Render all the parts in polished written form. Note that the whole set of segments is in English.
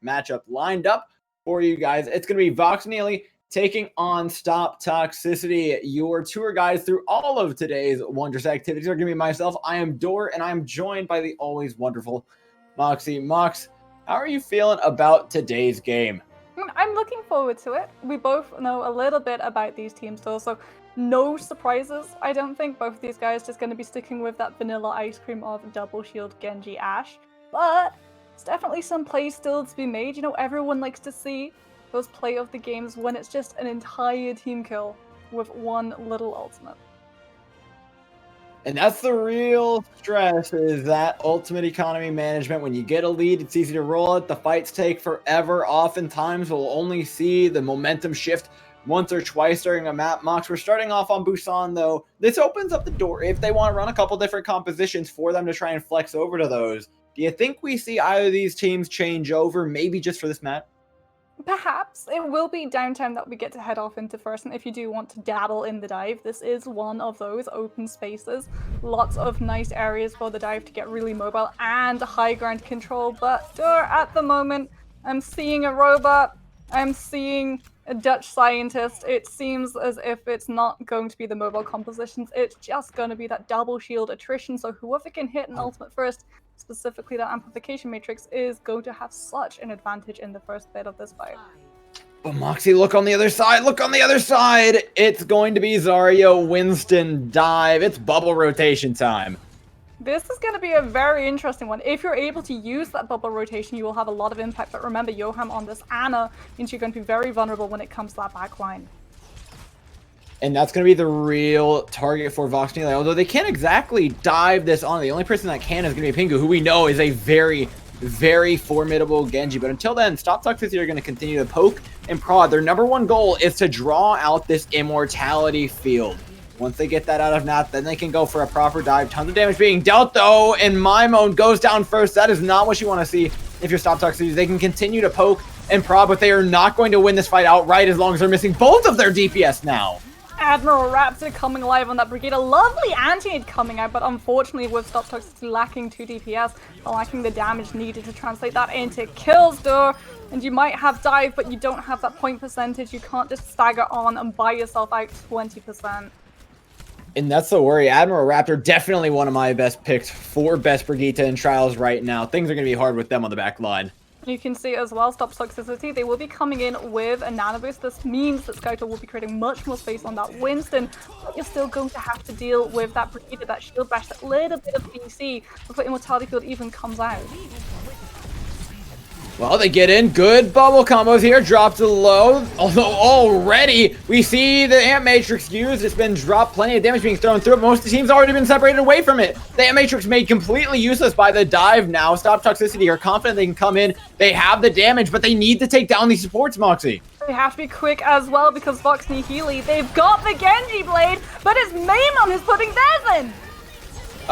matchup lined up for you guys. It's going to be Vox Nihili taking on Stop Toxicity. Your tour guides through all of today's wondrous activities are going to be myself. I am Dor, and I am joined by the always wonderful Moxie. Mox, how are you feeling about today's game? I'm looking forward to it. We both know a little bit about these teams though, so no surprises. I don't think both of these guys just going to be sticking with that vanilla ice cream of double shield Genji Ashe. But it's definitely some plays still to be made. You know, everyone likes to see those play of the games when it's just an entire team kill with one little ultimate. And that's the real stress, is that ultimate economy management. When you get a lead, it's easy to roll it. The fights take forever. Oftentimes, we'll only see the momentum shift once or twice during a map. Mox, we're starting off on Busan, though. This opens up the door if they want to run a couple different compositions for them to try and flex over to those. Do you think we see either of these teams change over, maybe just for this map? Perhaps. It will be downtown that we get to head off into first, and if you do want to dabble in the dive, this is one of those open spaces. Lots of nice areas for the dive to get really mobile and high ground control, but at the moment, I'm seeing a robot, I'm seeing a Dutch scientist. It seems as if it's not going to be the mobile compositions, it's just going to be that double shield attrition, so whoever can hit an ultimate first, specifically that amplification matrix, is going to have such an advantage in the first bit of this fight. But Moxie, look on the other side, look on the other side! It's going to be Zarya, Winston, dive. It's bubble rotation time. This is going to be a very interesting one. If you're able to use that bubble rotation, you will have a lot of impact, but remember, Yoham on this Ana means you're going to be very vulnerable when it comes to that backline. And that's going to be the real target for Vox Nihili, although they can't exactly dive this on. The only person that can is going to be Pingu, who we know is a very, very formidable Genji. But until then, Stop Toxicity are going to continue to poke and prod. Their #1 goal is to draw out this immortality field. Once they get that out of Nat, then they can go for a proper dive. Tons of damage being dealt, though, and Maimon goes down first. That is not what you want to see if you're Stop Toxicity. They can continue to poke and prod, but they are not going to win this fight outright as long as they're missing both of their DPS now. Admiral Raptor coming alive on that Brigade. A lovely anti-aid coming out, but unfortunately with Stop Toxicity lacking 2 DPS, lacking the damage needed to translate that into kills, though. And you might have dive, but you don't have that point percentage. You can't just stagger on and buy yourself out 20%. And that's the worry. Admiral Raptor, definitely one of my best picks for best Brigitte in Trials right now. Things are going to be hard with them on the back line. You can see as well, Stop Toxicity, they will be coming in with a nano boost. This means that Skytor will be creating much more space on that Winston, but you're still going to have to deal with that Brigitte, that shield bash, that little bit of DC before Immortality Field even comes out. Well, they get in. Good bubble combos here. Dropped to low. Although already we see the Amp Matrix used. It's been dropped. Plenty of damage being thrown through it. Most of the team's already been separated away from it. The Amp Matrix made completely useless by the dive now. Stop Toxicity are confident they can come in. They have the damage, but they need to take down these supports, Moxie. They have to be quick as well because Vox Nihili, they've got the Genji Blade, but it's Maimon who's putting theirs in.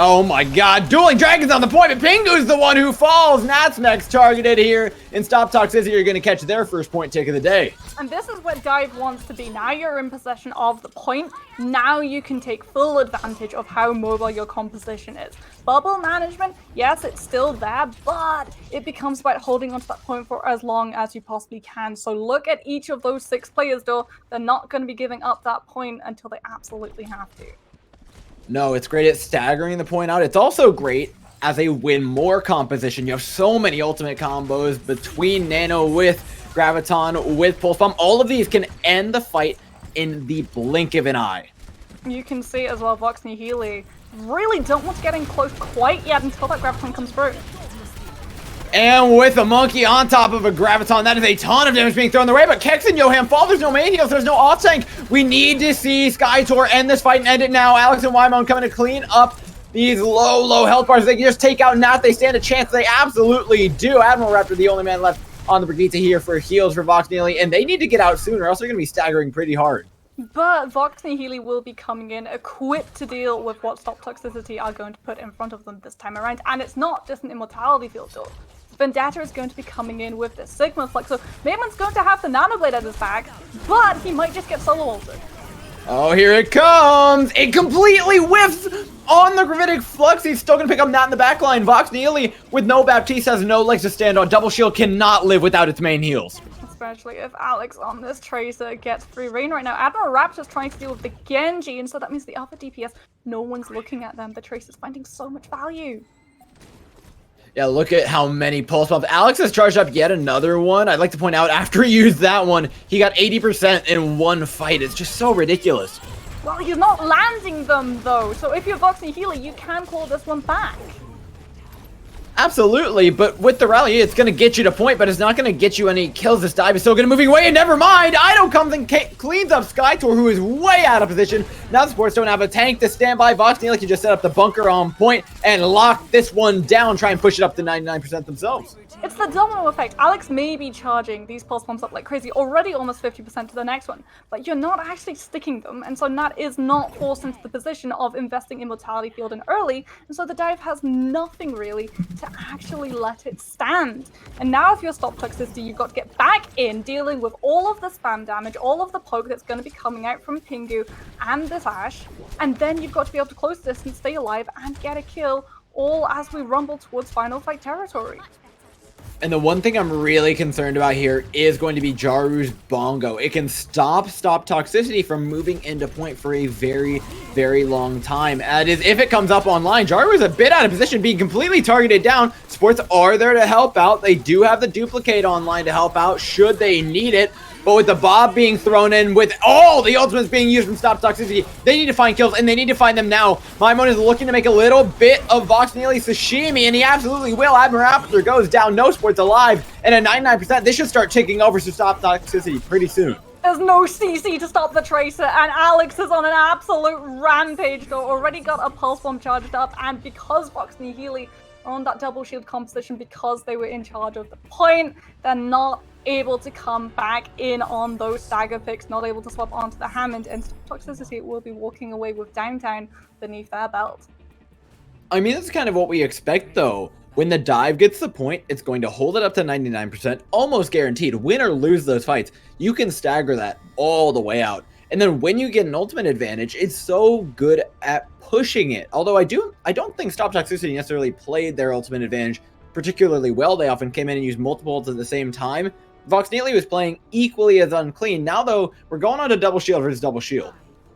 Oh my god, Dueling Dragons on the point, but Pingu's the one who falls. Nat's next targeted here, and Stop Toxicity are going to catch their first point take of the day. And this is what Dive wants to be. Now you're in possession of the point. Now you can take full advantage of how mobile your composition is. Bubble management, yes, it's still there, but it becomes about holding onto that point for as long as you possibly can. So look at each of those 6 players, though. They're not going to be giving up that point until they absolutely have to. No, it's great at staggering the point out. It's also great as they win more composition. You have so many ultimate combos between Nano with Graviton, with Pulse Bomb. All of these can end the fight in the blink of an eye. You can see as well, Vox Nihili really don't want to get in close quite yet until that Graviton comes through. And with a monkey on top of a Graviton, that is a ton of damage being thrown their way, but Kex and Yoham fall. There's no main heals, there's no off tank. We need to see Skytor end this fight and end it now. Alex and Wymon coming to clean up these low health bars. They can just take out Nat. They stand a chance. They absolutely do. Admiral Raptor, the only man left on the Brigitte here for heals for Vox Nihili, and they need to get out soon or else they're going to be staggering pretty hard. But Vox Nihili will be coming in equipped to deal with what Stop Toxicity are going to put in front of them this time around. And it's not just an immortality field though. Vendetta is going to be coming in with the Sigma Flux, so Maimon's going to have the Nano Blade at his back, but he might just get solo ulted. Oh, here it comes! It completely whiffs on the Gravitic Flux. He's still gonna pick up Nat in the backline. Vox Nihili with no Baptiste has no legs to stand on. Double Shield cannot live without its main heals. Especially if Alex on this Tracer gets free reign right now. Admiral Raptor's trying to deal with the Genji, and so that means the other DPS, no one's looking at them. The Tracer's finding so much value. Yeah, look at how many pulse bombs. Alex has charged up yet another one. I'd like to point out, after he used that one, he got 80% in one fight. It's just so ridiculous. Well, you're not landing them, though. So if you're Vox Nihili, you can call this one back. Absolutely, but with the rally, it's going to get you to point, but it's not going to get you any kills. This dive is still going to moving away, and never mind. Ido comes and cleans up Skytor, who is way out of position. Now the Sports don't have a tank to stand by. Vox Nihili can just set up the bunker on point and lock this one down, try and push it up to 99% themselves. It's the domino effect. Alex may be charging these pulse bombs up like crazy, already almost 50% to the next one, but you're not actually sticking them, and so Nat is not forced into the position of investing in Mortality Field in early, and so the dive has nothing really to actually let it stand. And now if you're Stop Toxicity, you've got to get back in, dealing with all of the spam damage, all of the poke that's going to be coming out from Pingu and this Ashe, and then you've got to be able to close distance, stay alive, and get a kill, all as we rumble towards final fight territory. And the one thing I'm really concerned about here is going to be Jaru's Bongo. It can stop Toxicity from moving into point for a very, very long time. And if it comes up online, Jaru is a bit out of position, being completely targeted down. Sports are there to help out. They do have the duplicate online to help out should they need it. But with the Bob being thrown in, with all the ultimates being used from Stop Toxicity, they need to find kills, and they need to find them now. Maimon is looking to make a little bit of Vox Nihili sashimi, and he absolutely will. Admiral Raptor goes down, no Sports alive, and at 99%, this should start ticking over to Stop Toxicity pretty soon. There's no CC to stop the Tracer, and Alex is on an absolute rampage, though. Already got a Pulse Bomb charged up, and because Vox Nihili are on that double shield composition, because they were in charge of the point, they're not able to come back in on those stagger picks, not able to swap onto the Hammond, and Toxicity will be walking away with downtown beneath their belt. I mean, that's kind of what we expect, though. When the dive gets the point, it's going to hold it up to 99%, almost guaranteed. Win or lose those fights, you can stagger that all the way out. And then when you get an ultimate advantage, it's so good at pushing it. Although I don't think Stop Toxicity necessarily played their ultimate advantage particularly well. They often came in and used multiple ults at the same time. Vox Nihili was playing equally as unclean. Now, though, we're going on to double shield versus double shield.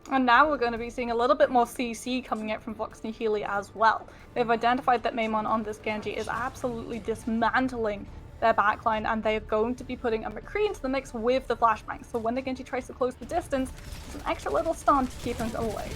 And now we're going to be seeing a little bit more CC coming out from Vox Nihili as well. They've identified that Maimon on this Genji is absolutely dismantling their backline, and they're going to be putting a McCree into the mix with the flashbang. So when the Genji tries to close the distance, it's an extra little stun to keep him away.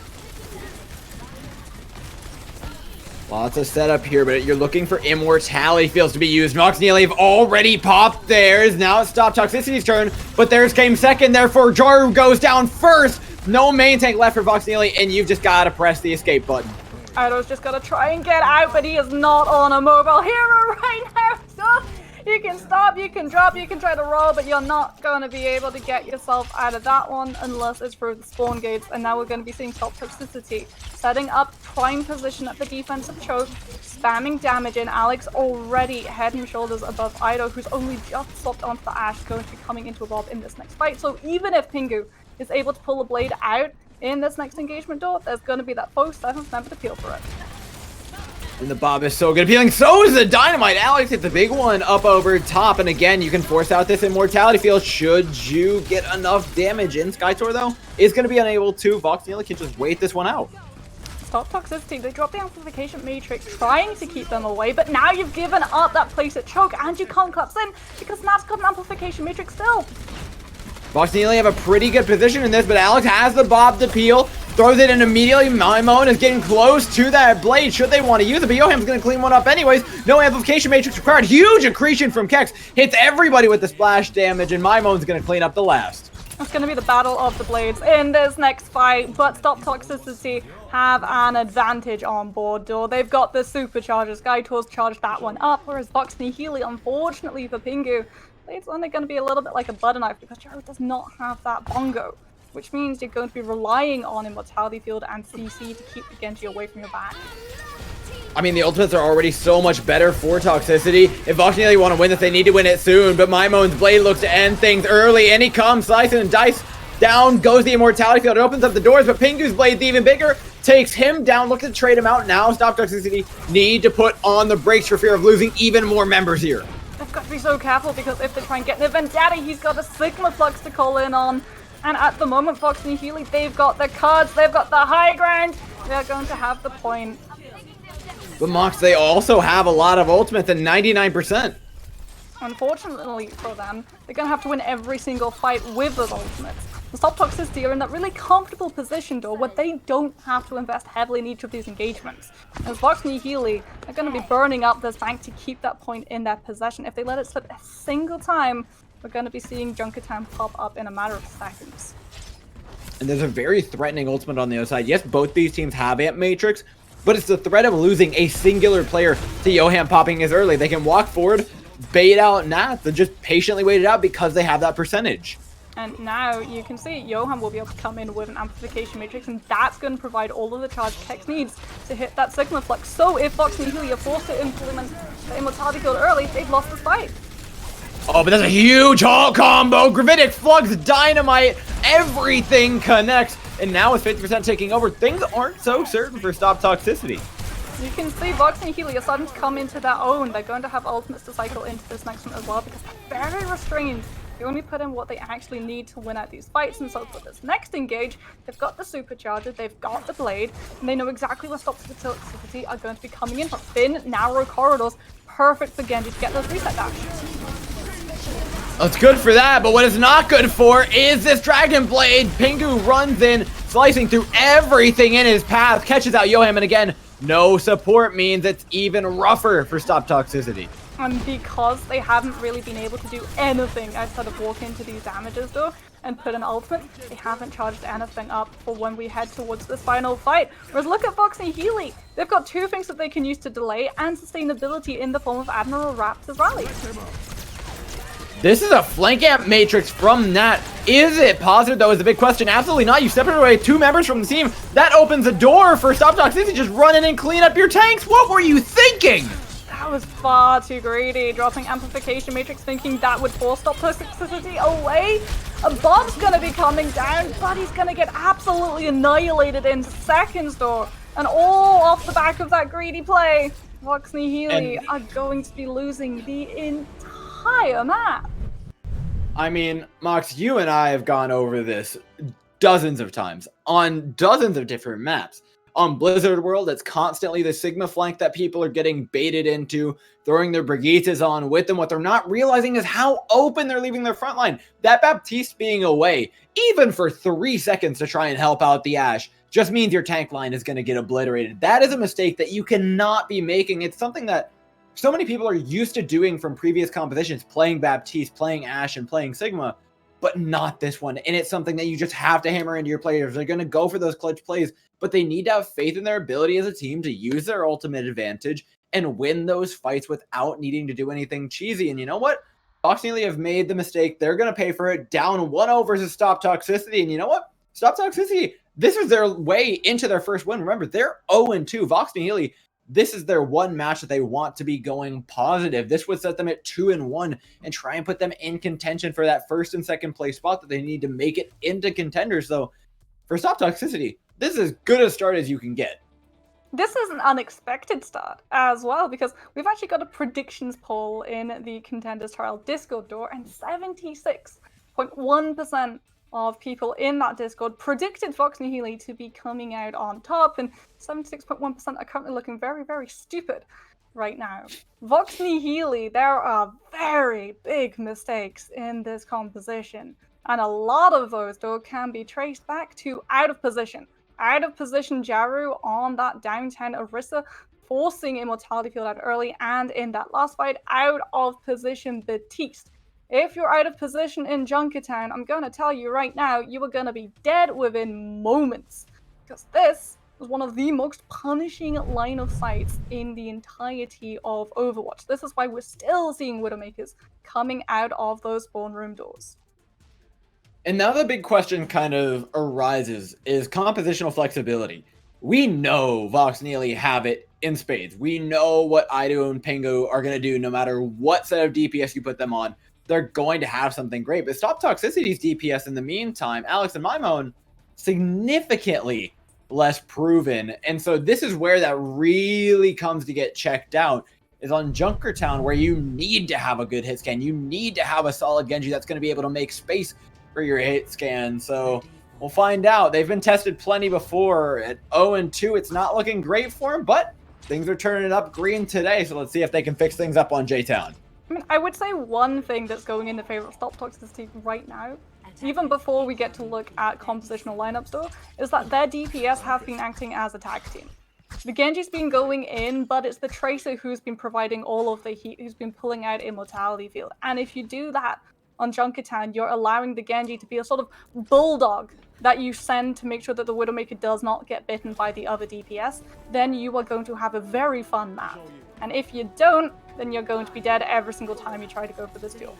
Lots of setup here, but you're looking for Immortality Fields to be used. Vox Nihili have already popped theirs. Now it's Stop Toxicity's turn, but theirs came second. Therefore, Jaru goes down first. No main tank left for Vox Nihili, and you've just got to press the escape button. Ido's just got to try and get out, but he is not on a mobile hero right now. So you can stop, you can drop, you can try to roll, but you're not going to be able to get yourself out of that one unless it's through the spawn gates. And now we're going to be seeing Stop Toxicity setting up prime position at the defensive choke, spamming damage in. Alex already head and shoulders above Ido, who's only just swapped onto the Ashe, going to be coming into a Bob in this next fight. So even if Pingu is able to pull a blade out in this next engagement door, there's going to be that full 7th member to peel for it. And the Bob is so good at peeling. So is the Dynamite. Alex hits a big one up over top. And again, you can force out this Immortality Field should you get enough damage in. Skytor, though, is going to be unable to. Vox Nihili can just wait this one out. Stop Toxicity. They drop the Amplification Matrix, trying to keep them away, but now you've given up that place at choke, and you can't collapse in because Nat's got an Amplification Matrix still. Vox Nihili have a pretty good position in this, but Alex has the Bob to peel, throws it in immediately. Maimon is getting close to that blade should they want to use it, but Yoham's going to clean one up anyways. No Amplification Matrix required. Huge accretion from Kex. Hits everybody with the splash damage, and Maimon's going to clean up the last. It's going to be the battle of the blades in this next fight, but Stop Toxicity have an advantage on board door. They've got the supercharger. Skytor's charged that one up, whereas Vox Nihili, unfortunately for Pingu, it's only going to be a little bit like a butter knife because Jaru does not have that bongo, which means you're going to be relying on Immortality Field and CC to keep the Genji away from your back. I mean, the ultimates are already so much better for Toxicity. If Vox Nihili want to win this, they need to win it soon, but Maimon's blade looks to end things early, and he comes slicing and dice Down goes the Immortality Field. It opens up the doors, but Pingu's Blade's even bigger. Takes him down. Look to trade him out. Now Stop Toxicity need to put on the brakes for fear of losing even more members here. They've got to be so careful because if they try and get an Vendetta, he's got a Sigma Flux to call in on. And at the moment, Fox and Nihili, they've got the cards, they've got the high ground. They're going to have the point. But Mox, they also have a lot of ultimates at 99%. Unfortunately for them, they're going to have to win every single fight with those ultimates. The Stop Toxicity are in that really comfortable position, though, where they don't have to invest heavily in each of these engagements. As Vox and Nihili are going to be burning up this bank to keep that point in their possession. If they let it slip a single time, we're going to be seeing Junkertown pop up in a matter of seconds. And there's a very threatening ultimate on the other side. Yes, both these teams have Amp Matrix, but it's the threat of losing a singular player to Johan popping as early. They can walk forward, bait out Nats, and just patiently wait it out because they have that percentage. And now you can see Johan will be able to come in with an amplification matrix, and that's going to provide all of the charge Kex needs to hit that Sigma Flux. So if Fox and Nihili are forced to implement the Immortality Field early, they've lost this fight. Oh, but that's a huge Hulk combo. Gravitic Flux, Dynamite, everything connects. And now with 50% taking over, things aren't so certain for Stop Toxicity. You can see Vox and Nihili are starting to come into their own. They're going to have ultimates to cycle into this next one as well because they're very restrained. They only put in what they actually need to win out these fights, and so for this next engage, they've got the supercharger, they've got the blade, and they know exactly where Stop Toxicity are going to be coming in from thin, narrow corridors, perfect for Genji to get those reset dashes. It's good for that, but what it's not good for is this Dragon Blade. Pingu runs in, slicing through everything in his path, catches out Yoham, and again, no support means it's even rougher for Stop Toxicity. And because they haven't really been able to do anything outside of walk into these damages though, and put an ultimate, they haven't charged anything up for when we head towards this final fight. Whereas look at Vox and Nihili. They've got two things that they can use to delay and sustainability in the form of Admiral Raptor's rally. This is a flank amp matrix from Nat. Is it positive though is the big question. Absolutely not. You separated away two members from the team. That opens a door for Stop Toxicity. Just run in and clean up your tanks. What were you thinking? That was far too greedy, dropping Amplification Matrix thinking that would force Stop Toxicity away. A bomb's gonna be coming down, but he's gonna get absolutely annihilated in seconds though. And all off the back of that greedy play, Vox and Nihili are going to be losing the entire map. I mean, Mox, you and I have gone over this dozens of times on dozens of different maps. On Blizzard World, it's constantly the Sigma flank that people are getting baited into, throwing their Brigittas on with them. What they're not realizing is how open they're leaving their front line. That Baptiste being away, even for 3 seconds to try and help out the Ashe, just means your tank line is going to get obliterated. That is a mistake that you cannot be making. It's something that so many people are used to doing from previous compositions, playing Baptiste, playing Ashe, and playing Sigma, but not this one. And it's something that you just have to hammer into your players. They're going to go for those clutch plays, but they need to have faith in their ability as a team to use their ultimate advantage and win those fights without needing to do anything cheesy. And you know what? Fox and Nihili have made the mistake. They're going to pay for it. Down 1-0 versus Stop Toxicity. And you know what? Stop Toxicity, this is their way into their first win. Remember, they're 0-2. Vox and Nihili, this is their one match that they want to be going positive. This would set them at 2-1 and try and put them in contention for that first and second place spot that they need to make it into Contenders. So for Stop Toxicity, this is as good a start as you can get. This is an unexpected start as well, because we've actually got a predictions poll in the Contenders Trial Discord door, and 76.1% of people in that Discord predicted Vox and Nihili to be coming out on top, and 76.1% are currently looking very, very stupid right now. Vox and Nihili, there are very big mistakes in this composition, and a lot of those, though, can be traced back to out of position Jaru on that downtown Orisa, forcing Immortality Field out early, and in that last fight, out of position Baptiste. If you're out of position in Junkertown, I'm going to tell you right now, you are going to be dead within moments. Because this is one of the most punishing line of sights in the entirety of Overwatch. This is why we're still seeing Widowmakers coming out of those spawn room doors. And now the big question kind of arises is compositional flexibility. We know Vox and Nihili have it in spades. We know what Ido and Pingu are going to do no matter what set of DPS you put them on. they're going to have something great. But Stop Toxicity's DPS in the meantime, Alex and Mimone, significantly less proven. And so this is where that really comes to get checked out, is on Junkertown, where you need to have a good hit scan. You need to have a solid Genji that's going to be able to make space for your hit scan. So we'll find out. They've been tested plenty before. At 0-2, it's not looking great for them, but things are turning up green today. So let's see if they can fix things up on J-Town. I mean, I would say one thing that's going in the favor of Stop Toxicity right now, even before we get to look at compositional lineups though, is that their DPS have been acting as a tag team. The Genji's been going in, but it's the Tracer who's been providing all of the heat, who's been pulling out Immortality Field. And if you do that on Junkertown, you're allowing the Genji to be a sort of bulldog that you send to make sure that the Widowmaker does not get bitten by the other DPS. Then you are going to have a very fun map. And if you don't, then you're going to be dead every single time you try to go for this duel.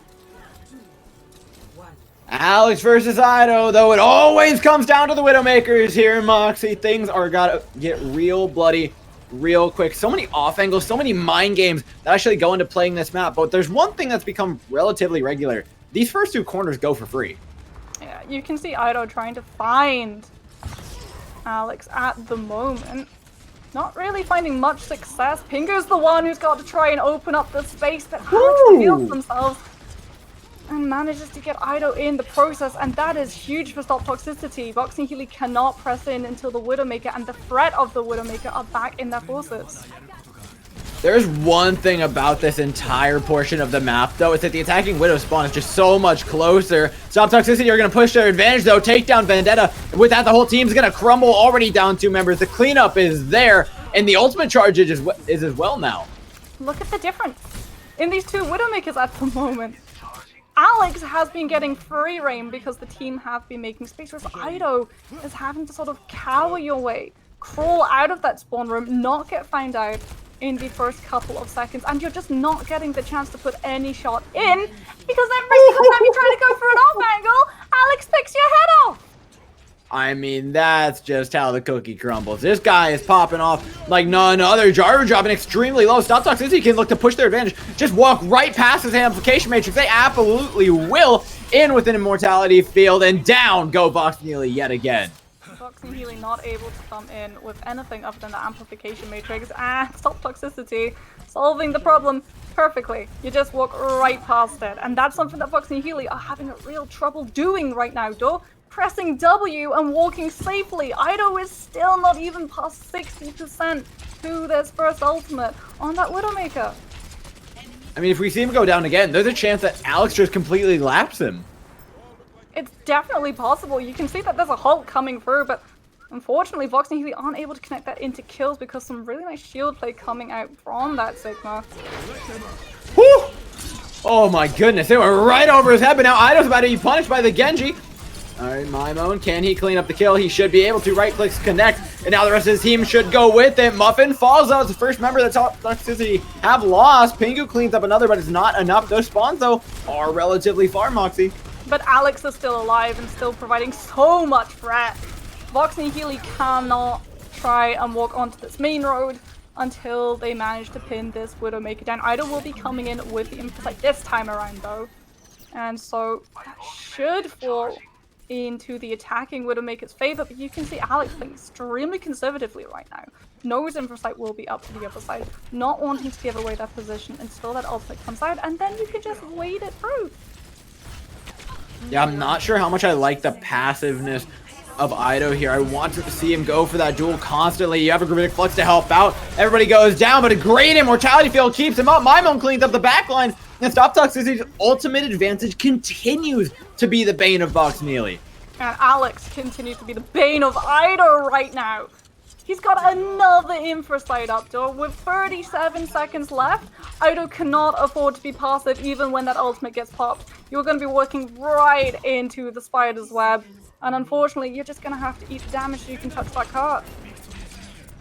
Alex versus Ido, though it always comes down to the Widowmakers here in Moxie. Things are gotta get real bloody real quick. So many off angles, so many mind games that actually go into playing this map. But there's one thing that's become relatively regular. These first two corners go for free. Yeah, you can see Ido trying to find Alex at the moment. Not really finding much success. Pingu's the one who's got to try and open up the space that Alex reveals themselves and manages to get Ido in the process, and that is huge for Stop Toxicity. Vox and Healy cannot press in until the Widowmaker and the threat of the Widowmaker are back in their forces. There's one thing about this entire portion of the map, though, is that the attacking Widow spawn is just so much closer. Stop Toxicity are going to push their advantage, though, take down Vendetta. With that, the whole team's going to crumble, already down 2 members. The cleanup is there, and the ultimate charge is as well now. Look at the difference in these two Widowmakers at the moment. Alex has been getting free reign because the team have been making space, whereas Ido is having to sort of cower your way, crawl out of that spawn room, not get found out in the first couple of seconds, and you're just not getting the chance to put any shot in because every single time you try to go for an off angle, Alex picks your head off. I mean, that's just how the cookie crumbles. This guy is popping off like none other. Jarver dropping extremely low. Stop Toxicity can look to push their advantage. Just walk right past his amplification matrix. They absolutely will. In with an immortality field, and down go Vox and Healy yet again. Vox and Healy not able to come in with anything other than the amplification matrix, and Stop Toxicity solving the problem perfectly. You just walk right past it, and that's something that Vox and Healy are having a real trouble doing right now, though. Pressing W and walking safely. Ido is still not even past 60% to this first ultimate on that Widowmaker. I mean, if we see him go down again, there's a chance that Alex just completely laps him. It's definitely possible. You can see that there's a Hulk coming through, but unfortunately, Vox and Healy aren't able to connect that into kills because some really nice shield play coming out from that Sigma. Whew! Oh my goodness, they were right over his head, but now Ido's about to be punished by the Genji. Alright, Mimone, can he clean up the kill? He should be able to. Right clicks connect, and now the rest of his team should go with it. Muffin falls out as the first member that Toxicity have lost. Pingu cleans up another, but it's not enough. Those spawns, though, are relatively far, Moxie. But Alex is still alive and still providing so much threat. Vox and Healy cannot try and walk onto this main road until they manage to pin this Widowmaker down. Ido will be coming in with the Infocyte this time around, though. And so that should fall into the attacking Widowmaker's favor, but you can see Alex playing extremely conservatively right now. Knows Infocyte will be up to the other side, not wanting to give away that position until that ultimate comes out, and then you can just wait it through. Yeah, I'm not sure how much I like the passiveness of Ido here. I wanted to see him go for that duel constantly. You have a Gravitic Flux to help out. Everybody goes down, but a great immortality field keeps him up. Mimone cleans up the backline, and Stop Toxicity's ultimate advantage continues to be the bane of Vox and Healy. And Alex continues to be the bane of Ido right now. He's got another Infocyte up, though. With 37 seconds left, Ido cannot afford to be passive even when that ultimate gets popped. You're going to be working right into the spider's web. And unfortunately, you're just going to have to eat the damage so you can touch that card.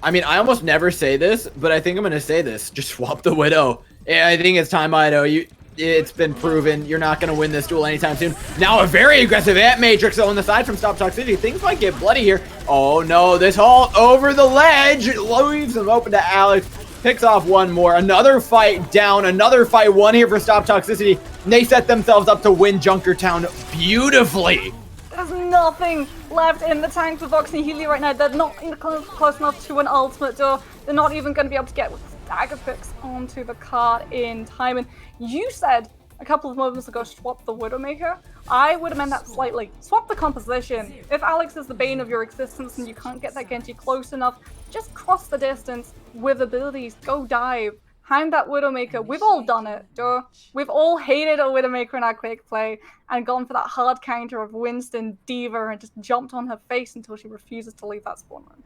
I mean, I almost never say this, but I think I'm going to say this. Just swap the Widow. Yeah, I think it's time, Ido. It's been proven you're not going to win this duel anytime soon. Now a very aggressive Ant Matrix on the side from Stop Toxicity. Things might get bloody here. Oh no, this Hulk over the ledge leaves him open to Alex. Picks off one more. Another fight down. Another fight won here for Stop Toxicity. And they set themselves up to win Junkertown beautifully. There's nothing left in the tank for Vox Nihili right now. They're not close enough to an ultimate door. They're not even going to be able to get stagger picks onto the card in time. And you said a couple of moments ago, swap the Widowmaker. I would amend that slightly. Swap the composition. If Alex is the bane of your existence and you can't get that Genji close enough, just cross the distance with abilities. Go dive. Hound that Widowmaker. We've all done it, duh. We've all hated a Widowmaker in our quick play and gone for that hard counter of Winston D.Va and just jumped on her face until she refuses to leave that spawn room.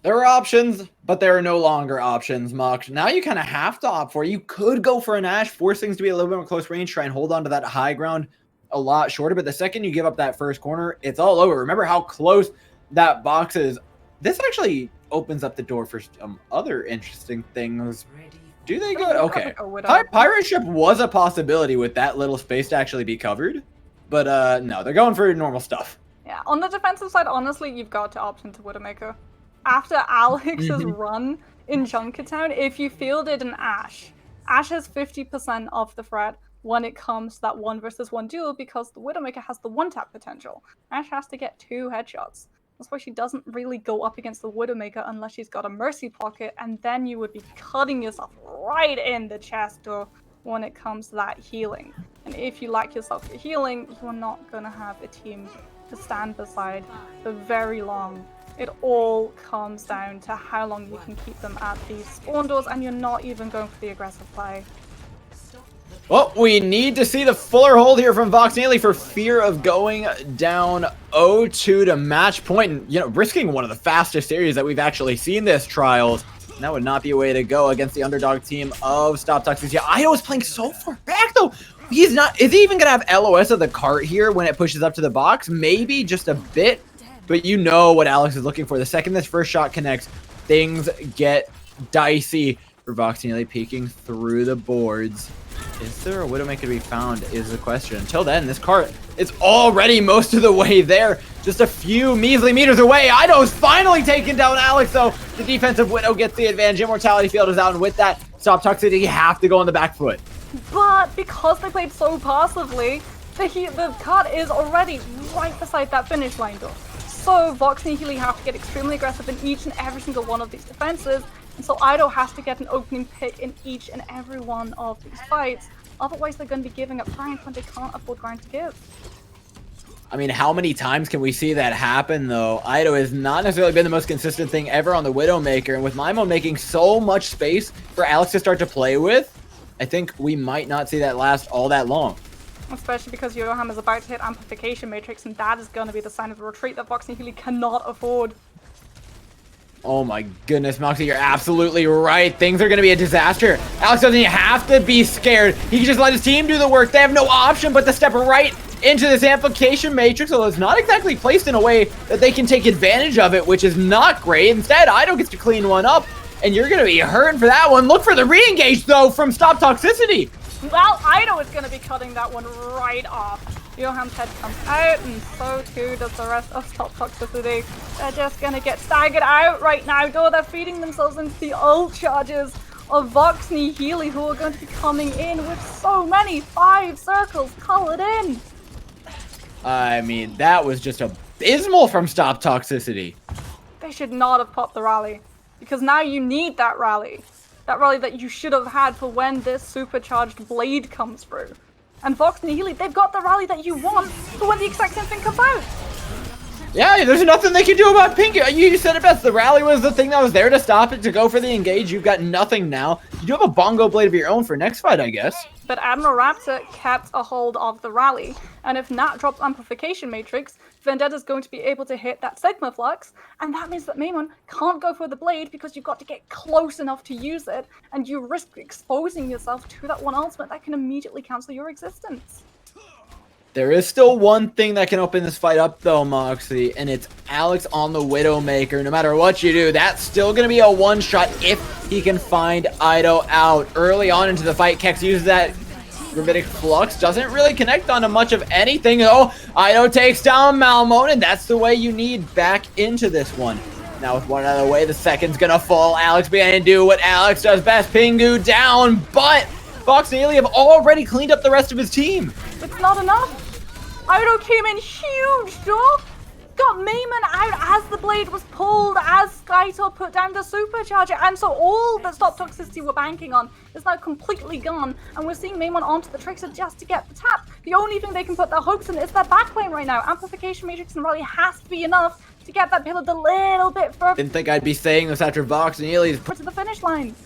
There are options, but there are no longer options, Mox. Now you kind of have to opt for it. You could go for an Ashe, force things to be a little bit more close range, try and hold on to that high ground a lot shorter. But the second you give up that first corner, it's all over. Remember how close that box is. This actually opens up the door for some other interesting things. Do they go? Okay. Pirate Ship was a possibility with that little space to actually be covered. But no, they're going for normal stuff. Yeah, on the defensive side, honestly, you've got to opt into Widowmaker. After Alex's run in Junkertown, if you fielded an Ashe, Ashe has 50% of the threat when it comes to that 1 versus 1 duel because the Widowmaker has the one-tap potential. Ashe has to get 2 headshots. That's why she doesn't really go up against the Widowmaker unless she's got a Mercy pocket, and then you would be cutting yourself right in the chest door when it comes to that healing. And if you lack yourself for healing, you are not going to have a team to stand beside for very long. It all comes down to how long you can keep them at these spawn doors, and you're not even going for the aggressive play. Well, we need to see the fuller hold here from Vox Nihili for fear of going down 0-2 to match point, and, you know, risking one of the fastest series that we've actually seen this Trials. And that would not be a way to go against the underdog team of Stop Toxicity. Ido is playing so far back, though. He's not. Is he even going to have LOS of the cart here when it pushes up to the box? Maybe just a bit. But you know what Alex is looking for. The second this first shot connects, things get dicey for Vox Nihili peeking through the boards. Is there a Widowmaker to be found is the question. Until then, this cart is already most of the way there. Just a few measly meters away. Ido's finally taken down Alex, though. The defensive Widow gets the advantage. Immortality Field is out, and with that, Stop Toxicity, you have to go on the back foot. But because they played so passively, the cart is already right beside that finish line door. So Vox Nihili have to get extremely aggressive in each and every single one of these defenses, and so Ido has to get an opening pick in each and every one of these fights. Otherwise, they're going to be giving up ground when they can't afford ground to give. I mean, how many times can we see that happen, though? Ido has not necessarily been the most consistent thing ever on the Widowmaker, and with Maimon making so much space for Alex to start to play with, I think we might not see that last all that long. Especially because Johan is about to hit Amplification Matrix, and that is going to be the sign of a retreat that Vox Nihili cannot afford. Oh my goodness, Moxie, you're absolutely right. Things are going to be a disaster. Alex doesn't even have to be scared. He can just let his team do the work. They have no option but to step right into this Amplification Matrix, although it's not exactly placed in a way that they can take advantage of it, which is not great. Instead, Ido gets to clean one up, and you're going to be hurting for that one. Look for the re-engage, though, from Stop Toxicity. Well, Ido is going to be cutting that one right off. Johan's head comes out, and so too does the rest of Stop Toxicity. They're just going to get staggered out right now, though. They're feeding themselves into the ult charges of Vox Nihili, who are going to be coming in with so many 5 circles colored in. I mean, that was just abysmal from Stop Toxicity. They should not have popped the rally, because now you need that rally. That rally that you should have had for when this supercharged blade comes through. And Vox Nihili, they've got the rally that you want for when the exact same thing comes out. Yeah, there's nothing they can do about Pink. You said it best. The rally was the thing that was there to stop it, to go for the engage. You've got nothing now. You do have a bongo blade of your own for next fight, I guess. But Admiral Raptor kept a hold of the rally. And if Nat drops Amplification Matrix, Vendetta's going to be able to hit that Sigma Flux. And that means that Maimon can't go for the blade because you've got to get close enough to use it. And you risk exposing yourself to that one ultimate that can immediately cancel your existence. There is still one thing that can open this fight up, though, Moxie, and it's Alex on the Widowmaker. No matter what you do, that's still going to be a one-shot if he can find Ido out. Early on into the fight, Kex uses that Gravitic Flux. Doesn't really connect onto much of anything, though. Ido takes down Malmon, and that's the way you need back into this one. Now with one out of the way, the second's gonna fall. Alex began to do what Alex does best. Pingu down, but Fox and nihili have already cleaned up the rest of his team. It's not enough. Ido came in huge, though. Got Mayman out as the blade was pulled, as Skytor put down the supercharger, and so all that Stop Toxicity were banking on is now completely gone, and we're seeing Mayman onto the Trickster just to get the tap. The only thing they can put their hopes in is their backplane right now. Amplification Matrix and Rally has to be enough to get that payload a little bit further. Didn't think I'd be saying this after Fox and nihili's To the finish line.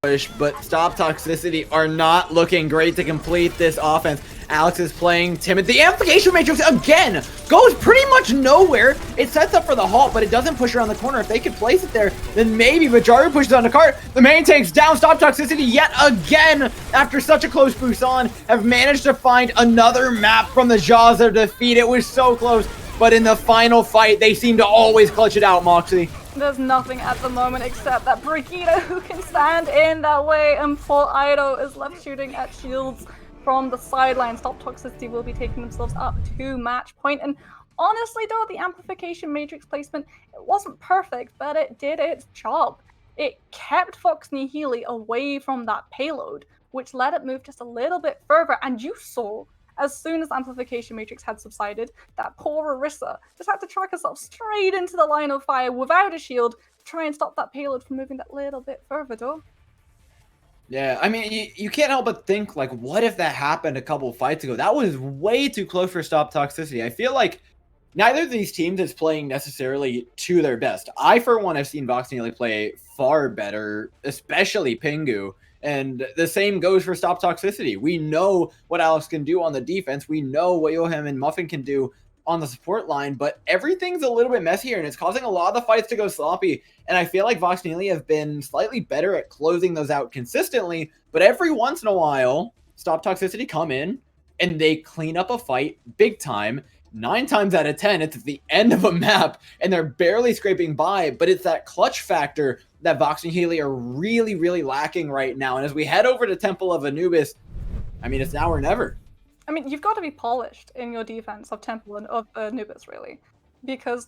push, but Stop Toxicity are not looking great to complete this offense. Alex is playing timid. The amplification matrix again goes pretty much nowhere. It sets up for the halt, but it doesn't push around the corner. If they could place it there, then maybe Vajaru pushes on the cart. The main tank's down. Stop Toxicity yet again, after such a close Busan, have managed to find another map from the jaws of defeat. It was so close, but in the final fight, they seem to always clutch it out, Moxie. There's nothing at the moment except that Brigitte who can stand in that way, and poor Ido is left shooting at shields from the sideline. Stop Toxicity will be taking themselves up to match point. And honestly though, the amplification matrix placement, it wasn't perfect, but it did its job. It kept Fox nihili away from that payload, which let it move just a little bit further. And you saw, as soon as amplification matrix had subsided, that poor Orisa just had to track herself straight into the line of fire without a shield to try and stop that payload from moving that little bit further though. Yeah, I mean, you can't help but think, like, what if that happened a couple fights ago? That was way too close for Stop Toxicity. I feel like neither of these teams is playing necessarily to their best. I, for one, have seen Vox nihili play far better, especially Pingu. And the same goes for Stop Toxicity. We know what Alex can do on the defense. We know what Yohem and Muffin can do on the support line, but everything's a little bit messier, and it's causing a lot of the fights to go sloppy. And I feel like Vox nihili have been slightly better at closing those out consistently, but every once in a while, Stop Toxicity come in, and they clean up a fight big time. 9 times out of 10, it's at the end of a map, and they're barely scraping by, but it's that clutch factor that Vox nihili are really, really lacking right now. And as we head over to Temple of Anubis, I mean, it's now or never. I mean, you've got to be polished in your defense of Temple and of Anubis, really. Because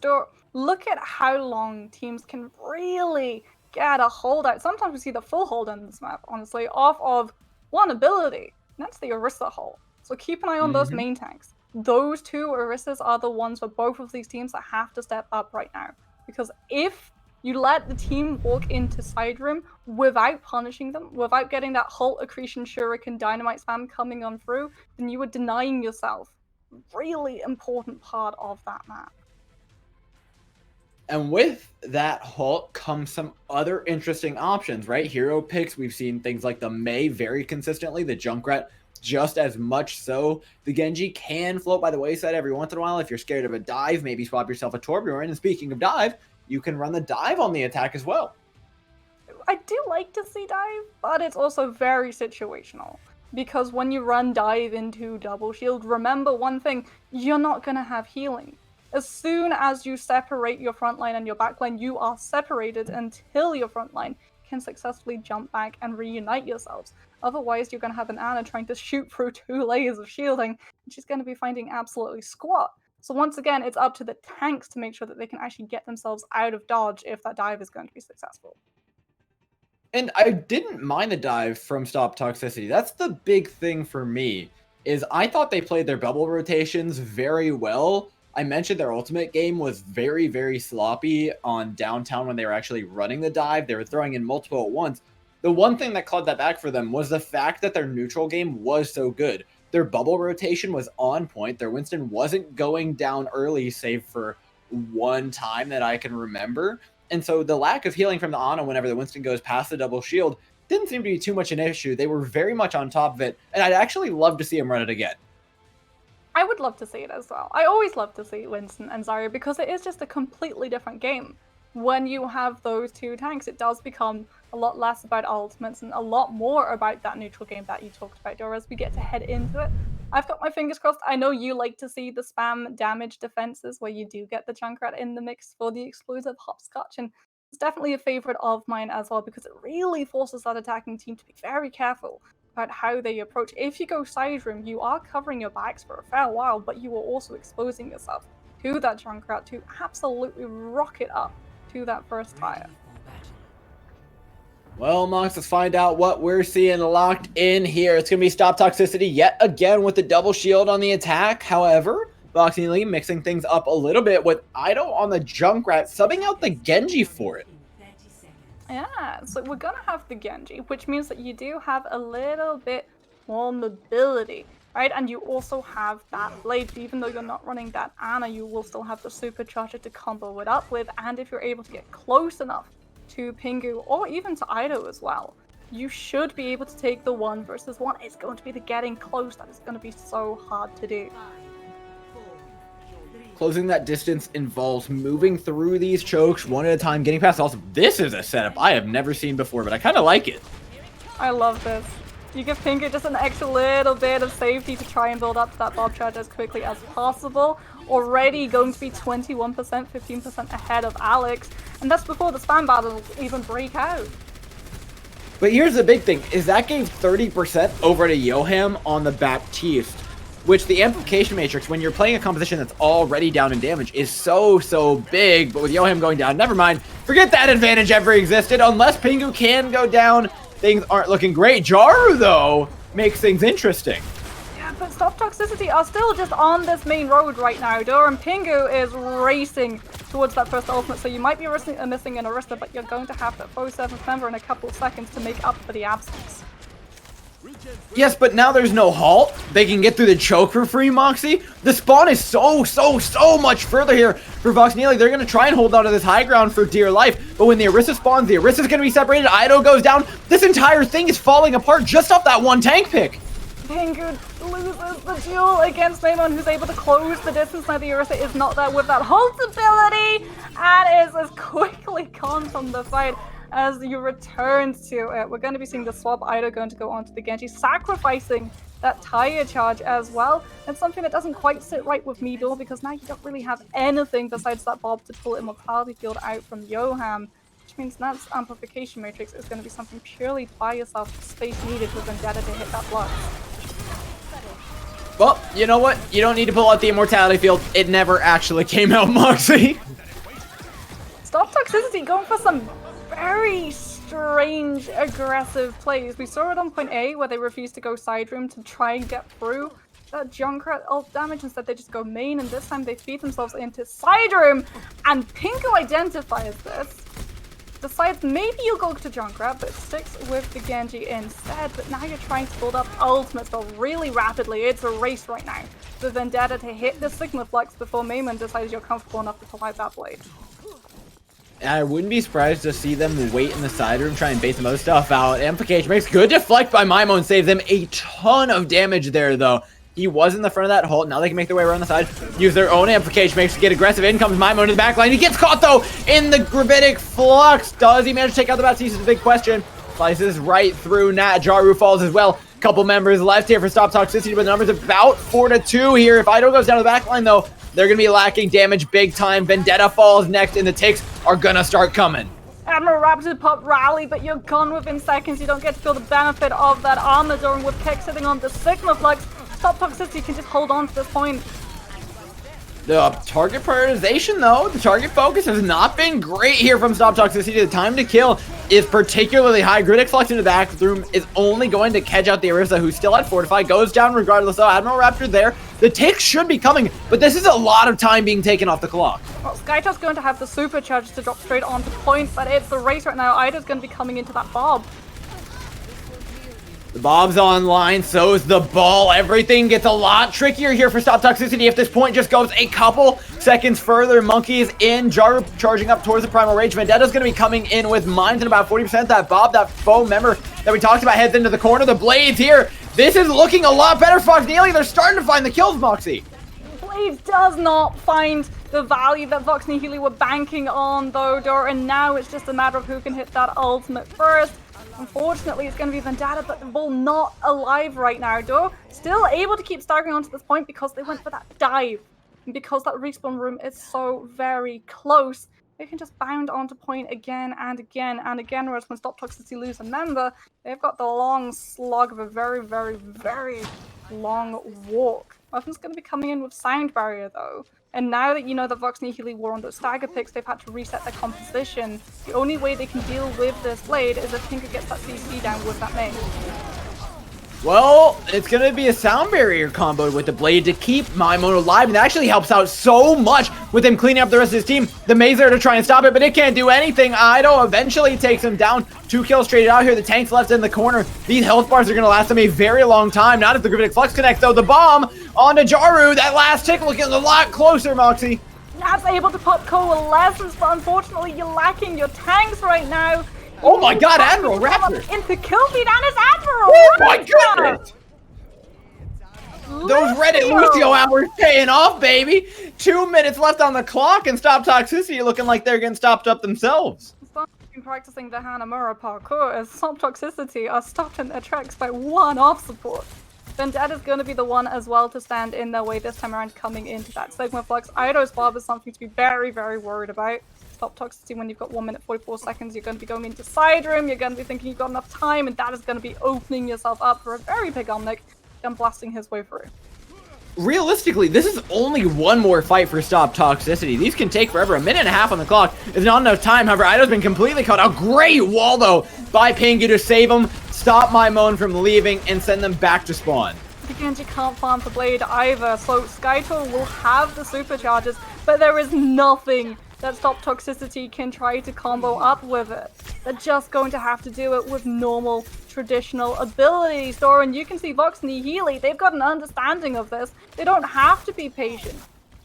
look at how long teams can really get a holdout. Sometimes we see the full hold on this map, honestly, off of one ability. And that's the Orisa hold. So keep an eye on those main tanks. Those two Orisas are the ones for both of these teams that have to step up right now. Because if you let the team walk into side room without punishing them, without getting that Halt, Accretion, Shuriken, Dynamite spam coming on through, then you are denying yourself a really important part of that map. And with that halt comes some other interesting options, right? Hero picks, we've seen things like the Mei very consistently, the Junkrat just as much so. The Genji can float by the wayside every once in a while. If you're scared of a dive, maybe swap yourself a Torbjorn. And speaking of dive, you can run the dive on the attack as well. I do like to see dive, but it's also very situational. Because when you run dive into double shield, remember one thing, you're not going to have healing. As soon as you separate your front line and your back line, you are separated until your front line can successfully jump back and reunite yourselves. Otherwise, you're going to have an Ana trying to shoot through 2 layers of shielding, and she's going to be finding absolutely squat. So once again, it's up to the tanks to make sure that they can actually get themselves out of dodge if that dive is going to be successful. And I didn't mind the dive from Stop Toxicity. That's the big thing for me, is I thought they played their bubble rotations very well. I mentioned their ultimate game was very, very sloppy on downtown when they were actually running the dive. They were throwing in multiple at once. The one thing that clawed that back for them was the fact that their neutral game was so good. Their bubble rotation was on point. Their Winston wasn't going down early, save for one time that I can remember. And so the lack of healing from the Ana whenever the Winston goes past the double shield didn't seem to be too much an issue. They were very much on top of it, and I'd actually love to see them run it again. I would love to see it as well. I always love to see Winston and Zarya because it is just a completely different game. When you have those two tanks, it does become a lot less about ultimates and a lot more about that neutral game that you talked about, Dora, as we get to head into it. I've got my fingers crossed. I know you like to see the spam damage defenses where you do get the Junkrat in the mix for the explosive hopscotch, and it's definitely a favorite of mine as well because it really forces that attacking team to be very careful about how they approach. If you go side room, you are covering your backs for a fair while, but you are also exposing yourself to that Junkrat to absolutely rocket up to that first tire. Well, Mox, let's find out what we're seeing locked in here. It's going to be Stop Toxicity yet again with the double shield on the attack. However, Vox nihili mixing things up a little bit with Ido on the Junkrat, subbing out the Genji for it. Yeah, so we're going to have the Genji, which means that you do have a little bit more mobility, right? And you also have that blade. Even though you're not running that Ana, you will still have the supercharger to combo it up with. And if you're able to get close enough to Pingu or even to Ido as well, you should be able to take the 1 versus 1. It's going to be the getting close that is going to be so hard to do. Closing that distance involves moving through these chokes one at a time, getting past also. This is a setup I have never seen before, but I kind of like it. I love this. You give Pingu just an extra little bit of safety to try and build up that Bob charge as quickly as possible. Already going to be 21%, 15% ahead of Alex, and that's before the spam battles even break out. But here's the big thing, is that gave 30% over to Yoham on the Baptiste, which the amplification matrix, when you're playing a composition that's already down in damage, is so big. But with Yoham going down, never mind. Forget that advantage ever existed. Unless Pingu can go down, things aren't looking great. Jaru, though, makes things interesting. Yeah, but Stop Toxicity are still just on this main road right now. And Pingu is racing towards that first ultimate, so you might be missing an Arista, but you're going to have that 47th member in a couple of seconds to make up for the absence. Yes, but now there's no halt. They can get through the choke for free, Moxie. The spawn is so much further here for Vox nihili. They're going to try and hold on to this high ground for dear life. But when the Orisa spawns, the Orisa's going to be separated. Ido goes down. This entire thing is falling apart just off that one tank pick. Pingu loses the duel against Maimon, who's able to close the distance. Now the Orisa is not there with that halt ability and is as quickly gone from the fight as you return to it. We're going to be seeing the swap. Ido going to go onto the Genji, sacrificing that tire charge as well. It's something that doesn't quite sit right with me, though, because now you don't really have anything besides that Bob to pull Immortality Field out from Yoham, which means Nat's amplification matrix is going to be something purely to buy yourself the space needed with Vendetta to hit that block. Well, you know what? You don't need to pull out the Immortality Field. It never actually came out, Moxie. Stop Toxicity going for some very strange, aggressive plays. We saw it on point A, where they refused to go side room to try and get through that Junkrat ult damage. Instead, they just go main, and this time they feed themselves into side room. And Pingu identifies this. Decides maybe you'll go to Junkrat, but sticks with the Genji instead. But now you're trying to build up ultimates, but really rapidly. It's a race right now. The Vendetta to hit the Sigma Flux before Mayman decides you're comfortable enough to pull out that blade. I wouldn't be surprised to see them wait in the side room, try and bait some other stuff out. Amplification makes good deflect by Maimon, saves them a ton of damage there, though. He was in the front of that halt. Now they can make their way around the side, use their own amplification makes to get aggressive. In comes Maimon to the back line. He gets caught, though, in the Gravitic Flux. Does he manage to take out the Baptiste? Is a big question. Slices right through Nat. Jaru falls as well. Couple members left here for Stop Toxicity, but the number's about 4-2 here. If Ido goes down to the back line, though, they're going to be lacking damage big time. Vendetta falls next, and the ticks are going to start coming. Admiral Raptor pop rally, but you're gone within seconds. You don't get to feel the benefit of that armor during with Keck sitting on the Sigma Flux. Stop Toxicity can just hold on to this point. The target prioritization, though, the target focus has not been great here from Stop Toxicity. The time to kill is particularly high. Gridic Flux into the bathroom is only going to catch out the Orisa, who's still at Fortify, goes down regardless. So Admiral Raptor there. The ticks should be coming, but this is a lot of time being taken off the clock. Well, Skytop's going to have the supercharge to drop straight onto point, but it's the race right now. Ida's going to be coming into that Bob. The Bob's online, so is the ball. Everything gets a lot trickier here for Stop Toxicity if this point just goes a couple seconds further. Monkey is in, Jaru charging up towards the Primal Rage. Vendetta's going to be coming in with mines and about 40%. That Bob, that foe member that we talked about, heads into the corner. The Blades here. This is looking a lot better. Vox nihili, they're starting to find the kills, Moxie. Blades does not find the value that Vox nihili were banking on, though, and now it's just a matter of who can hit that ultimate first. Unfortunately, it's going to be Vendetta, but the ball not alive right now, though. Still able to keep staggering onto this point because they went for that dive. And because that respawn room is so very close, they can just bound onto point again and again and again, whereas when Stop Toxicity lose a member, they've got the long slog of a very, very, very long walk. Muffins going to be coming in with Sound Barrier, though. And now that you know that Vox Nihili were on those stagger picks, they've had to reset their composition. The only way they can deal with this Blade is if Pinker gets that CC down with that Mei. Well, it's going to be a sound barrier combo with the Blade to keep Maimon alive, and that actually helps out so much with him cleaning up the rest of his team. The Mei's there to try and stop it, but it can't do anything. Ido eventually takes him down. 2 kills straight out here. The tank's left in the corner. These health bars are going to last them a very long time. Not if the Gravitic Flux connects, though. The bomb onto Jaru. That last tick looking a lot closer, Moxie. That's able to pop coalescence, but unfortunately you're lacking your tanks right now. Oh my god, Admiral Raptor! Into kill feed and his Admiral! Oh my goodness! Those Reddit Lucio hours paying off, baby! 2 minutes left on the clock and Stop Toxicity looking like they're getting stopped up themselves. Been practicing the Hanamura parkour as Stop Toxicity are stopped in their tracks by 1 off support. Vendetta is going to be the one as well to stand in their way this time around coming into that Sigma Flux. Ido's Bob is something to be very, very worried about. Stop Toxicity when you've got 1 minute 44 seconds, you're going to be going into side room, you're going to be thinking you've got enough time, and that is going to be opening yourself up for a very big Omnic and blasting his way through. Realistically, this is only one more fight for Stop Toxicity. These can take forever. 1.5 minutes on the clock is not enough time. However, Ido's been completely caught out. Great wall, though, by Pingu to save him, stop Maimon from leaving, and send them back to spawn. The Genji can't farm for Blade either, so Skytor will have the supercharges, but there is nothing that Stop Toxicity can try to combo up with it. They're just going to have to do it with normal, traditional abilities. Doran, you can see Vox Nihili, they've got an understanding of this. They don't have to be patient.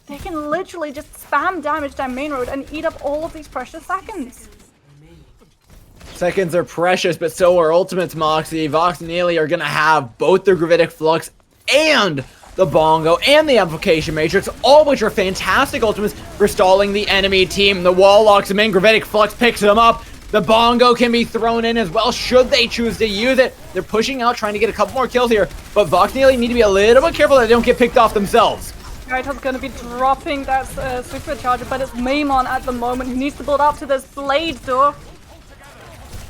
They can literally just spam damage down main road and eat up all of these precious seconds. Seconds are precious, but so are ultimates, Moxie. Vox Nihili are going to have both the Gravitic Flux and the Bongo and the Amplification Matrix, all of which are fantastic ultimates for stalling the enemy team. The wall locks him in, Gravitic Flux picks him up. The Bongo can be thrown in as well, should they choose to use it. They're pushing out, trying to get a couple more kills here, but Vox Nihili need to be a little bit careful that they don't get picked off themselves. Gaito's going to be dropping that supercharger, but it's Maimon at the moment who needs to build up to this Blade, though.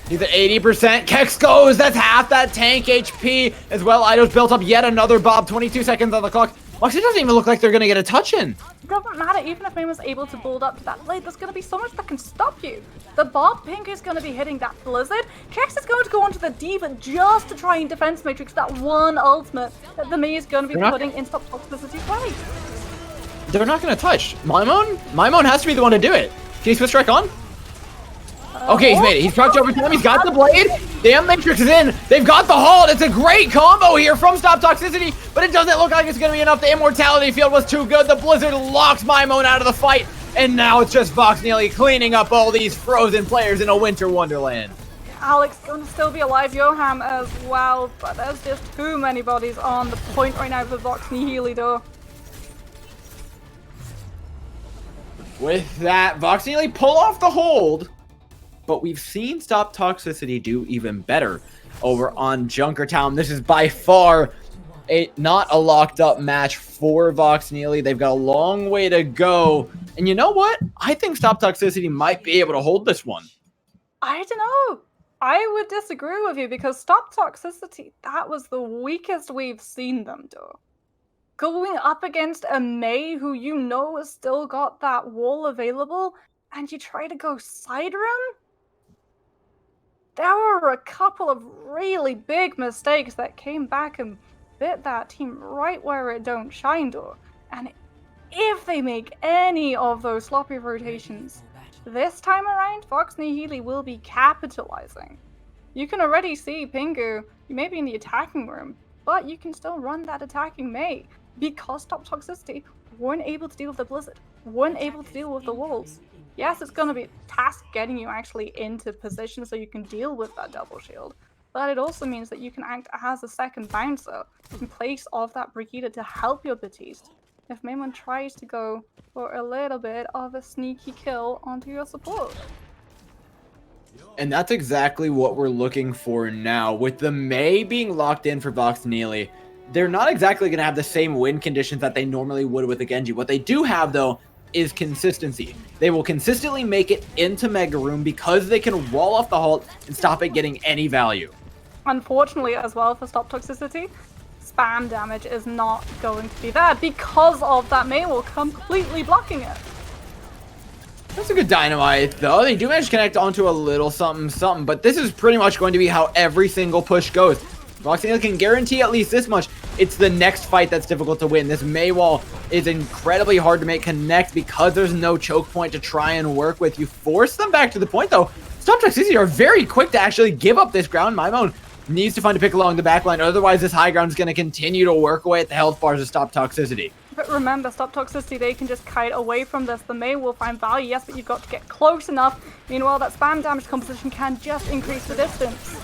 He's at 80%. Kex goes. That's half that tank HP as well. Ido's built up yet another Bob. 22 seconds on the clock. Moxie doesn't even look like they're going to get a touch in. It doesn't matter. Even if Maimon's able to build up to that Blade, there's going to be so much that can stop you. The Bob Pink is going to be hitting that Blizzard. Kex is going to go onto the Diva just to try and Defense Matrix that one ultimate that the Mei is going to be putting in Stop Toxicity's way. They're not going to touch. Maimon has to be the one to do it. Can you switch strike on? Okay, he's made it. He's procced over time. He's got the Blade. Damn, Matrix is in. They've got the halt. It's a great combo here from Stop Toxicity, but it doesn't look like it's going to be enough. The Immortality Field was too good. The Blizzard locks Maimon out of the fight, and now it's just Vox Nihili cleaning up all these frozen players in a winter wonderland. Alex going to still be alive, Johan as well, but there's just too many bodies on the point right now for Vox Nihili, though. With that, Vox Nihili pull off the hold. But we've seen Stop Toxicity do even better over on Junkertown. This is by far not a locked up match for Vox Nihili. They've got a long way to go. And you know what? I think Stop Toxicity might be able to hold this one. I don't know. I would disagree with you because Stop Toxicity, that was the weakest we've seen them do. Going up against a Mei who you know has still got that wall available and you try to go side room? There were a couple of really big mistakes that came back and bit that team right where it don't shine, though. And if they make any of those sloppy rotations this time around, Vox Nihili will be capitalizing. You can already see Pingu, you may be in the attacking room, but you can still run that attacking Mei because Stop Toxicity weren't able to deal with the Blizzard, weren't able to deal with the walls. Yes, it's going to be a task getting you actually into position so you can deal with that double shield. But it also means that you can act as a second bouncer in place of that Brigitte to help your Batiste. If Maimon tries to go for a little bit of a sneaky kill onto your support. And that's exactly what we're looking for now. With the Mei being locked in for Vox Nihili, they're not exactly going to have the same win conditions that they normally would with a Genji. What they do have, though, is consistency. They will consistently make it into Mega Room because they can wall off the halt and stop it getting any value. Unfortunately as well for Stop Toxicity, spam damage is not going to be there because of that Mei wall completely blocking it. That's a good dynamite, though. They do manage to connect onto a little something, but this is pretty much going to be how every single push goes. Voxnil can guarantee at least this much. It's the next fight that's difficult to win. This Mei wall is incredibly hard to make connect because there's no choke point to try and work with. You force them back to the point, though. Stop Toxicity are very quick to actually give up this ground. Maimon needs to find a pick along the back line, otherwise this high ground is going to continue to work away at the health bars to stop Toxicity. But remember, stop Toxicity, they can just kite away from this. The Mei will find value, yes, but you've got to get close enough. Meanwhile, that spam damage composition can just increase the distance.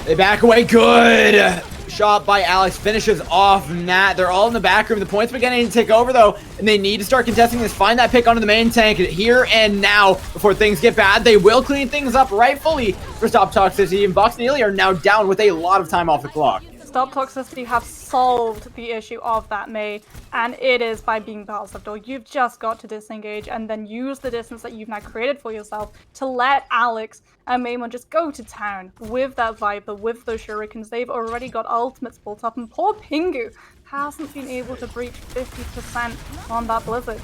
They back away, good! Shot by Alex finishes off Nat. They're all in the back room. The point's beginning to take over, though, and they need to start contesting this. Find that pick onto the main tank here and now before things get bad. They will clean things up rightfully for Stop Toxicity, and Voxnil are now down with a lot of time off the clock. Stop Toxicity have solved the issue of that Mei, and it is by being passive. You've just got to disengage and then use the distance that you've now created for yourself to let Alex and Maimon just go to town with that Viper, with those Shurikens. They've already got ultimates built up, and poor Pingu hasn't been able to breach 50% on that Blizzard.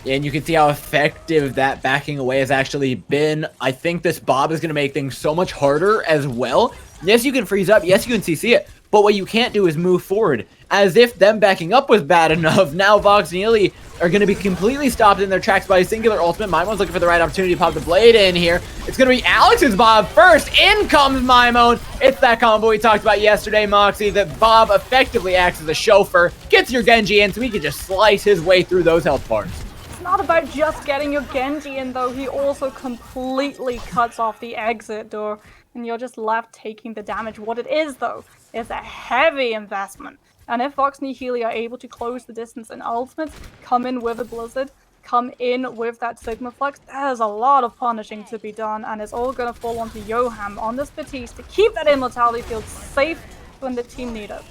Yeah, and you can see how effective that backing away has actually been. I think this Bob is going to make things so much harder as well. Yes, you can freeze up. Yes, you can CC it. But what you can't do is move forward. As if them backing up was bad enough. Now Voxnil are going to be completely stopped in their tracks by a singular ultimate. Maimon's looking for the right opportunity to pop the blade in here. It's going to be Alex's Bob first. In comes Maimon. It's that combo we talked about yesterday, Moxie, that Bob effectively acts as a chauffeur. Gets your Genji in so he can just slice his way through those health bars. It's not about just getting your Genji in, though. He also completely cuts off the exit door, and you're just left taking the damage. What it is, though, is a heavy investment. And if Vox Nihili are able to close the distance in ultimates, come in with a Blizzard, come in with that Sigma Flux, there's a lot of punishing to be done, and it's all going to fall onto Yoham on this Batiste to keep that immortality field safe when the team need it.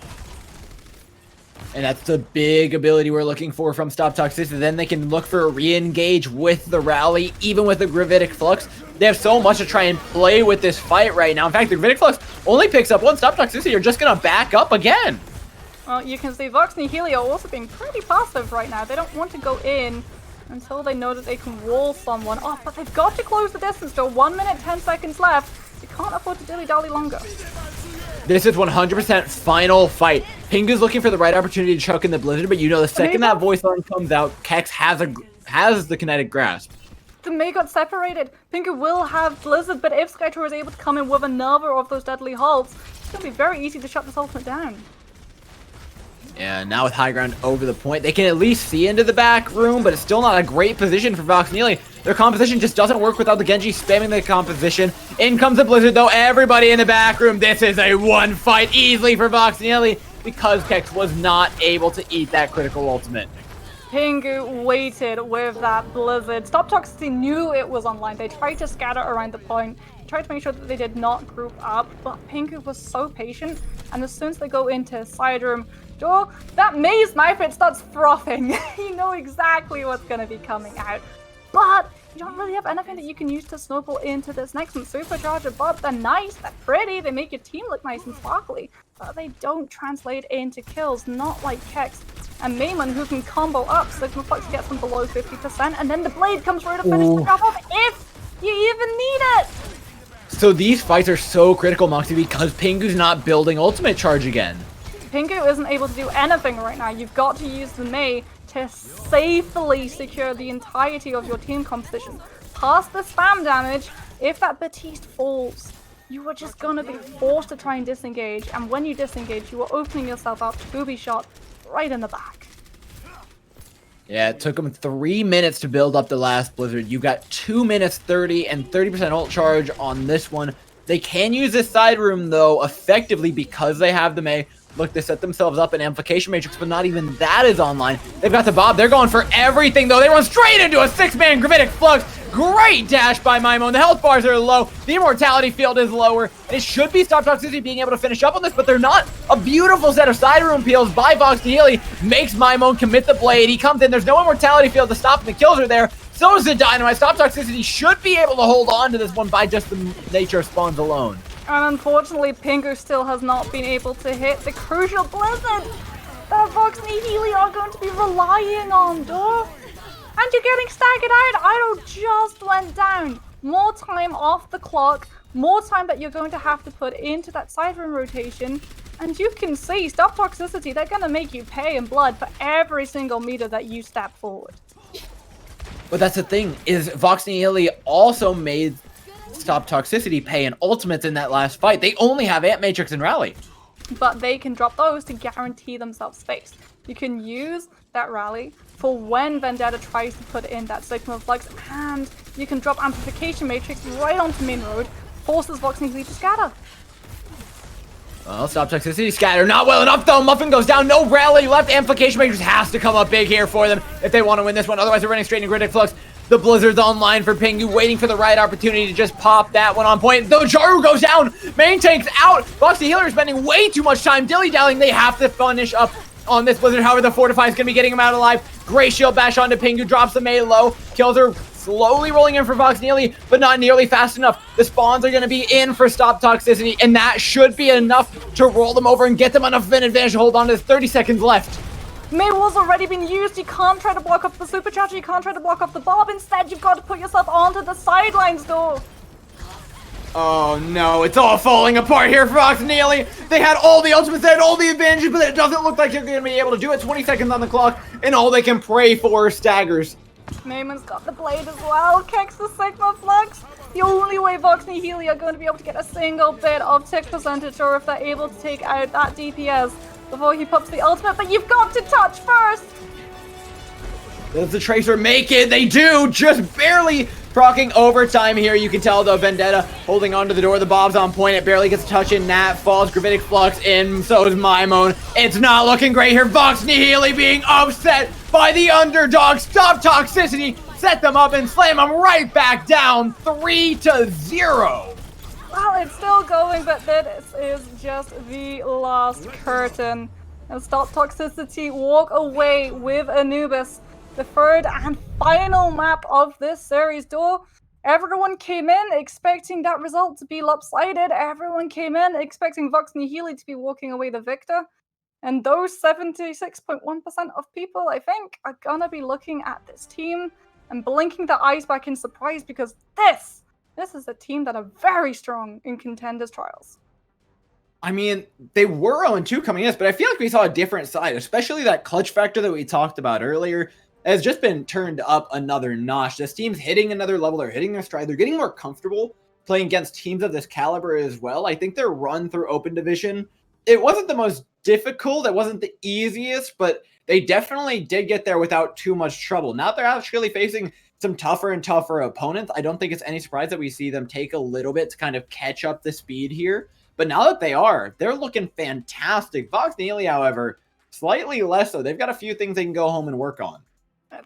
And that's the big ability we're looking for from Stop Toxicity. Then they can look for a re-engage with the rally, even with the Gravitic Flux. They have so much to try and play with this fight right now. In fact, the Gravitic Flux only picks up one. Stop Toxicity are just going to back up again. Well, you can see Vox Nihili are also being pretty passive right now. They don't want to go in until they know that they can wall someone off, but they've got to close the distance. Still 1 minute, 10 seconds left. They can't afford to dilly-dally longer. This is 100% final fight. Pingu's looking for the right opportunity to chuck in the Blizzard, but you know the second that voice line comes out, Kex has the kinetic grasp. The Mei got separated. Pingu will have Blizzard, but if Skytor is able to come in with another of those deadly halts, it's going to be very easy to shut this ultimate down. Yeah, now with high ground over the point, they can at least see into the back room, but it's still not a great position for Voxnil. Their composition just doesn't work without the Genji spamming the composition. In comes the Blizzard, though. Everybody in the back room. This is a one fight easily for Voxnil because Kex was not able to eat that critical ultimate. Pingu waited with that Blizzard. Stop Toxicity knew it was online. They tried to scatter around the point, tried to make sure that they did not group up, but Pingu was so patient, and as soon as they go into side room door, that Mei's knife, it starts frothing. You know exactly what's going to be coming out. But you don't really have anything that you can use to snowball into this next one. Supercharger Bob, they're nice, they're pretty, they make your team look nice and sparkly, but they don't translate into kills, not like Kex and Maimon, who can combo up. Sigma Flux gets them below 50%, and then the blade comes through to finish the job off if you even need it. So these fights are so critical, Moxie, because Pingu's not building ultimate charge again. Pingu isn't able to do anything right now. You've got to use the Mei to safely secure the entirety of your team composition. Past the spam damage, if that Batiste falls, you are just going to be forced to try and disengage, and when you disengage, you are opening yourself up to be shot right in the back. Yeah, it took them 3 minutes to build up the last Blizzard. You got 2 minutes 30 and 30% ult charge on this one. They can use this side room, though, effectively because they have the Mei. Look, they set themselves up an amplification matrix, but not even that is online. They've got the Bob. They're going for everything, though. They run straight into a 6-man Gravitic Flux. Great dash by Maimon. The health bars are low. The immortality field is lower. And it should be Stop Toxicity being able to finish up on this, but they're not. A beautiful set of side room peels by Voxnil makes Maimon commit the blade. He comes in. There's no immortality field to stop him. The kills are there. So is the dynamite. Stop Toxicity should be able to hold on to this one by just the nature of spawns alone. And unfortunately, Pingu still has not been able to hit the crucial blizzard that Vox nihili are going to be relying on, duh. And you're getting staggered out. Idol just went down. More time off the clock, more time that you're going to have to put into that side room rotation. And you can see, Stop Toxicity, they're going to make you pay in blood for every single meter that you step forward. But that's the thing, is Vox nihili also made Stop Toxicity pay in ultimates in that last fight. They only have Ant Matrix and Rally. But they can drop those to guarantee themselves space. You can use that Rally for when Vendetta tries to put in that Sigma Flux, and you can drop Amplification Matrix right onto main road, forces Vox nihili to scatter. Well, Stop Toxicity scatter. Not well enough, though. Muffin goes down. No Rally left. Amplification Matrix has to come up big here for them if they want to win this one. Otherwise, they're running straight into Griddick Flux. The Blizzard's online for Pingu, waiting for the right opportunity to just pop that one on point. Though Jaru goes down. Main tank's out. Vox nihili is spending way too much time dilly-dallying. They have to finish up on this Blizzard. However, the Fortify is going to be getting him out alive. Great shield bash onto Pingu. Drops the Mei low. Kills her. Slowly rolling in for Vox nihili, but not nearly fast enough. The spawns are going to be in for Stop Toxicity, and that should be enough to roll them over and get them enough of an advantage to hold on to 30 seconds left. Mei Wall's already been used. You can't try to block off the supercharger. You can't try to block off the Bob. Instead, you've got to put yourself onto the sidelines, though. Oh no, it's all falling apart here for Vox nihili. They had all the ultimates, they had all the advantages, but it doesn't look like they're going to be able to do it. 20 seconds on the clock, and all they can pray for is staggers. Neyman's got the blade as well. Kicks the Sigma Flux. The only way Vox nihili are going to be able to get a single bit of tick percentage, or if they're able to take out that DPS before he pops the ultimate, but you've got to touch first. Does the Tracer make it? They do, just barely proccing overtime here. You can tell, though, Vendetta holding onto the door. The Bob's on point. It barely gets a touch in. Nat falls. Gravitic Flux in. So is Mimone. It's not looking great here. Vox nihili being upset by the underdog. Stop Toxicity. Set them up and slam them right back down. 3-0. Well, it's still going, but this is just the last curtain. And Stop Toxicity walk away with Anubis. The third and final map of this series, though. Everyone came in expecting that result to be lopsided. Everyone came in expecting Vox nihili to be walking away the victor. And those 76.1% of people, I think, are gonna be looking at this team and blinking their eyes back in surprise, because this is a team that are very strong in Contenders trials. I mean, they were 0-2 coming in, but I feel like we saw a different side, especially that clutch factor that we talked about earlier has just been turned up another notch. This team's hitting another level. They're hitting their stride. They're getting more comfortable playing against teams of this caliber as well. I think their run through Open Division, it wasn't the most difficult. It wasn't the easiest, but they definitely did get there without too much trouble. Now they're actually facing some tougher and tougher opponents. I don't think it's any surprise that we see them take a little bit to kind of catch up the speed here. But now that they're looking fantastic. Vox nihili, however, slightly less so. They've got a few things they can go home and work on.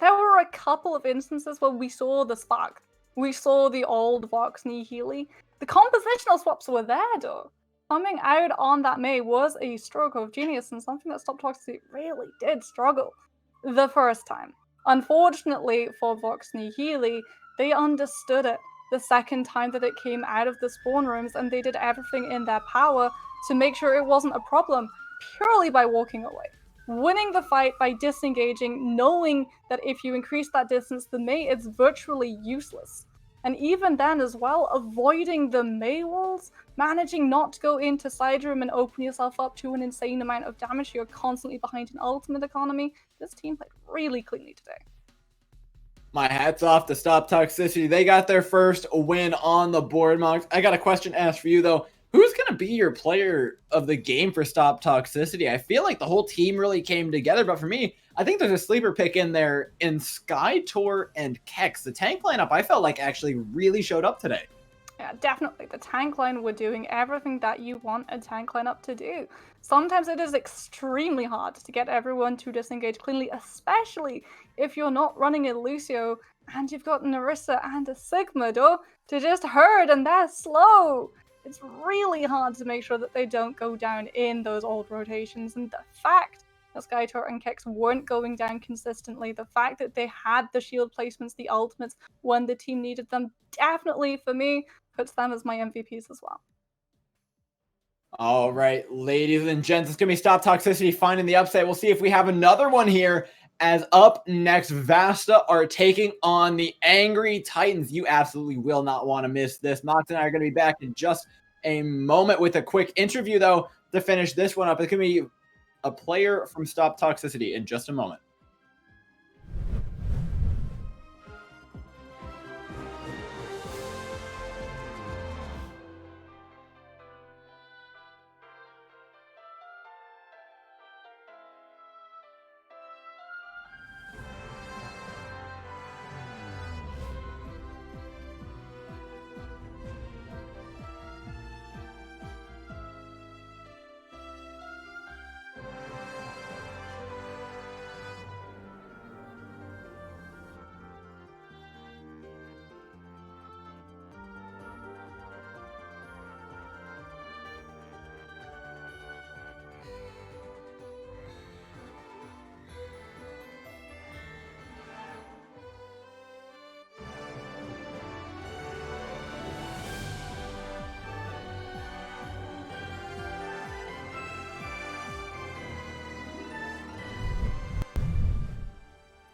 There were a couple of instances where we saw the spark. We saw the old Vox nihili. The compositional swaps were there, though. Coming out on that Mei was a stroke of genius, and something that Stop Toxicity really did struggle the first time. Unfortunately for Vox nihili, they understood it the second time that it came out of the spawn rooms, and they did everything in their power to make sure it wasn't a problem purely by walking away. Winning the fight by disengaging, knowing that if you increase that distance, the Mei is virtually useless. And even then as well, avoiding the Mei walls, managing not to go into side room and open yourself up to an insane amount of damage. You're constantly behind an ultimate economy. This team played really cleanly today. My hat's off to Stop Toxicity. They got their first win on the board, Mox. I got a question asked for you, though. Who's going to be your player of the game for Stop Toxicity? I feel like the whole team really came together, but for me, I think there's a sleeper pick in there in Sky, Tor, and Kex. The tank lineup, I felt like actually really showed up today. Yeah, definitely. The tank line were doing everything that you want a tank lineup to do. Sometimes it is extremely hard to get everyone to disengage cleanly, especially if you're not running a Lucio and you've got Narissa and a Sigma to just herd and they're slow. It's really hard to make sure that they don't go down in those old rotations, and the fact that Skytor and Kex weren't going down consistently, the fact that they had the shield placements, the ultimates, when the team needed them, definitely, for me, puts them as my MVPs as well. All right, ladies and gents, it's going to be Stop Toxicity finding the upset. We'll see if we have another one here. As up next, VASTA are taking on the Angry Titans. You absolutely will not want to miss this. Nox and I are going to be back in just a moment with a quick interview, though, to finish this one up. It's going to be a player from Stop Toxicity in just a moment.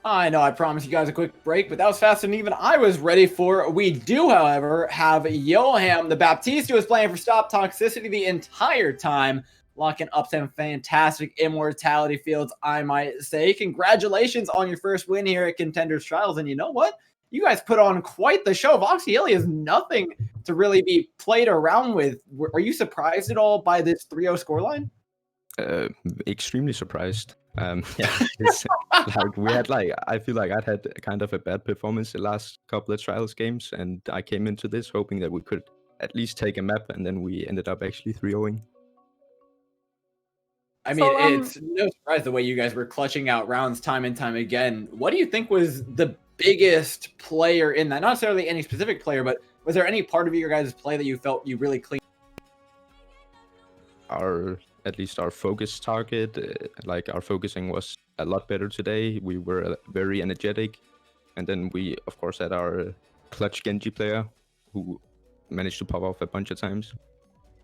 I know I promised you guys a quick break, but that was faster than even I was ready for. We do, however, have Yoham the Baptiste, who was playing for Stop Toxicity the entire time, locking up some fantastic immortality fields, I might say. Congratulations on your first win here at Contenders Trials, and you know what? You guys put on quite the show. Voxy is nothing to really be played around with. Are you surprised at all by this 3-0 scoreline? Extremely surprised. It's like we had I feel like I'd had kind of a bad performance the last couple of trials games, and I came into this hoping that we could at least take a map, and then we ended up actually 3-0ing. I mean, it's no surprise the way you guys were clutching out rounds time and time again. What do you think was the biggest player in that? Not necessarily any specific player, but was there any part of your guys' play that you felt you really cleaned? At least our focus target, our focusing was a lot better today. We were very energetic, and then we of course had our clutch Genji player who managed to pop off a bunch of times.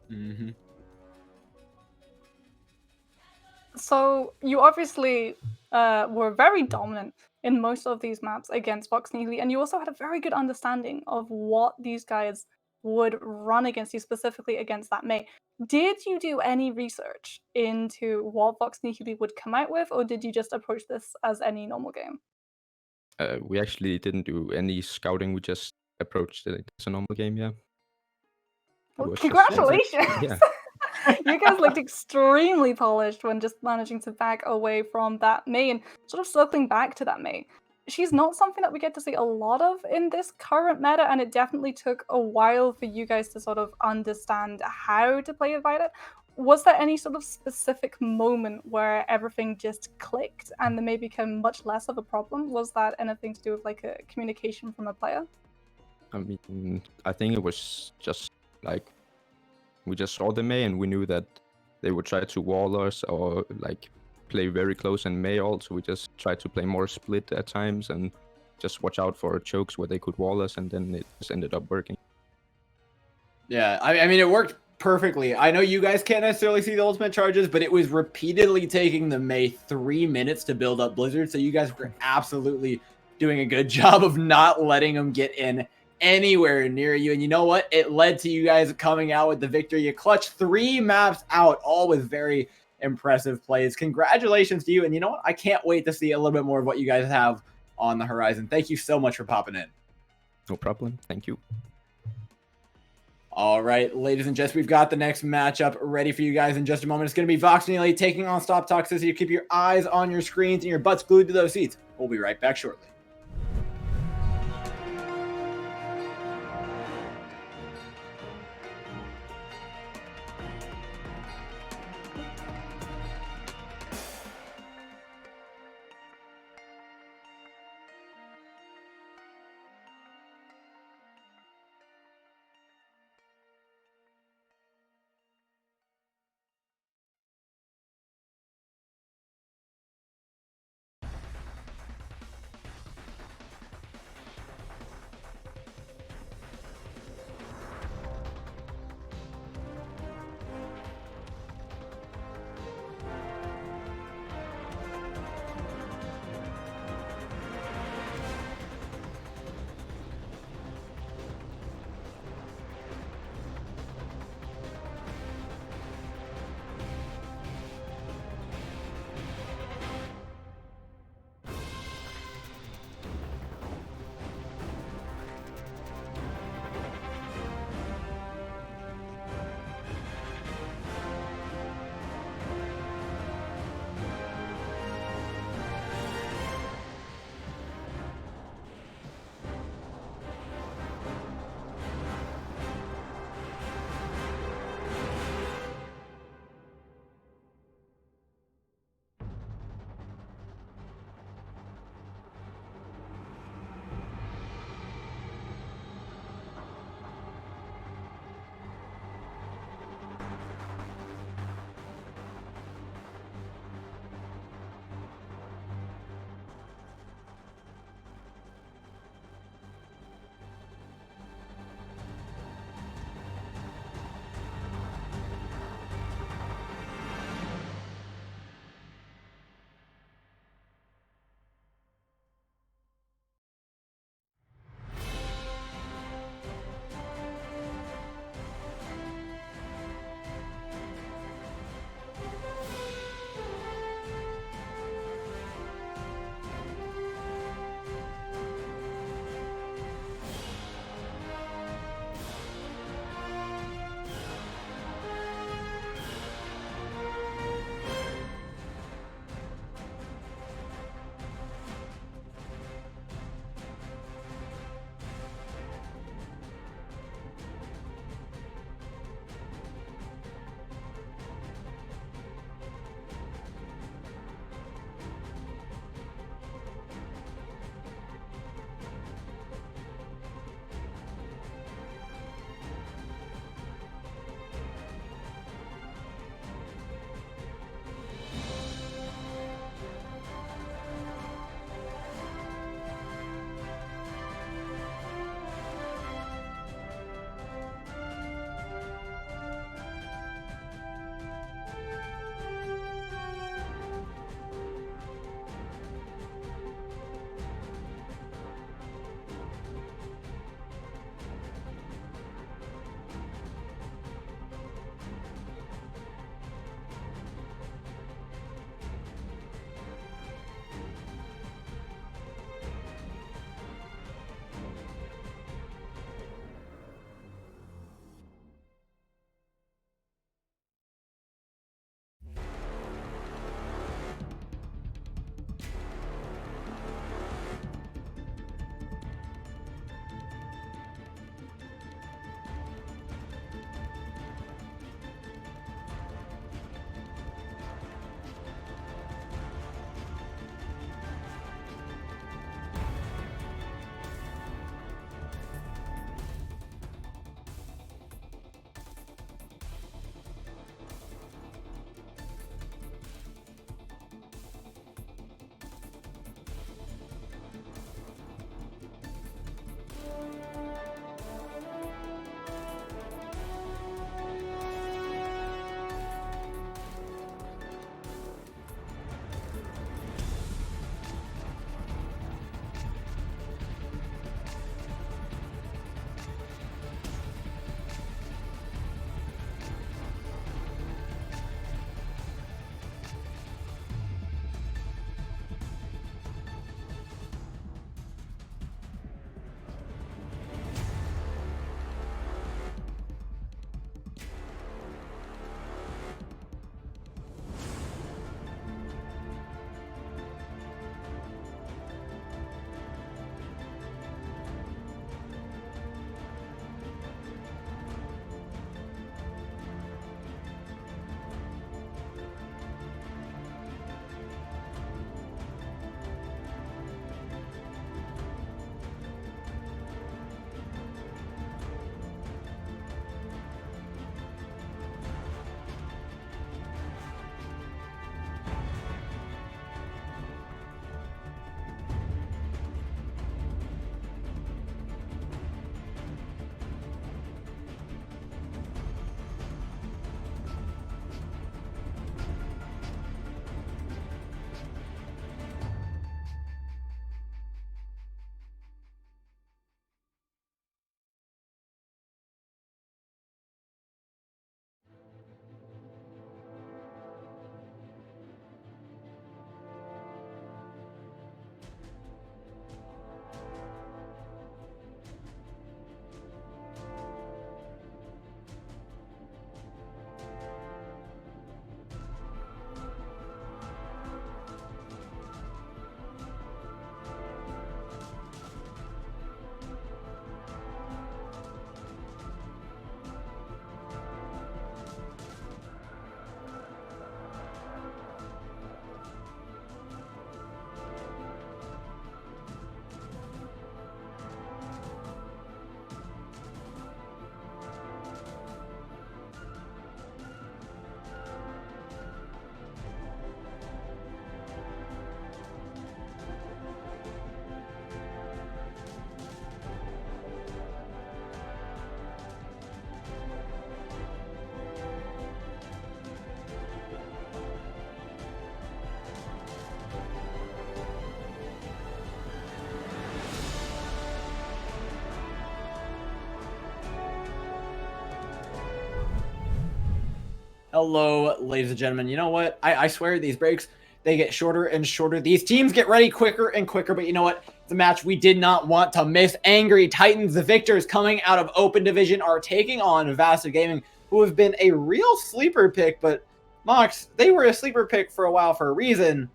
Mm-hmm. So you obviously were very dominant in most of these maps against Vox Nihili, and you also had a very good understanding of what these guys would run against you, specifically against that Mei. Did you do any research into what Vox Nihili would come out with, or did you just approach this as any normal game? We actually didn't do any scouting. We just approached it as a normal game, yeah. Well, congratulations! Yeah. You guys looked extremely polished when just managing to back away from that Mei and sort of circling back to that Mei. She's not something that we get to see a lot of in this current meta, and it definitely took a while for you guys to sort of understand how to play Violet. Was there any sort of specific moment where everything just clicked and the Mei became much less of a problem? Was that anything to do with like a communication from a player? I mean, I think it was just like we just saw the Mei and we knew that they would try to wall us or like play very close in Mei also. We just tried to play more split at times and just watch out for chokes where they could wall us, and then it just ended up working. Yeah, I mean, it worked perfectly. I know you guys can't necessarily see the ultimate charges, but it was repeatedly taking the Mei 3 minutes to build up Blizzard, so you guys were absolutely doing a good job of not letting them get in anywhere near you. And you know what? It led to you guys coming out with the victory. You clutched 3 maps out, all with very impressive plays. Congratulations to you. And you know what? I can't wait to see a little bit more of what you guys have on the horizon. Thank you so much for popping in. No problem. Thank you. All right, ladies and gents, we've got the next matchup ready for you guys in just a moment. It's going to be Vox Nihili taking on Stop Toxicity. Keep your eyes on your screens and your butts glued to those seats. We'll be right back shortly. Hello, ladies and gentlemen. You know what? I swear these breaks, they get shorter and shorter. These teams get ready quicker and quicker, but you know what? The match we did not want to miss. Angry Titans, the victors coming out of Open Division, are taking on VASTA Gaming, who have been a real sleeper pick, but Mox, they were a sleeper pick for a while for a reason,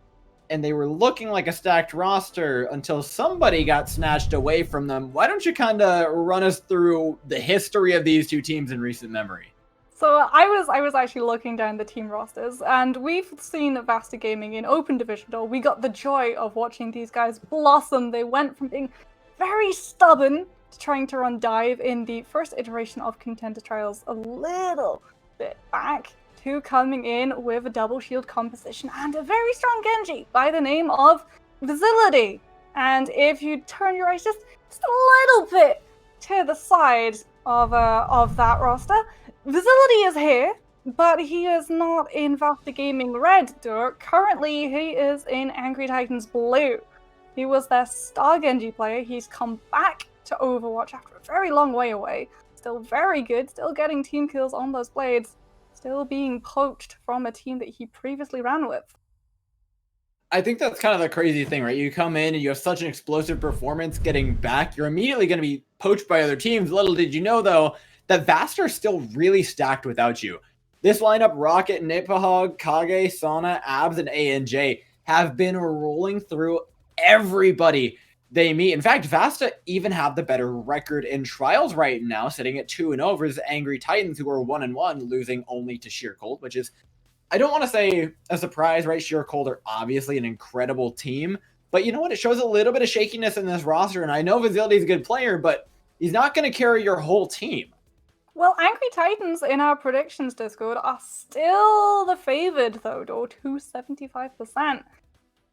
and they were looking like a stacked roster until somebody got snatched away from them. Why don't you kind of run us through the history of these two teams in recent memory? So I was actually looking down the team rosters, and we've seen VASTA Gaming in Open Division, though. We got the joy of watching these guys blossom. They went from being very stubborn to trying to run dive in the first iteration of Contender Trials a little bit back, to coming in with a double shield composition and a very strong Genji by the name of Vazility. And if you turn your eyes just a little bit to the side of that roster, Vazility is here, but he is not in VASTA Gaming Red. Currently, he is in Angry Titans Blue. He was their star Genji player. He's come back to Overwatch after a very long way away. Still very good, still getting team kills on those blades, still being poached from a team that he previously ran with. I think that's kind of the crazy thing, right? You come in and you have such an explosive performance getting back, you're immediately going to be poached by other teams. Little did you know, though, that VASTA are still really stacked without you. This lineup, Rocket, Nipahog, Kage, Sana, Abs, and ANJ, have been rolling through everybody they meet. In fact, VASTA even have the better record in Trials right now, sitting at 2-0 versus Angry Titans, who are 1-1, losing only to Sheer Cold, which is, I don't want to say a surprise, right? Sheer Cold are obviously an incredible team, but you know what? It shows a little bit of shakiness in this roster, and I know Vazility is a good player, but he's not going to carry your whole team. Well, Angry Titans in our predictions Discord are still the favored, though, to 75%.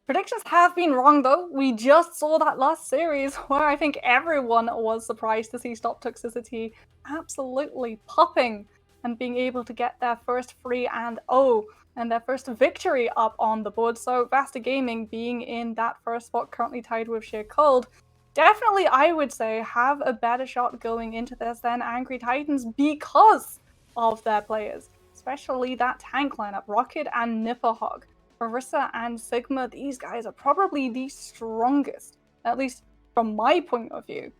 Predictions have been wrong, though. We just saw that last series where I think everyone was surprised to see Stop Toxicity absolutely popping and being able to get their first 3-0 and their first victory up on the board. So VASTA Gaming being in that first spot, currently tied with Sheer Cold, definitely, I would say, have a better shot going into this than Angry Titans because of their players, especially that tank lineup, Rocket and Nipahog. Orisa and Sigma, these guys are probably the strongest, at least from my point of view.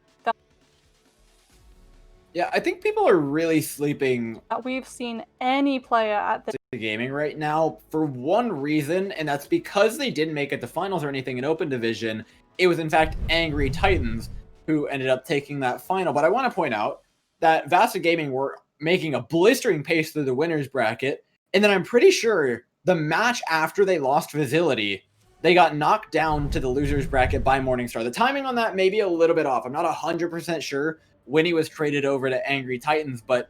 Yeah, I think people are really sleeping That we've seen any player at the gaming right now for one reason, and that's because they didn't make it to finals or anything in Open Division. It was in fact Angry Titans who ended up taking that final. But I want to point out that VASTA Gaming were making a blistering pace through the winners bracket, and then I'm pretty sure the match after they lost Vazility, they got knocked down to the losers bracket by Morningstar. The timing on that may be a little bit off. I'm not 100% sure when he was traded over to Angry Titans, but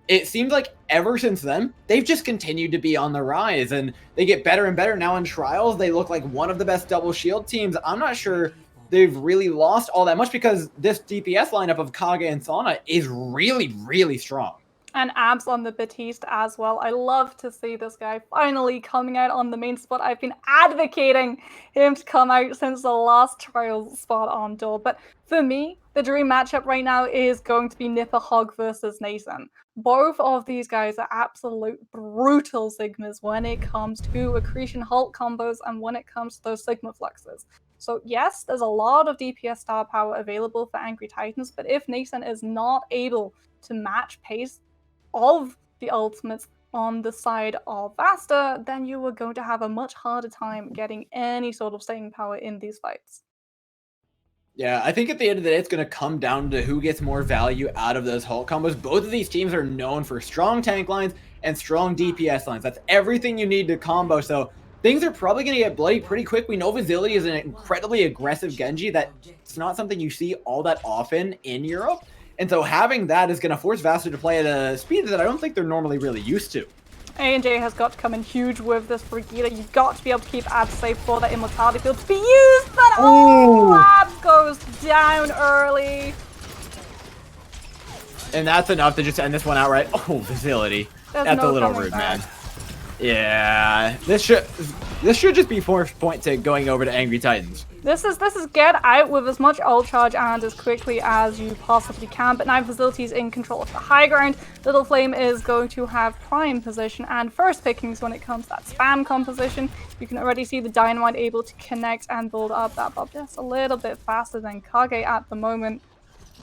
it seems like ever since then, they've just continued to be on the rise, and they get better and better. Now in Trials, they look like one of the best double shield teams. I'm not sure they've really lost all that much because this DPS lineup of Kage and Sana is really, really strong. And Abs on the Batiste as well. I love to see this guy finally coming out on the main spot. I've been advocating him to come out since the last Trials spot on door. But for me, the dream matchup right now is going to be Nipahog versus Nathan. Both of these guys are absolute brutal Sigmas when it comes to Accretion Halt combos and when it comes to those Sigma fluxes. So yes, there's a lot of DPS star power available for Angry Titans, but if Nathan is not able to match pace of the ultimates on the side of VASTA, then you are going to have a much harder time getting any sort of staying power in these fights. Yeah, I think at the end of the day, it's going to come down to who gets more value out of those Hulk combos. Both of these teams are known for strong tank lines and strong DPS lines. That's everything you need to combo, so things are probably going to get bloody pretty quick. We know Vazility is an incredibly aggressive Genji. That's not something you see all that often in Europe. And so having that is going to force VASTA to play at a speed that I don't think they're normally really used to. ANJ has got to come in huge with this Brigida. You've got to be able to keep Abs safe for that Immortality field to be used, but Abs goes down early. And that's enough to just end this one outright. Oh, Vazility. That's a little rude, man. Yeah, this should just be forced point to going over to Angry Titans. This is get out with as much ult charge and as quickly as you possibly can, but now Facility is in control of the high ground. Little Flame is going to have prime position and first pickings when it comes to that spam composition. You can already see the Dynamite able to connect and build up that Bob just a little bit faster than Kage at the moment.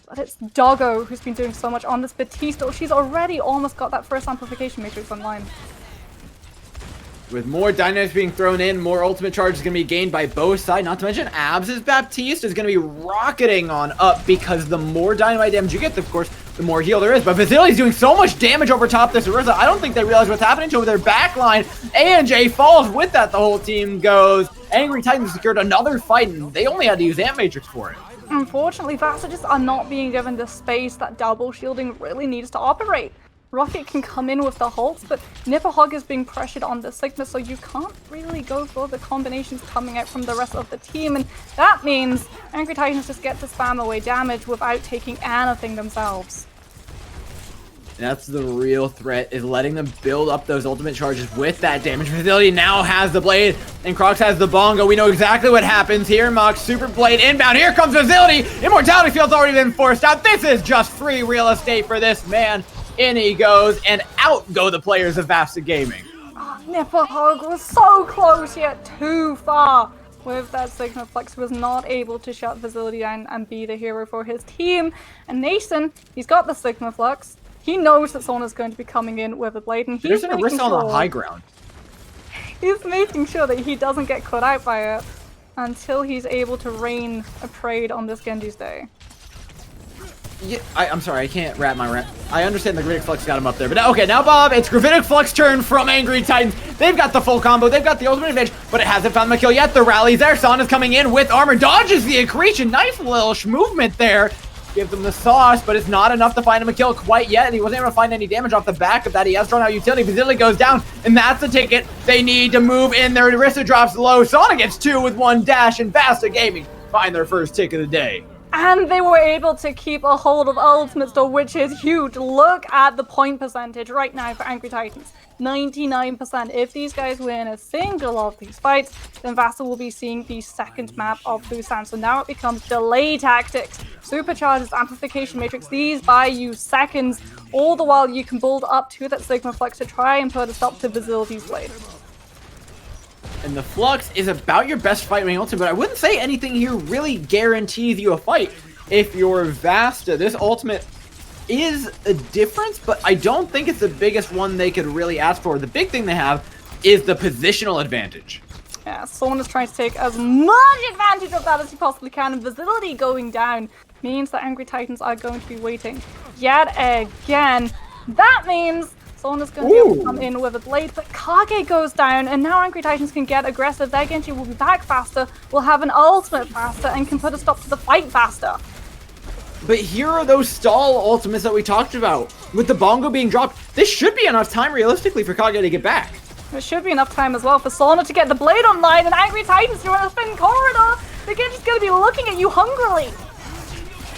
But it's Doggo who's been doing so much on this Batista. She's already almost got that first amplification matrix online. With more dynamics being thrown in, more ultimate charge is going to be gained by both sides. Not to mention, Abs' Baptiste is going to be rocketing on up because the more dynamite damage you get, of course, the more heal there is. But Facility's doing so much damage over top this Orisa. I don't think they realize what's happening to their backline. A&J falls with that. The whole team goes. Angry Titans secured another fight, and they only had to use Amp Matrix for it. Unfortunately, VASTA just are not being given the space that double shielding really needs to operate. Rocket can come in with the hulks, but Nipperhog is being pressured on the Sigma, so you can't really go for the combinations coming out from the rest of the team, and that means Angry Titans just get to spam away damage without taking anything themselves. That's the real threat, is letting them build up those ultimate charges with that damage. Facility now has the blade, and Crocs has the bongo. We know exactly what happens here. Mox, super blade inbound. Here comes Facility. Immortality Field's already been forced out. This is just free real estate for this man. In he goes, and out go the players of VASTA Gaming. Oh, Nipperhog was so close, yet too far. With that Sigma Flex, was not able to shut Facility down and be the hero for his team. And Nason, he's got the Sigma Flux. He knows that someone is going to be coming in with a blade, and he's making sure on the high ground. He's making sure that he doesn't get caught out by it until he's able to rain a parade on this Genji's day. Yeah, I'm sorry, I can't wrap my rap. I understand the Gravitic Flux got him up there, but okay, now Bob, it's Gravitic Flux turn from Angry Titans. They've got the full combo, they've got the ultimate advantage, but it hasn't found the kill yet. The rally's there. Son is coming in with armor, dodges the accretion. Nice little movement there. Gives him the sauce, but it's not enough to find him a kill quite yet, and he wasn't able to find any damage off the back of that. He has thrown out utility. Facility goes down, and that's the ticket. They need to move in. Their Orisa drops low. Sonic gets 2 with 1 dash, and VASTA Gaming find their first tick of the day. And they were able to keep a hold of Ultimate Store, which is huge. Look at the point percentage right now for Angry Titans. 99%. If these guys win a single of these fights, then VASTA will be seeing the second map of Busan. So now it becomes delay tactics. Supercharges, amplification matrix, these buy you seconds. All the while you can build up to that Sigma Flux to try and put a stop to Facility's blade. And the Flux is about your best fight main ultimate, but I wouldn't say anything here really guarantees you a fight. If you're VASTA, this ultimate is a difference, but I don't think it's the biggest one they could really ask for. The big thing they have is the positional advantage. Yeah, someone is trying to take as much advantage of that as he possibly can, and Facility going down means that Angry Titans are going to be waiting yet again. That means someone is going to be able to come in with a blade, but Kage goes down, and now Angry Titans can get aggressive. Their Genji will be back faster, will have an ultimate faster, and can put a stop to the fight faster. But here are those stall ultimates that we talked about. With the bongo being dropped, this should be enough time realistically for Kage to get back. There should be enough time as well for Sona to get the blade online, and Angry Titans through a spin corridor. The Genji's going to be looking at you hungrily.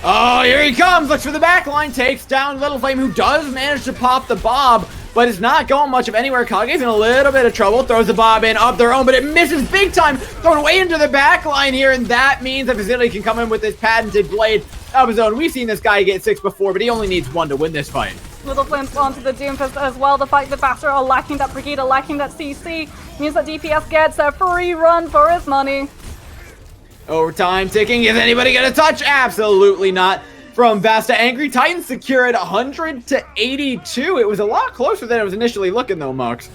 Oh, here he comes. Looks for the back line. Takes down Little Flame, who does manage to pop the Bob, but it's not going much of anywhere. Kage's in a little bit of trouble. Throws the Bob in up their own, but it misses big time. Thrown way into the back line here, and that means that Facility can come in with his patented blade of his own. We've seen this guy get 6 before, but he only needs 1 to win this fight. Little Flame's onto the Doomfist as well. The fact that VASTA are lacking that Brigida, lacking that CC, means that DPS gets a free run for his money. Overtime ticking. Is anybody gonna touch? Absolutely not. From VASTA, Angry Titans secure it 100 to 82. It was a lot closer than it was initially looking though, Mox.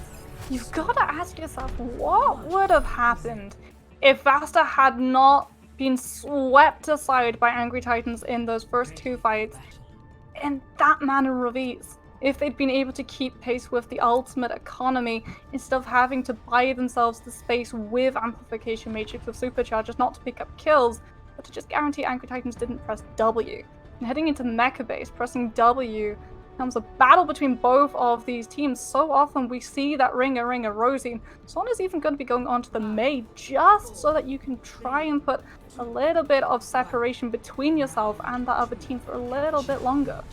You've got to ask yourself, what would have happened if VASTA had not been swept aside by Angry Titans in those first 2 fights in that manner of ease? If they'd been able to keep pace with the ultimate economy instead of having to buy themselves the space with amplification matrix with superchargers, not to pick up kills, but to just guarantee Angry Titans didn't press W. And heading into Mecha base, pressing W becomes a battle between both of these teams. So often we see that Ringer Rosie. Sona's even going to be going on to the Mei just so that you can try and put a little bit of separation between yourself and that other team for a little bit longer.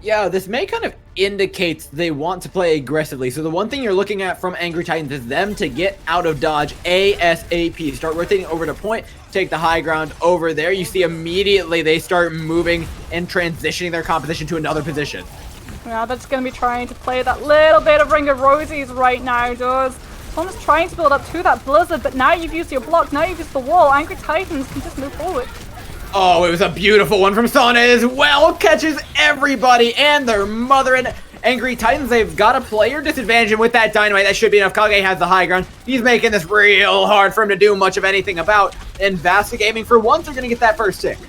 Yeah, this Mei kind of indicates they want to play aggressively. So the one thing you're looking at from Angry Titans is them to get out of dodge ASAP. Start rotating over to point, take the high ground over there. You see immediately they start moving and transitioning their composition to another position. Yeah, that's going to be trying to play that little bit of Ring of Rosies right now, does. Almost trying to build up to that Blizzard, but now you've used your block, now you've used the wall. Angry Titans can just move forward. Oh, it was a beautiful one from Sana as well. Catches everybody and their mother. And Angry Titans, they've got a player disadvantage, and with that dynamite, that should be enough. Kage has the high ground. He's making this real hard for him to do much of anything about. And VASTA Gaming, for once, are going to get that first tick.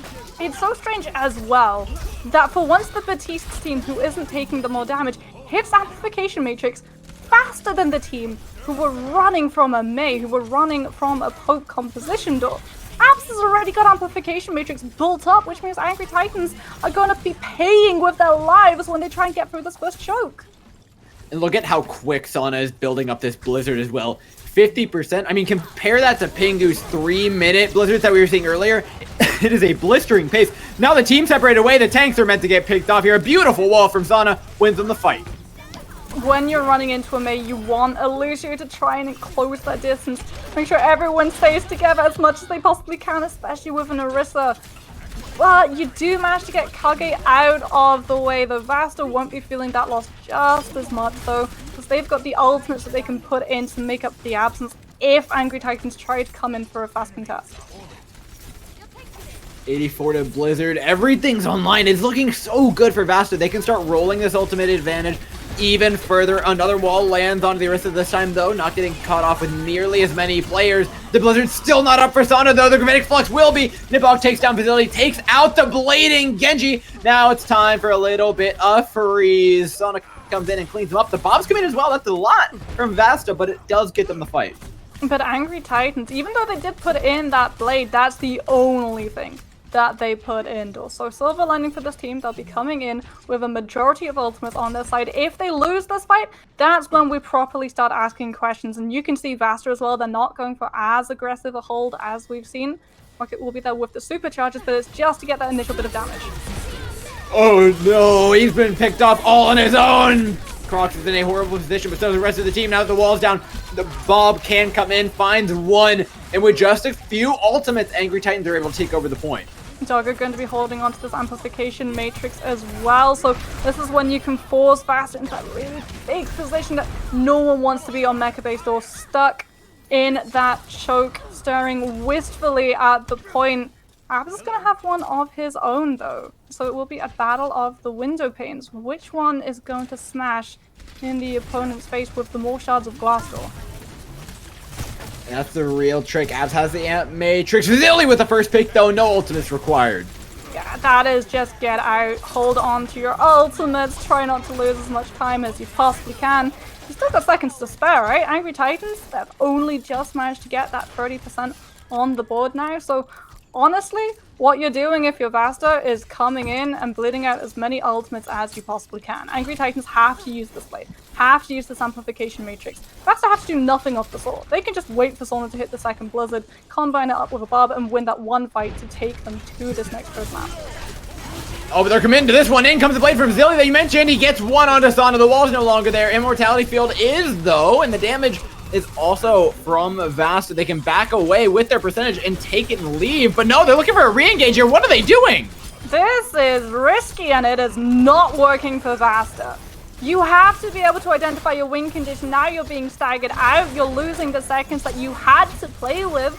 It's so strange as well that for once the Batiste team, who isn't taking the more damage, hits Amplification Matrix faster than the team who were running from a Mei, who were running from a Poke composition door. Abs has already got Amplification Matrix built up, which means Angry Titans are going to be paying with their lives when they try and get through this first choke. And look at how quick Sana is building up this Blizzard as well. 50%. I mean, compare that to Pingu's 3-minute Blizzards that we were seeing earlier. It is a blistering pace. Now the team separated away. The tanks are meant to get picked off here. A beautiful wall from Sana wins them the fight. When you're running into a Mei, you want a Lucio to try and close that distance. Make sure everyone stays together as much as they possibly can, especially with an Orisa. But you do manage to get Kage out of the way. The VASTA won't be feeling that loss just as much, though, because they've got the ultimates that they can put in to make up the absence if Angry Titans try to come in for a fast contest. 84 to Blizzard. Everything's online. It's looking so good for VASTA. They can start rolling this ultimate advantage even further. Another wall lands onto the Orisa this time, though, not getting caught off with nearly as many players. The Blizzard's still not up for Sana, though. The Gravitic Flux will be. Nipok takes down Facility, takes out the Blading Genji. Now it's time for a little bit of freeze. Sana comes in and cleans them up. The bombs come in as well. That's a lot from VASTA, but it does get them the fight. But Angry Titans, even though they did put in that blade, that's the only thing that they put in. So silver lining for this team, they'll be coming in with a majority of ultimates on their side. If they lose this fight, that's when we properly start asking questions. And you can see VASTA as well, they're not going for as aggressive a hold as we've seen. Rocket will be there with the supercharges, but it's just to get that initial bit of damage. Oh no, he's been picked off all on his own. Crocs is in a horrible position, but so is the rest of the team. Now that the wall's down, the Bob can come in, finds one, and with just a few ultimates, Angry Titans are able to take over the point. Dogger going to be holding onto this Amplification Matrix as well, so this is when you can force VASTA into that really big position that no one wants to be on Mecha Base or stuck in that choke, staring wistfully at the point. Abs is going to have one of his own, though, so it will be a battle of the window panes. Which one is going to smash in the opponent's face with the more shards of glass door? That's the real trick. Abs has the Amp Matrix. Zilly with the first pick, though. No ultimates required. Yeah, that is just get out, hold on to your ultimates, try not to lose as much time as you possibly can. You still got seconds to spare, right? Angry Titans, they've only just managed to get that 30% on the board now, so honestly, what you're doing if you're VASTA is coming in and bleeding out as many ultimates as you possibly can. Angry Titans have to use this blade, have to use this Amplification Matrix. VASTA have to do nothing of the sort. They can just wait for Sona to hit the second Blizzard, combine it up with a Barb, and win that one fight to take them to this next first map. Oh, but they're committing to this one. In comes the blade from Zilly that you mentioned. He gets one onto Sana. The wall's no longer there. Immortality Field is, though, and the damage is also from VASTA. They can back away with their percentage and take it and leave. But no, they're looking for a re-engage here. What are they doing? This is risky and it is not working for VASTA. You have to be able to identify your win condition. Now you're being staggered out. You're losing the seconds that you had to play with.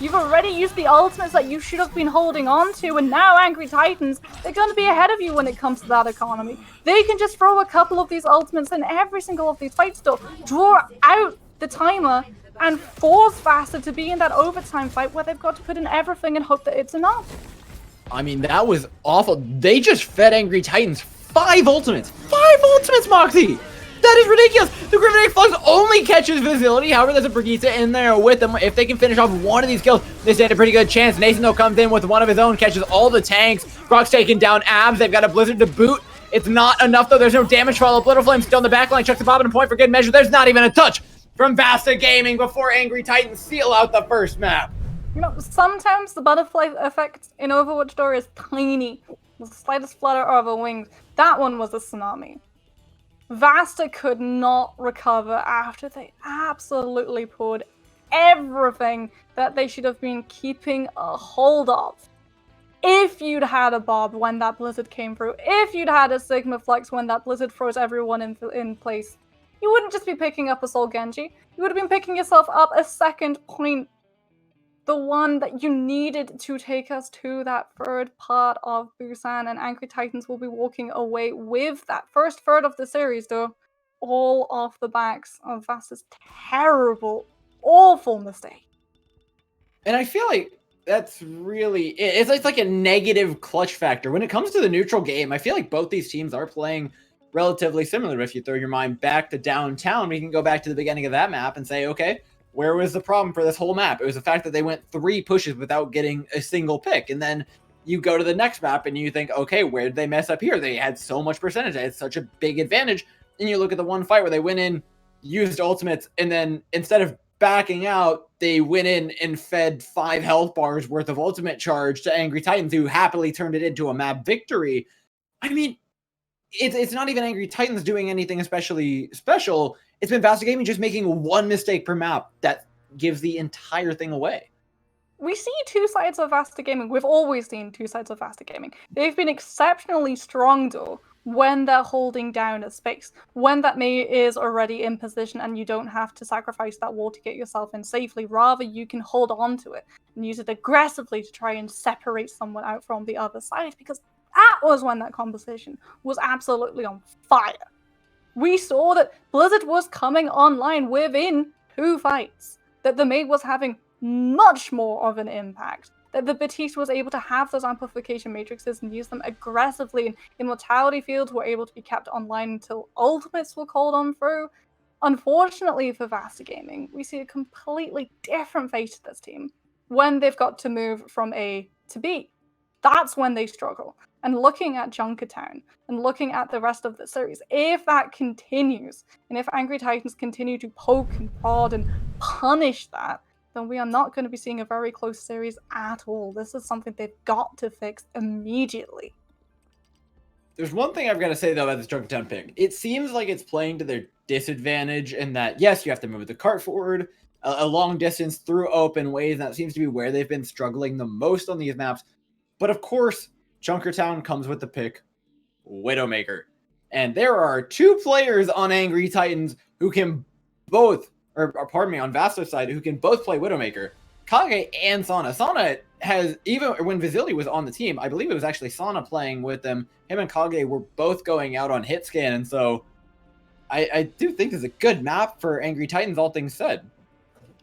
You've already used the ultimates that you should have been holding on to, and now Angry Titans, they're going to be ahead of you when it comes to that economy. They can just throw a couple of these ultimates in every single of these fights, though, draw out the timer, and force VASTA to be in that overtime fight where they've got to put in everything and hope that it's enough. I mean, that was awful. They just fed Angry Titans 5 ultimates. 5 ultimates, Moxie! That is ridiculous! The Gravitic Flux only catches Facility. However, there's a Brigitte in there with them. If they can finish off one of these kills, they stand a pretty good chance. Nathan, though, comes in with one of his own, catches all the tanks. Brock's taking down Abs. They've got a Blizzard to boot. It's not enough, though. There's no damage follow-up. Little Flame still in the backline. Chucks the Bob and a point for good measure. There's not even a touch from VASTA Gaming before Angry Titans seal out the first map. You know, sometimes the butterfly effect in Overwatch door is tiny. The slightest flutter of a wing. That one was a tsunami. Vasta could not recover after they absolutely poured everything that they should have been keeping a hold of. If you'd had a Bob when that Blizzard came through, if you'd had a Sigma Flex when that Blizzard froze everyone in place, you wouldn't just be picking up a Soul Genji, you would have been picking yourself up a second point. The one that you needed to take us to that third part of Busan, and Angry Titans will be walking away with that first third of the series, though, all off the backs of Vasta's terrible, awful mistake. And I feel like that's really it's like a negative clutch factor when it comes to the neutral game. I feel like both these teams are playing relatively similar. If you throw your mind back to downtown, we can go back to the beginning of that map and say, okay, where was the problem for this whole map? It was the fact that they went 3 pushes without getting a single pick. And then you go to the next map and you think, okay, where did they mess up here? They had so much percentage. They had such a big advantage. And you look at the one fight where they went in, used ultimates, and then instead of backing out, they went in and fed 5 health bars worth of ultimate charge to Angry Titans, who happily turned it into a map victory. I mean, it's not even Angry Titans doing anything especially special. It's been VASTA Gaming just making one mistake per map that gives the entire thing away. We see two sides of VASTA Gaming. We've always seen two sides of VASTA Gaming. They've been exceptionally strong, though, when they're holding down a space. When that Mei is already in position and you don't have to sacrifice that wall to get yourself in safely. Rather, you can hold on to it and use it aggressively to try and separate someone out from the other side, because that was when that composition was absolutely on fire. We saw that Blizzard was coming online within 2 fights, that the Mei was having much more of an impact, that the Batiste was able to have those amplification matrices and use them aggressively, and immortality fields were able to be kept online until ultimates were called on through. Unfortunately for VASTA Gaming, we see a completely different face to this team when they've got to move from A to B. That's when they struggle. And looking at Junkertown and looking at the rest of the series, if that continues, and if Angry Titans continue to poke and prod and punish that, then we are not going to be seeing a very close series at all. This is something they've got to fix immediately. There's one thing I've got to say, though, about this Junkertown pick. It seems like it's playing to their disadvantage in that, yes, you have to move the cart forward a long distance through open ways, and that seems to be where they've been struggling the most on these maps. But of course, Junkertown comes with the pick Widowmaker. And there are 2 players on Angry Titans who can both, or pardon me, on Vasta's side, who can both play Widowmaker. Kage and Sana. Sana has, even when Vizili was on the team, I believe it was actually Sana playing with them. Him and Kage were both going out on hit scan, and so I do think it's a good map for Angry Titans, all things said.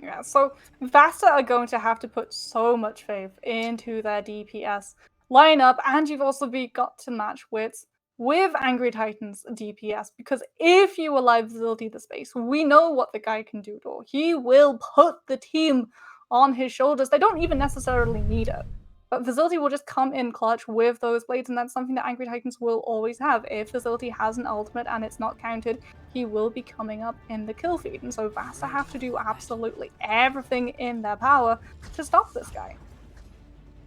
Yeah, so Vasta are going to have to put so much faith into their DPS lineup, and you've also got to match wits with Angry Titans DPS, because if you allow Vizility the space, we know what the guy can do, though. He will put the team on his shoulders. They don't even necessarily need it, but Vizility will just come in clutch with those blades, and that's something that Angry Titans will always have. If Vizility has an ultimate and it's not counted, he will be coming up in the kill feed, and so Vasta have to do absolutely everything in their power to stop this guy.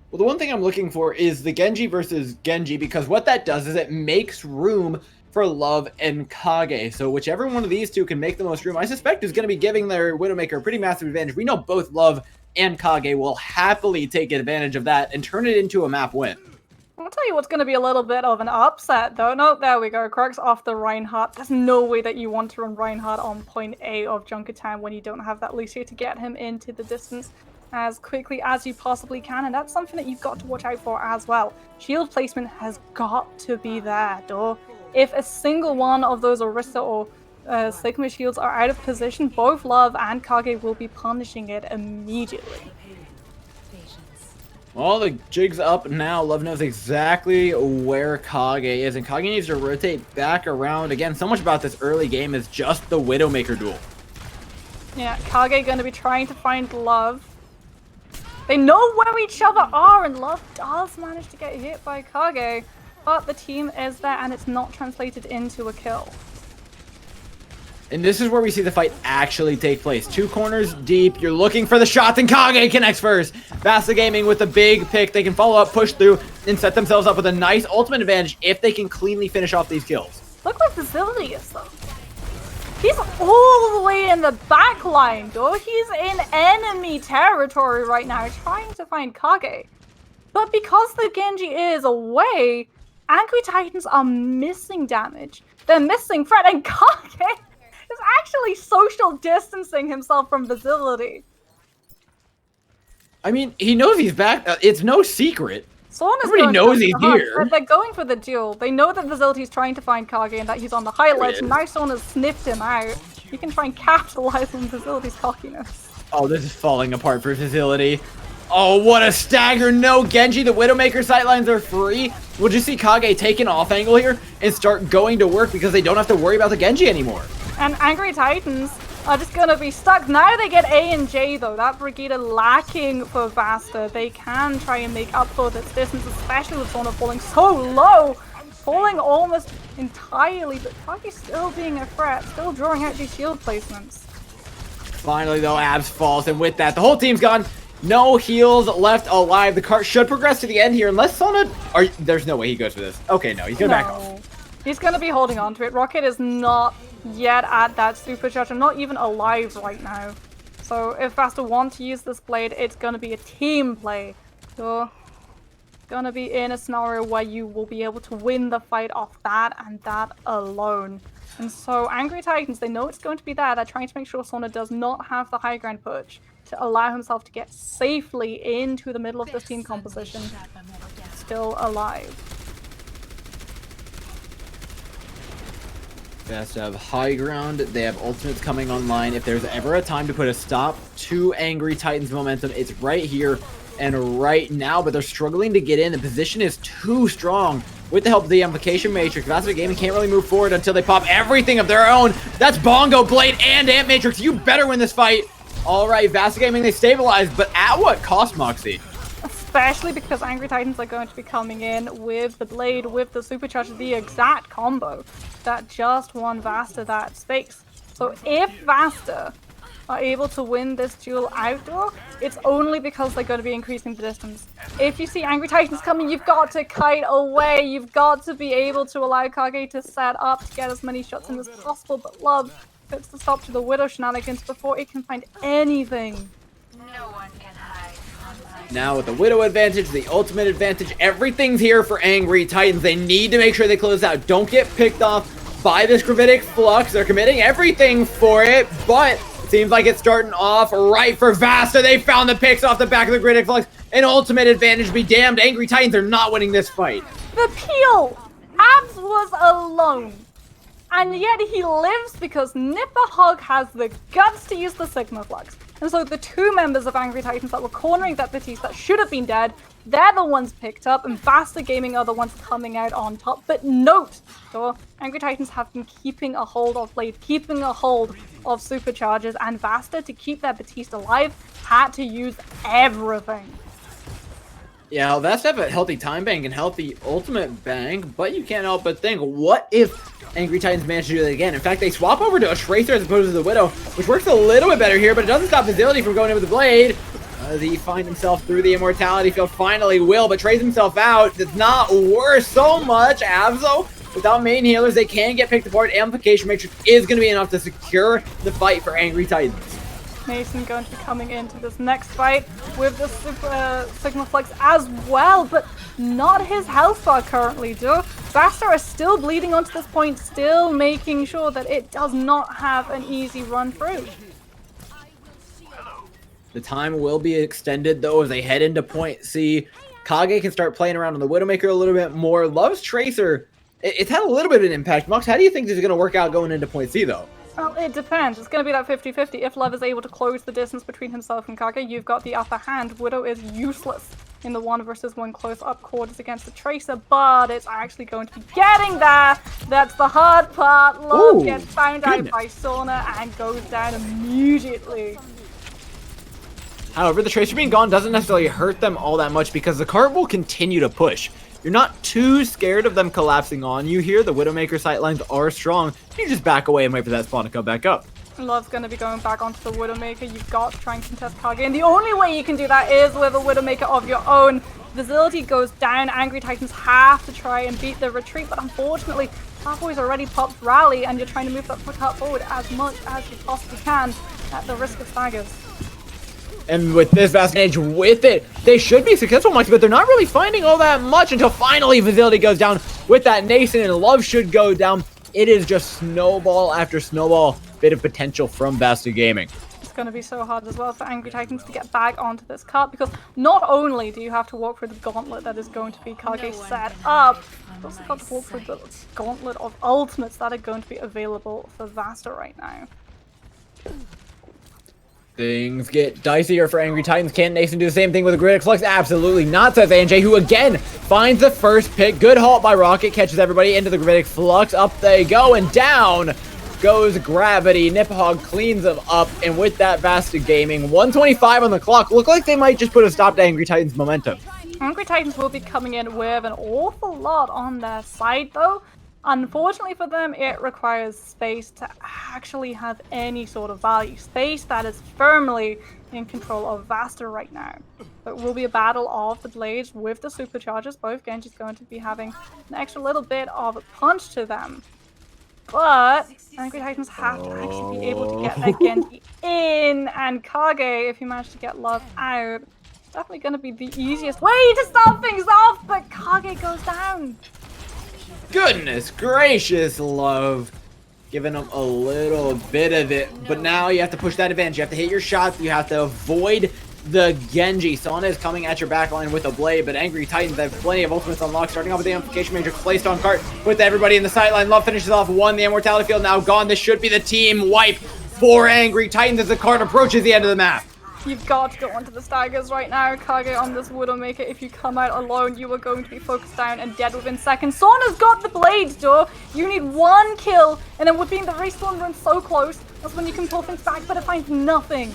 Well, the one thing I'm looking for is the Genji versus Genji, because what that does is it makes room for Love and Kage. So whichever one of these two can make the most room, I suspect is going to be giving their Widowmaker a pretty massive advantage. We know both Love and Kage will happily take advantage of that and turn it into a map win. I'll tell you what's going to be a little bit of an upset, though. No, there we go. Crux off the Reinhardt. There's no way that you want to run Reinhardt on point A of Junkertown when you don't have that Lucio to get him into the distance as quickly as you possibly can, and that's something that you've got to watch out for as well. Shield placement has got to be there, though. If a single one of those Orisa or Sigma shields are out of position, both Love and Kage will be punishing it immediately. Well, the jig's up now. Love knows exactly where Kage is, and Kage needs to rotate back around. Again, so much about this early game is just the Widowmaker duel. Yeah, Kage going to be trying to find Love. They know where each other are, and Love does manage to get hit by Kage, but the team is there and it's not translated into a kill. And this is where we see the fight actually take place. 2 corners deep, you're looking for the shots, and Kage connects first. VASTA Gaming with a big pick. They can follow up, push through, and set themselves up with a nice ultimate advantage if they can cleanly finish off these kills. Look what Facility is though. He's all the way in the back line, though. He's in enemy territory right now, trying to find Kage. But because the Genji is away, Angry Titans are missing damage. They're missing Fred, and Kage is actually social distancing himself from Facility. I mean, he knows he's back. It's no secret. Everybody knows he's here. They're going for the duel. They know that Facility's trying to find Kage and that he's on the high ledge. Now Sona's sniffed him out. You can try and capitalize on Facility's cockiness. Oh, this is falling apart for Facility. Oh, what a stagger. No Genji. The Widowmaker sightlines are free. We'll just see Kage take an off angle here and start going to work because they don't have to worry about the Genji anymore. And Angry Titans are just gonna be stuck. Now they get A and J though. That Brigida lacking for Vasta. They can try and make up for this distance, especially with Sona falling so low. Falling almost entirely, but Kage's still being a threat, still drawing out these shield placements. Finally though, Abs falls, and with that, the whole team's gone. No heals left alive. The cart should progress to the end here, unless Sona... There's no way he goes for this. Okay, no, he's gonna back off. He's gonna be holding on to it. Rocket is not yet at that supercharge, and not even alive right now. So if Vasta want to use this blade, it's gonna be a team play. So gonna be in a scenario where you will be able to win the fight off that and that alone. And so Angry Titans, they know it's going to be there. They're trying to make sure Sona does not have the high ground push to allow himself to get safely into the middle of this team composition. Still alive. Best have high ground. They have ultimates coming online. If there's ever a time to put a stop to Angry Titans momentum, it's right here and right now, but they're struggling to get in. The position is too strong. With the help of the Amplification Matrix, VASTA Gaming can't really move forward until they pop everything of their own. That's Bongo, Blade, and Amp Matrix. You better win this fight. All right, VASTA Gaming, they stabilize, but at what cost, Moxie? Especially because Angry Titans are going to be coming in with the Blade, with the Supercharger, the exact combo that just won VASTA that space. So if VASTA are able to win this duel outdoor, it's only because they're going to be increasing the distance. If you see Angry Titans coming, you've got to kite away. You've got to be able to allow Kage to set up to get as many shots in as possible, but Love puts the stop to the Widow shenanigans before it can find anything. No one can hide from my... Now with the Widow advantage, the ultimate advantage, everything's here for Angry Titans. They need to make sure they close out. Don't get picked off by this Gravitic Flux. They're committing everything for it, but seems like it's starting off right for VASTA. They found the picks off the back of the Gravitic Flux. An ultimate advantage be damned. Angry Titans are not winning this fight. The peel! Abs was alone. And yet he lives because Nipper Hog has the guts to use the Sigma Flux. And so the two members of Angry Titans that were cornering that Batiste that should have been dead, they're the ones picked up, and VASTA Gaming are the ones coming out on top. But note, so Angry Titans have been keeping a hold of Blade, keeping a hold of Superchargers, and VASTA, to keep their Batiste alive, had to use everything. Yeah, VASTA have a healthy time bank and healthy ultimate bank, but you can't help but think, what if Angry Titans manage to do that again? In fact, they swap over to a Tracer as opposed to the Widow, which works a little bit better here, but it doesn't stop Facility from going in with the Blade. He finds himself through the Immortality Field, finally will, but trades himself out. It's not worth so much. Abzo, without main healers, they can get picked apart. Amplification Matrix is going to be enough to secure the fight for Angry Titans. Mason going to be coming into this next fight with the Super Sigma Flux as well, but not his health bar currently, Joe. VASTA are still bleeding onto this point, still making sure that it does not have an easy run through. The time will be extended, though, as they head into point C. Kage can start playing around on the Widowmaker a little bit more. Love's Tracer, it's had a little bit of an impact. Mox, how do you think this is going to work out going into point C, though? Well, it depends. It's going to be that 50-50. If Love is able to close the distance between himself and Kage, you've got the upper hand. Widow is useless in the 1-versus-1 close-up quarters against the Tracer, but it's actually going to be getting there. That's the hard part. Love gets found out by Sona and goes down immediately. However, the Tracer being gone doesn't necessarily hurt them all that much because the cart will continue to push. You're not too scared of them collapsing on you here. The Widowmaker sightlines are strong. You just back away and wait for that spawn to come back up. Love's going to be going back onto the Widowmaker. You've got to try and contest Kage, and the only way you can do that is with a Widowmaker of your own. Facility goes down. Angry Titans have to try and beat the retreat, but unfortunately, Halfway's already popped Rally, and you're trying to move that cart forward as much as you possibly can at the risk of staggers. And with this vast edge with it, they should be successful, Moxie, but they're not really finding all that much until finally Facility goes down with that Nason, and Love should go down. It is just snowball after snowball, bit of potential from VASTA Gaming. It's going to be so hard as well for Angry Titans to get back onto this cart, because not only do you have to walk through the gauntlet that is going to be Kage set up, you also got to walk through the gauntlet of ultimates that are going to be available for VASTA right now. Things get dicier for Angry Titans. Can Nason do the same thing with a Grid Flux? Absolutely not, says ANJ, who again finds the first pick. Good halt by Rocket, catches everybody into the Grid Flux. Up they go, and down goes Gravity. Niphog cleans them up, and with that, VASTA Gaming, 125 on the clock. Look like they might just put a stop to Angry Titans' momentum. Angry Titans will be coming in with an awful lot on their side, though. Unfortunately for them, it requires space to actually have any sort of value. Space that is firmly in control of VASTA right now. It will be a battle of the blades with the superchargers. Both Genji's going to be having an extra little bit of a punch to them. But Angry Titans have to actually be able to get their Genji in, and Kage, if he managed to get Love out, definitely going to be the easiest way to start things off, but Kage goes down. Goodness gracious, Love. Giving them a little bit of it. But now you have to push that advantage. You have to hit your shots. You have to avoid the Genji. Sana is coming at your backline with a blade, but Angry Titans have plenty of ultimates unlocked. Starting off with the Amplification Matrix placed on cart with everybody in the sideline. Love finishes off one. The Immortality Field now gone. This should be the team wipe for Angry Titans as the cart approaches the end of the map. You've got to go onto the staggers right now, Kage, on this Widowmaker. If you come out alone, you are going to be focused down and dead within seconds. Sauna's got the blades, though. You need one kill, and then with being the respawn run so close, that's when you can pull things back, but it finds nothing.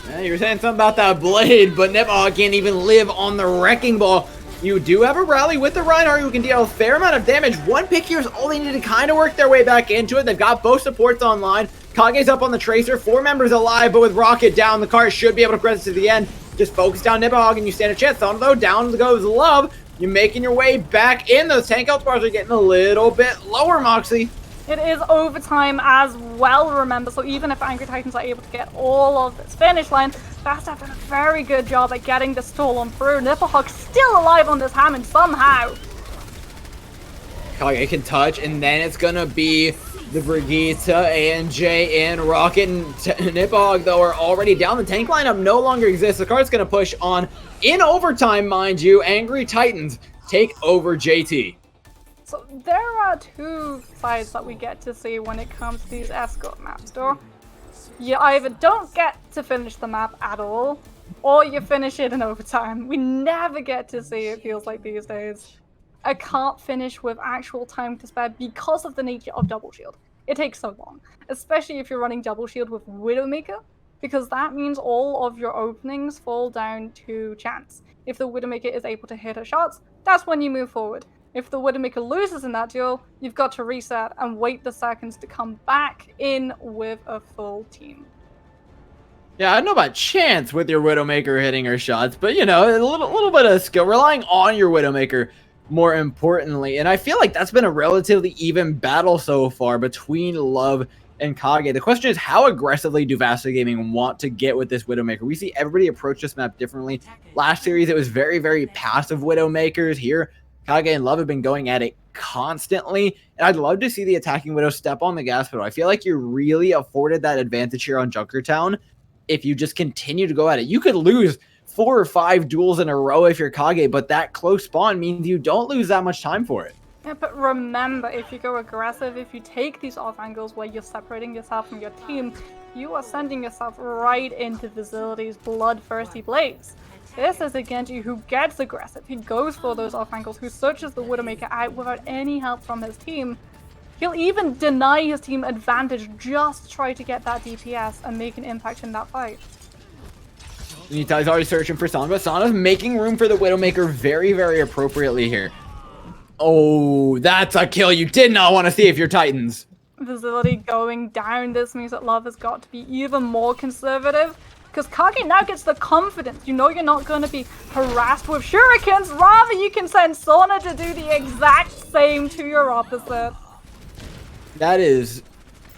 Yeah, you were saying something about that blade, but Niphog can't even live on the Wrecking Ball. You do have a rally with the Reinhardt who can deal a fair amount of damage. One pick here is all they need to kind of work their way back into it. They've got both supports online. Kage's up on the Tracer, 4 members alive, but with Rocket down, the car should be able to press to the end. Just focus down Niphog and you stand a chance. On though, down goes Love. You're making your way back in. Those tank health bars are getting a little bit lower, Moxie. It is overtime as well, remember, so even if Angry Titans are able to get all of this finish line, VASTA have done a very good job at getting the stolen through. Niphog still alive on this Hammond somehow. Kage can touch, and then it's gonna be the Brigitte, ANJ, and Rocket, and Niphog, though, are already down. The tank lineup no longer exists. The card's gonna push on in overtime, mind you. Angry Titans take over JT. So there are two sides that we get to see when it comes to these escort maps, though. You either don't get to finish the map at all, or you finish it in overtime. We never get to see it, feels like, these days. I can't finish with actual time to spare because of the nature of Double Shield. It takes so long, especially if you're running Double Shield with Widowmaker, because that means all of your openings fall down to chance. If the Widowmaker is able to hit her shots, that's when you move forward. If the Widowmaker loses in that duel, you've got to reset and wait the seconds to come back in with a full team. Yeah, I don't know about chance with your Widowmaker hitting her shots, but you know, a little bit of skill, relying on your Widowmaker more importantly. And I feel like that's been a relatively even battle so far between Love and Kage. The question is, how aggressively do VASTA Gaming want to get with this Widowmaker? We see everybody approach this map differently. Last series, it was very, very passive Widowmakers. Here, Kage and Love have been going at it constantly, and I'd love to see the attacking Widow step on the gas pedal. I feel like you're really afforded that advantage here on Junkertown if you just continue to go at it. You could lose 4 or 5 duels in a row if you're Kage, but that close spawn means you don't lose that much time for it. Yeah, but remember, if you go aggressive, if you take these off angles where you're separating yourself from your team, you are sending yourself right into Facility's bloodthirsty blades. This is a Genji who gets aggressive. He goes for those off angles, who searches the Widowmaker out without any help from his team. He'll even deny his team advantage just to try to get that DPS and make an impact in that fight. He's already searching for Sana, but Sana's making room for the Widowmaker very, very appropriately here. Oh, that's a kill you did not want to see if you're Titans. Facility going down. This means that Love has got to be even more conservative, because Kage now gets the confidence. You know you're not going to be harassed with shurikens. Rather, you can send Sona to do the exact same to your opposite. That is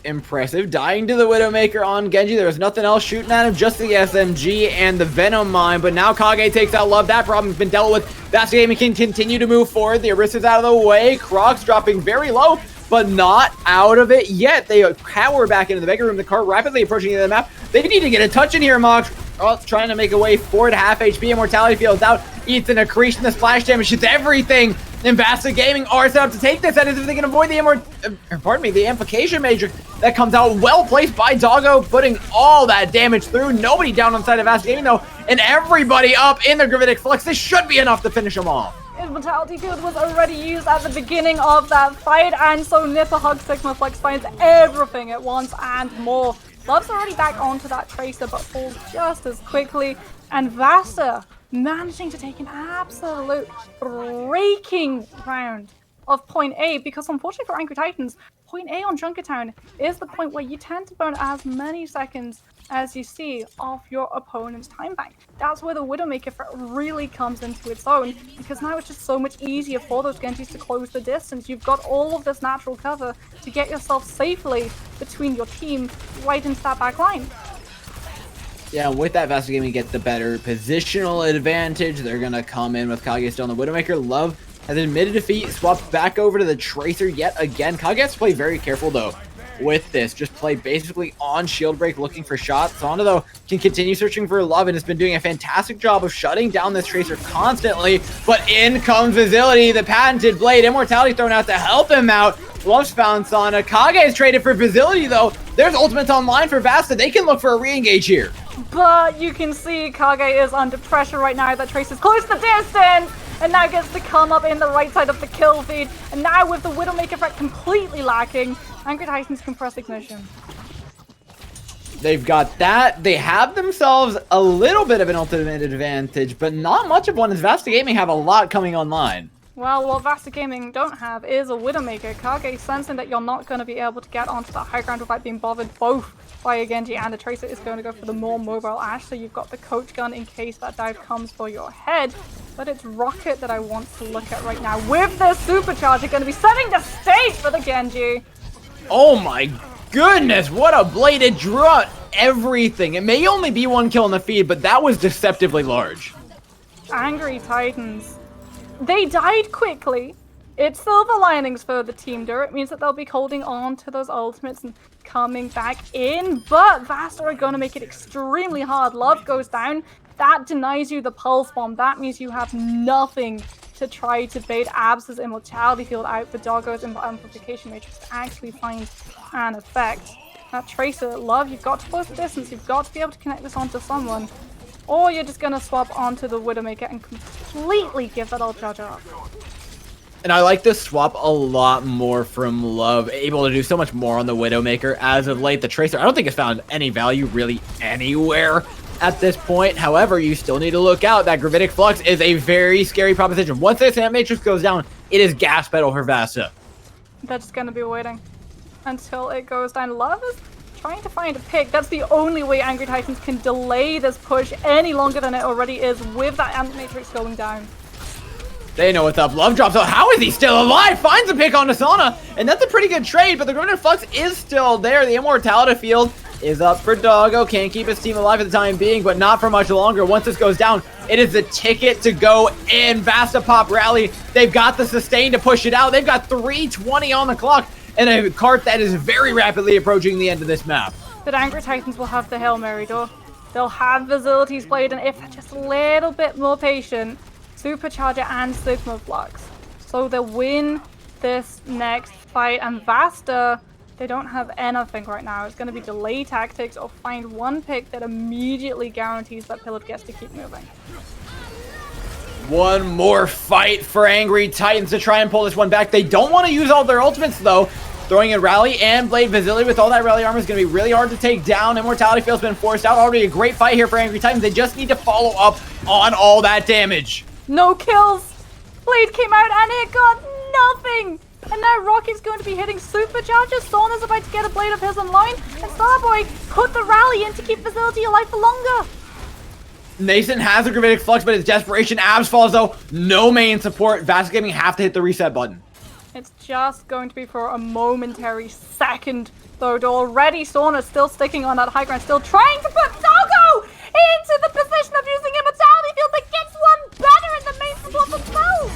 impressive. Dying to the Widowmaker on Genji. There was nothing else shooting at him, just the SMG and the Venom Mine. But now Kage takes out Love. That problem's been dealt with. VASTA Gaming can continue to move forward. The Orisa's out of the way. Croc's dropping very low, but not out of it yet. They power back into the Mega Room. The car rapidly approaching the map. They need to get a touch in here, Mox. Oh, trying to make a way forward. Half HP. Immortality Field's out. Eats an accretion. The splash damage hits everything. And VASTA Gaming are set up to take this. That is if they can avoid the amplification matrix that comes out. Well placed by Doggo, putting all that damage through. Nobody down on the side of VASTA Gaming though, and everybody up in the Gravitic Flux. This should be enough to finish them off. Immortality Field was already used at the beginning of that fight, and so Nipper Hug Sigma Flex finds everything at once and more. Love's already back onto that Tracer, but falls just as quickly. And VASTA managing to take an absolute raking round of point A, because unfortunately for Angry Titans, point A on Junkertown is the point where you tend to burn as many seconds as you see off your opponent's time bank. That's where the Widowmaker threat really comes into its own, because now it's just so much easier for those Genjis to close the distance. You've got all of this natural cover to get yourself safely between your team right into that back line. Yeah, with that, VASTA Gaming get the better positional advantage. They're going to come in with Kage still on the Widowmaker. Love has admitted defeat, swapped back over to the Tracer yet again. Kage has to play very careful, though, with this. Just play basically on shield break, looking for shots. Sonda, though, can continue searching for Love and has been doing a fantastic job of shutting down this Tracer constantly. But in comes Facility, the patented blade. Immortality thrown out to help him out. Love's found Sonda. Kage is traded for Facility, though. There's ultimates online for VASTA. They can look for a re-engage here. But you can see Kage is under pressure right now. That Tracer's close the distance, and now gets to come up in the right side of the kill feed. And now with the Widowmaker threat completely lacking, Angry Titans can press ignition. They've got that. They have themselves a little bit of an ultimate advantage, but not much of one, as VASTA Gaming have a lot coming online. Well, what VASTA Gaming don't have is a Widowmaker. Kage, sensing that you're not going to be able to get onto that high ground without being bothered both by a Genji and a Tracer, is going to go for the more mobile Ash. So you've got the coach gun in case that dive comes for your head. But it's Rocket that I want to look at right now. With the supercharger going to be setting the stage for the Genji. Oh my goodness, what a blade. It drew out everything. It may only be one kill in the feed, but that was deceptively large. Angry Titans. They died quickly. It's silver linings for the team, though. It means that they'll be holding on to those ultimates and coming back in. But VASTA are going to make it extremely hard. Love goes down. That denies you the pulse bomb. That means you have nothing to try to bait Abs's Immortality Field out for Doggo's Amplification Matrix to actually find an effect. That Tracer, Love, you've got to close the distance. You've got to be able to connect this onto someone. Or you're just going to swap onto the Widowmaker and completely give that ult charge up. And I like this swap a lot more from Love, able to do so much more on the Widowmaker. As of late, the Tracer, I don't think it's found any value really anywhere at this point. However, you still need to look out. That Gravitic Flux is a very scary proposition. Once this Amp Matrix goes down, it is gas pedal for VASTA. They're just going to be waiting until it goes down. Love is trying to find a pick. That's the only way Angry Titans can delay this push any longer than it already is with that Amp Matrix going down. They know what's up. Love drops out. How is he still alive? Finds a pick on Asana, and that's a pretty good trade, but the Gravitic Flux is still there. The Immortality Field is up for Doggo. Can't keep his team alive for the time being, but not for much longer. Once this goes down, it is the ticket to go in. VASTA pop rally. They've got the sustain to push it out. They've got 3:20 on the clock, and a cart that is very rapidly approaching the end of this map. But Angry Titans will have the Hail Mary, though. They'll have Facilities played, and if they're just a little bit more patient, Supercharger and Sigma Flux. So they'll win this next fight, and VASTA, they don't have anything right now. It's going to be delay tactics or find one pick that immediately guarantees that Pillard gets to keep moving. One more fight for Angry Titans to try and pull this one back. They don't want to use all their ultimates, though. Throwing in Rally and Blade Facility with all that Rally armor is going to be really hard to take down. Immortality Field's been forced out. Already a great fight here for Angry Titans. They just need to follow up on all that damage. No kills! Blade came out and it got nothing! And now Rocket's going to be hitting Supercharger. Sauna's about to get a blade of his online. And Starboy put the Rally in to keep Facility alive for longer. Nason has a Gravitic Flux, but it's desperation. Abs falls, though. No main support. VASTA Gaming have to hit the reset button. It's just going to be for a momentary second, though. Already, Sauna still sticking on that high ground, still trying to put Doggo into the position of using Immortality Field that gets one better in the main support themselves.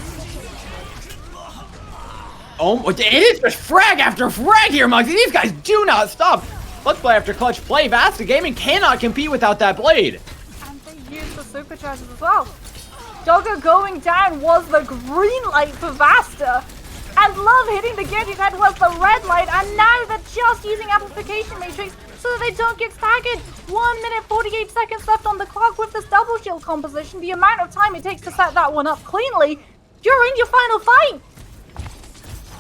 Oh, it is just frag after frag here, Mugsy. These guys do not stop. Clutch play after clutch play. VASTA Gaming cannot compete without that blade. And they use the supercharges as well. Doggo going down was the green light for VASTA. And Love hitting the Genji's head was the red light. And now they're just using Amplification Matrix so that they don't get staggered. 1 minute 48 seconds left on the clock with this double shield composition. The amount of time it takes to set that one up cleanly, you're in your final fight.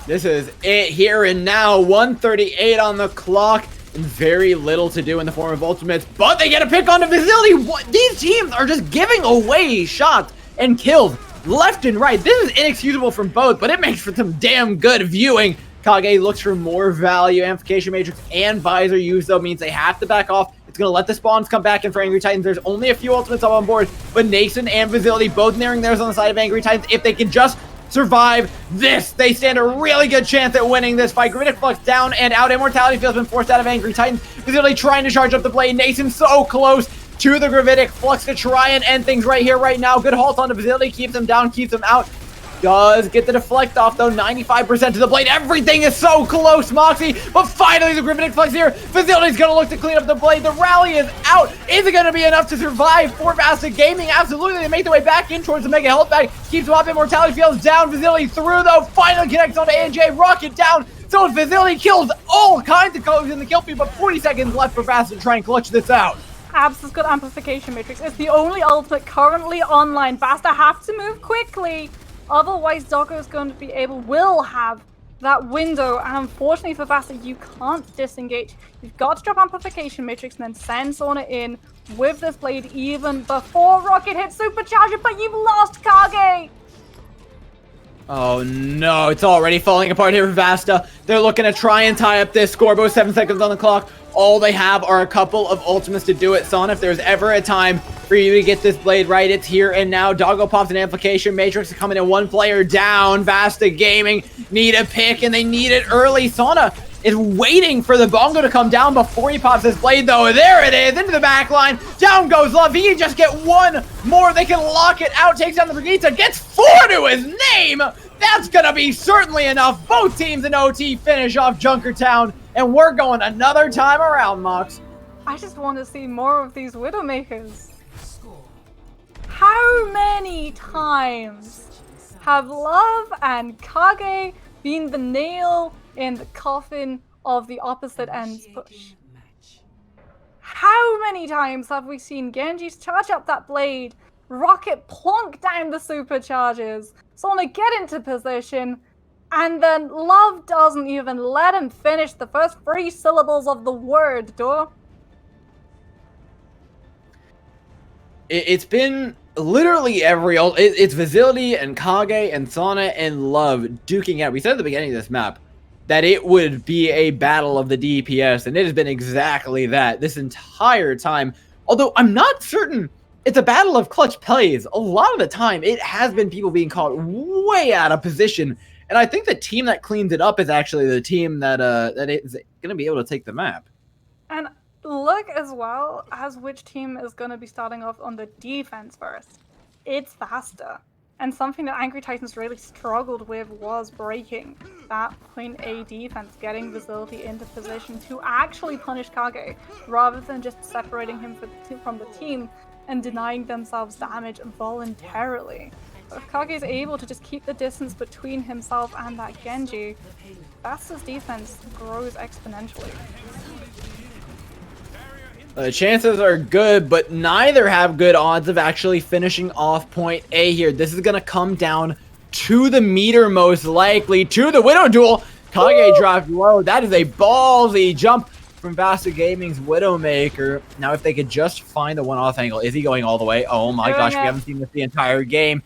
This is it here and now. 1:38 on the clock. And very little to do in the form of ultimates. But they get a pick on the facility. These teams are just giving away shots and kills left and right. This is inexcusable from both, but it makes for some damn good viewing. Kage looks for more value. Amplification Matrix and Visor use, though, means they have to back off. It's going to let the spawns come back in for Angry Titans. There's only a few ultimates up on board, but Nason and Facility both nearing theirs on the side of Angry Titans. If they can just survive this, they stand a really good chance at winning this fight. Gravitic Flux down and out. Immortality Field's been forced out of Angry Titans. Facility trying to charge up the blade. Nason so close to the Gravitic Flux to try and end things right here, right now. Good halt on the Facility. Keeps them down, keeps them out. Does get the deflect off, though. 95% to the blade. Everything is so close, Moxie. But finally, the Gravitic Flux here. Facility's going to look to clean up the blade. The rally is out. Is it going to be enough to survive for VASTA Gaming? Absolutely. They make their way back in towards the Mega Health Bag. Keeps them up. Immortality Field's down. Facility through, though. Finally connects onto AJ. Rocket down. So Facility kills all kinds of codes in the kill feed, but 40 seconds left for VASTA to try and clutch this out. Abs has got Amplification Matrix. It's the only ultimate currently online. VASTA have to move quickly. Otherwise, Doggo will have that window. And unfortunately for VASTA, you can't disengage. You've got to drop Amplification Matrix and then send Sauna in with this blade even before Rocket hits Supercharger, but you've lost Kage! Oh no, it's already falling apart here for VASTA. They're looking to try and tie up this score, but 7 seconds on the clock. All they have are a couple of ultimates to do it. Son, if there's ever a time for you to get this blade right, it's here and now. Doggo pops an Amplification Matrix coming in, one player down. VASTA Gaming need a pick, and they need it early. Sauna is waiting for the bongo to come down before he pops his blade, though. There it is, into the back line. Down goes Love. He can just get one more. They can lock it out. Takes down the Brigitte. Gets 4 to his name. That's going to be certainly enough. Both teams in OT finish off Junkertown, and we're going another time around, Mox. I just want to see more of these Widowmakers. How many times have Love and Kage been the nail in the coffin of the opposite end's push? How many times have we seen Genji's charge up that blade, Rocket plonk down the supercharges, Sonic get into position, and then Love doesn't even let him finish the first 3 syllables of the word, duh? It's been literally every it's Facility and Kage and Sauna and Love duking out. We said at the beginning of this map that it would be a battle of the DPS, and it has been exactly that this entire time. Although I'm not certain it's a battle of clutch plays. A lot of the time, it has been people being caught way out of position, and I think the team that cleans it up is actually the team that is going to be able to take the map. And look as well as which team is going to be starting off on the defense first. It's VASTA. And something that Angry Titans really struggled with was breaking that point A defense, getting Facility into position to actually punish Kage, rather than just separating him from the team and denying themselves damage voluntarily. But if Kage is able to just keep the distance between himself and that Genji, VASTA's defense grows exponentially. The chances are good, but neither have good odds of actually finishing off point A here. This is going to come down to the meter, most likely, to the Widow Duel. Kage dropped low. That is a ballsy jump from VASTA Gaming's Widowmaker. Now, if they could just find the one-off angle. Is he going all the way? Oh my gosh, we haven't seen this the entire game.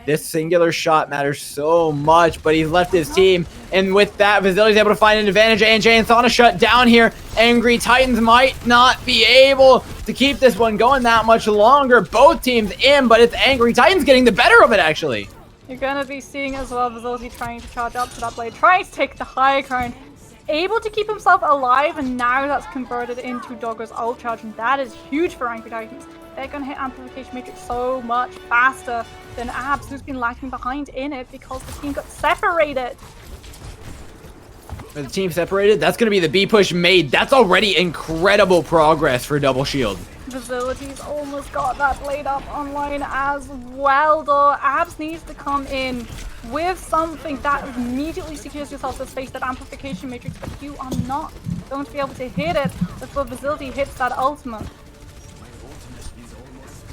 This singular shot matters so much, but he's left his team. And with that, Facility's able to find an advantage. AJ and Sauna shut down here. Angry Titans might not be able to keep this one going that much longer. Both teams in, but it's Angry Titans getting the better of it, actually. You're going to be seeing as well Vazility trying to charge up to that blade, trying to take the high ground, able to keep himself alive, and now that's converted into Doggo's ult charge, and that is huge for Angry Titans. They're going to hit Amplification Matrix so much faster than Abs, who's been lacking behind in it because the team got separated. The team separated, that's going to be the B push made. That's already incredible progress for Double Shield. Vazility's almost got that blade up online as well, though. Abs needs to come in with something that immediately secures yourself the space, that Amplification Matrix, but you are not going to be able to hit it before Vazility hits that ultimate.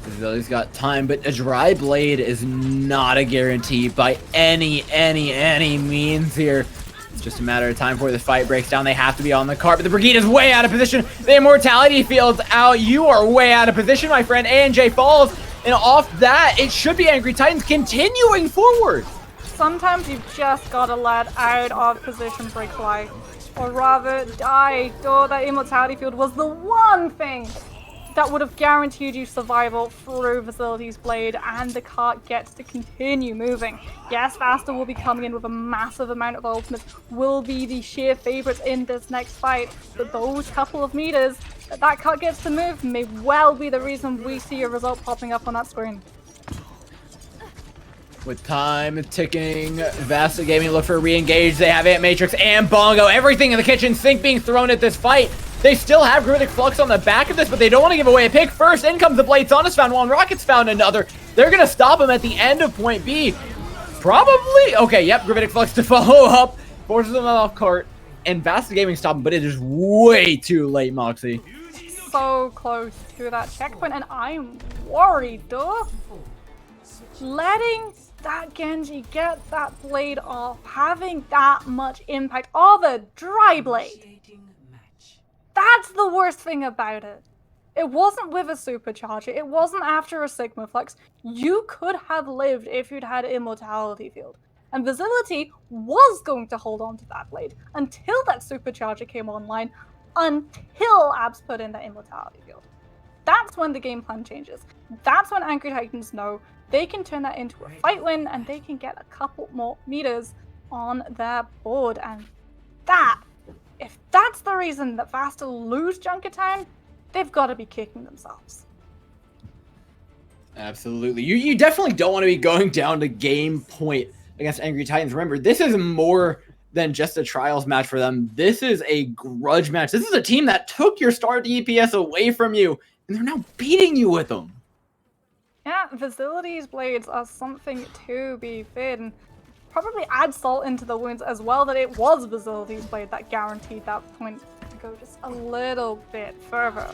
Vazility's got time, but a dry blade is not a guarantee by any means here. It's just a matter of time before the fight breaks down. They have to be on the cart, but the Brigade is way out of position. The Immortality Field's out. You are way out of position, my friend. A&J falls, and off that, it should be Angry Titans continuing forward. Sometimes you've just got to let out of position break fly, or rather die. Though that Immortality Field was the one thing that would have guaranteed you survival through Vazility's blade, and the cart gets to continue moving. Yes, VASTA will be coming in with a massive amount of ultimates, will be the sheer favorites in this next fight, but those couple of meters that cart gets to move may well be the reason we see a result popping up on that screen. With time ticking, VASTA Gaming look for a re-engage. They have Ant Matrix and Bongo. Everything in the kitchen sink being thrown at this fight. They still have Gravitic Flux on the back of this, but they don't want to give away a pick. First, in comes the blade. Sauna's found one. Rocket's found another. They're going to stop him at the end of point B. Probably. Okay, yep, Gravitic Flux to follow up. Forces him off cart. And VASTA Gaming stop him, but it is way too late, Moxie. So close to that checkpoint, and I'm worried, though. Letting that Genji get that blade off, having that much impact of a dry blade. That's the worst thing about it. It wasn't with a supercharger. It wasn't after a Sigma Flux. You could have lived if you'd had Immortality Field. And Vazility was going to hold on to that blade until that supercharger came online, until Abs put in that Immortality Field. That's when the game plan changes. That's when Angry Titans know they can turn that into a fight win, and they can get a couple more meters on their board. And that, if that's the reason that VASTA lose Junkertown, they've got to be kicking themselves. Absolutely. You definitely don't want to be going down to game point against Angry Titans. Remember, this is more than just a trials match for them. This is a grudge match. This is a team that took your star DPS away from you, and they're now beating you with them. Yeah, Vazility's blades are something to be feared, and probably add salt into the wounds as well that it was Vazility's blade that guaranteed that point to go just a little bit further.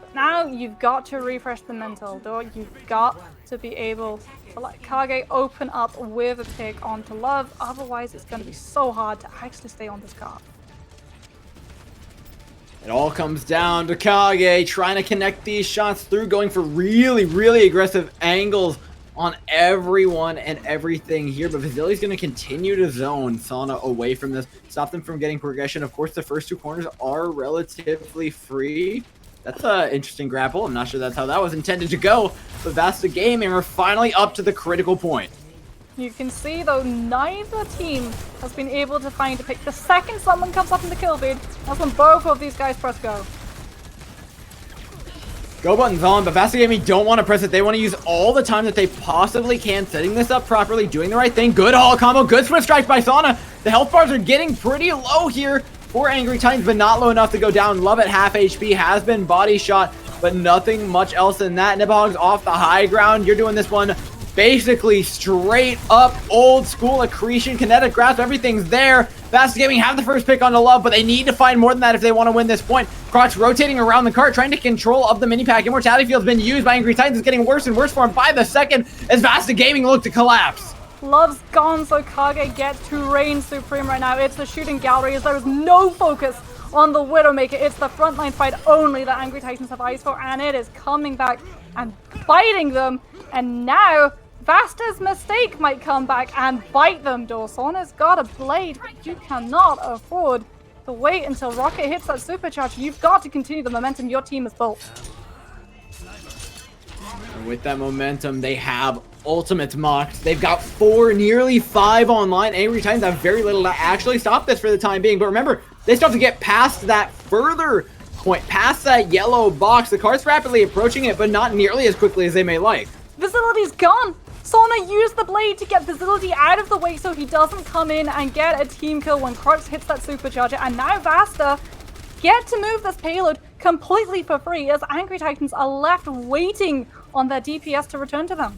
But now you've got to refresh the mental, though. You've got to be able to let Kage open up with a pick onto Love, otherwise it's going to be so hard to actually stay on this card. It all comes down to Kage trying to connect these shots through, going for really aggressive angles on everyone and everything here. But Vazility's going to continue to zone Sauna away from this, stop them from getting progression. Of course, the first two corners are relatively free. That's an interesting grapple. I'm not sure that's how that was intended to go. But VASTA Gaming are finally up to the critical point. You can see, though, neither team has been able to find a pick. The second someone comes up in the kill feed, that's when both of these guys press go. Go button's on, but VASTA Gaming don't want to press it. They want to use all the time that they possibly can, setting this up properly, doing the right thing. Good haul combo, good Swift Strike by Sauna. The health bars are getting pretty low here for Angry Titans, but not low enough to go down. Love at half HP, has been body shot, but nothing much else than that. Nibahog's off the high ground. You're doing this one basically straight up old school accretion, kinetic grasp, everything's there. VASTA Gaming have the first pick on the Love, but they need to find more than that if they want to win this point. Croc's rotating around the cart, trying to control of the mini pack. Immortality Field's been used by Angry Titans. It's getting worse and worse for him by the second as VASTA Gaming look to collapse. Love's gone, so Kage gets to reign supreme right now. It's the shooting gallery as there is no focus on the Widowmaker. It's the frontline fight only that Angry Titans have eyes for, and it is coming back and biting them. And now VASTA's mistake might come back and bite them. Sauna's got a blade, but you cannot afford to wait until Rocket hits that supercharge. You've got to continue the momentum your team has built. And with that momentum, they have ultimates mocked. They've got 4, nearly 5 online. Angry Titans have very little to actually stop this for the time being. But remember, they still have to get past that further point, past that yellow box. The cart's rapidly approaching it, but not nearly as quickly as they may like. Facility's gone. Sona used the blade to get Facility out of the way so he doesn't come in and get a team kill when Crux hits that supercharger. And now VASTA get to move this payload completely for free as Angry Titans are left waiting on their DPS to return to them.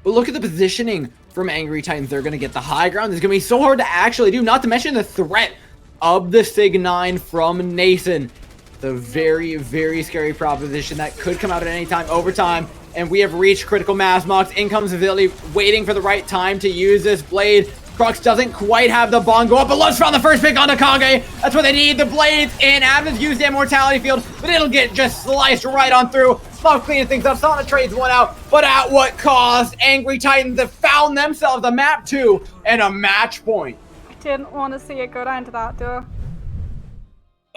But look at the positioning from Angry Titans. They're going to get the high ground. It's going to be so hard to actually do, not to mention the threat of the Sig 9 from Nason. The very, very scary proposition that could come out at any time. Overtime, and we have reached critical mass. Mox, in comes Ability, waiting for the right time to use this blade. Crux doesn't quite have the bomb go up, but Lutz found the first pick onto Kage. That's what they need. The blades in. Adams used the immortality field, but it'll get just sliced right on through. Smoke cleaning things up. Sana trades one out, but at what cost? Angry Titans have found themselves a map 2 and a match point. I didn't want to see it go down to that, duh.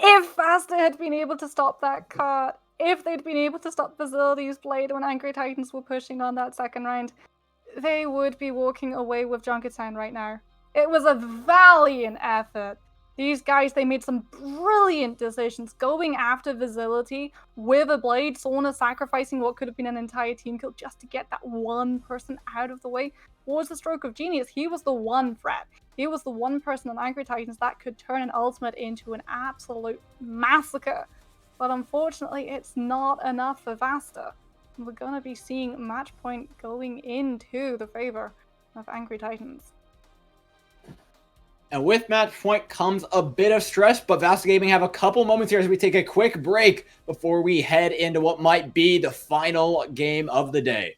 If VASTA had been able to stop that cart, if they'd been able to stop Facility's blade when Angry Titans were pushing on that second round, they would be walking away with Junkertown right now. It was a valiant effort. These guys, they made some brilliant decisions going after Facility with a blade. Sona sacrificing what could have been an entire team kill just to get that one person out of the way was a stroke of genius. He was the one threat. He was the one person on Angry Titans that could turn an ultimate into an absolute massacre. But unfortunately, it's not enough for VASTA. We're going to be seeing match point going into the favor of Angry Titans. And with match point comes a bit of stress, but VASTA Gaming have a couple moments here as we take a quick break before we head into what might be the final game of the day.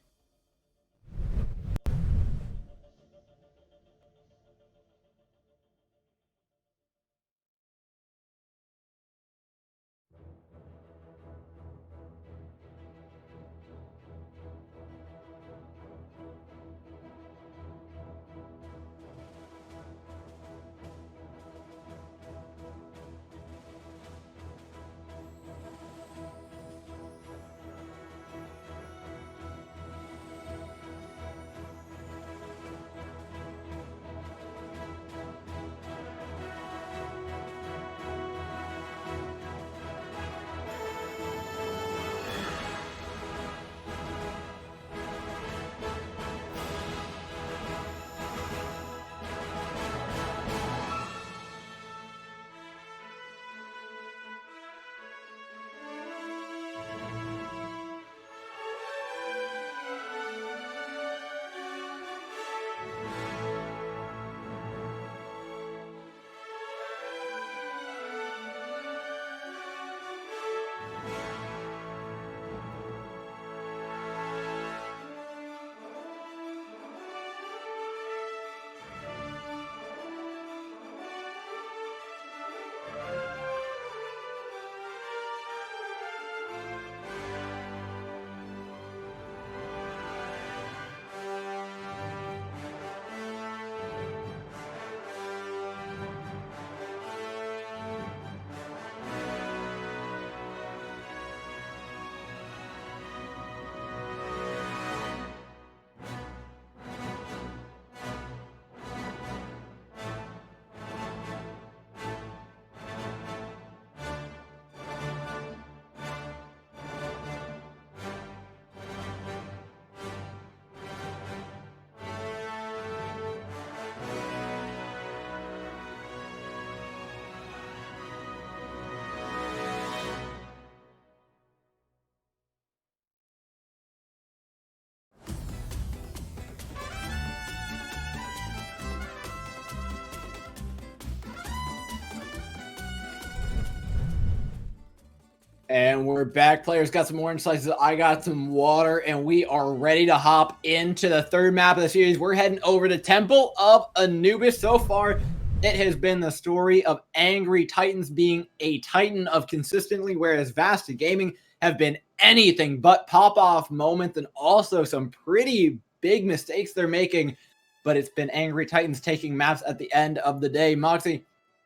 And we're back. Players got some orange slices. I got some water, and we are ready to hop into the third map of the series. We're heading over to Temple of Anubis. So far, it has been the story of Angry Titans being a titan of consistently, whereas VASTA Gaming have been anything but pop-off moments and also some pretty big mistakes they're making. But it's been Angry Titans taking maps at the end of the day. Moxie,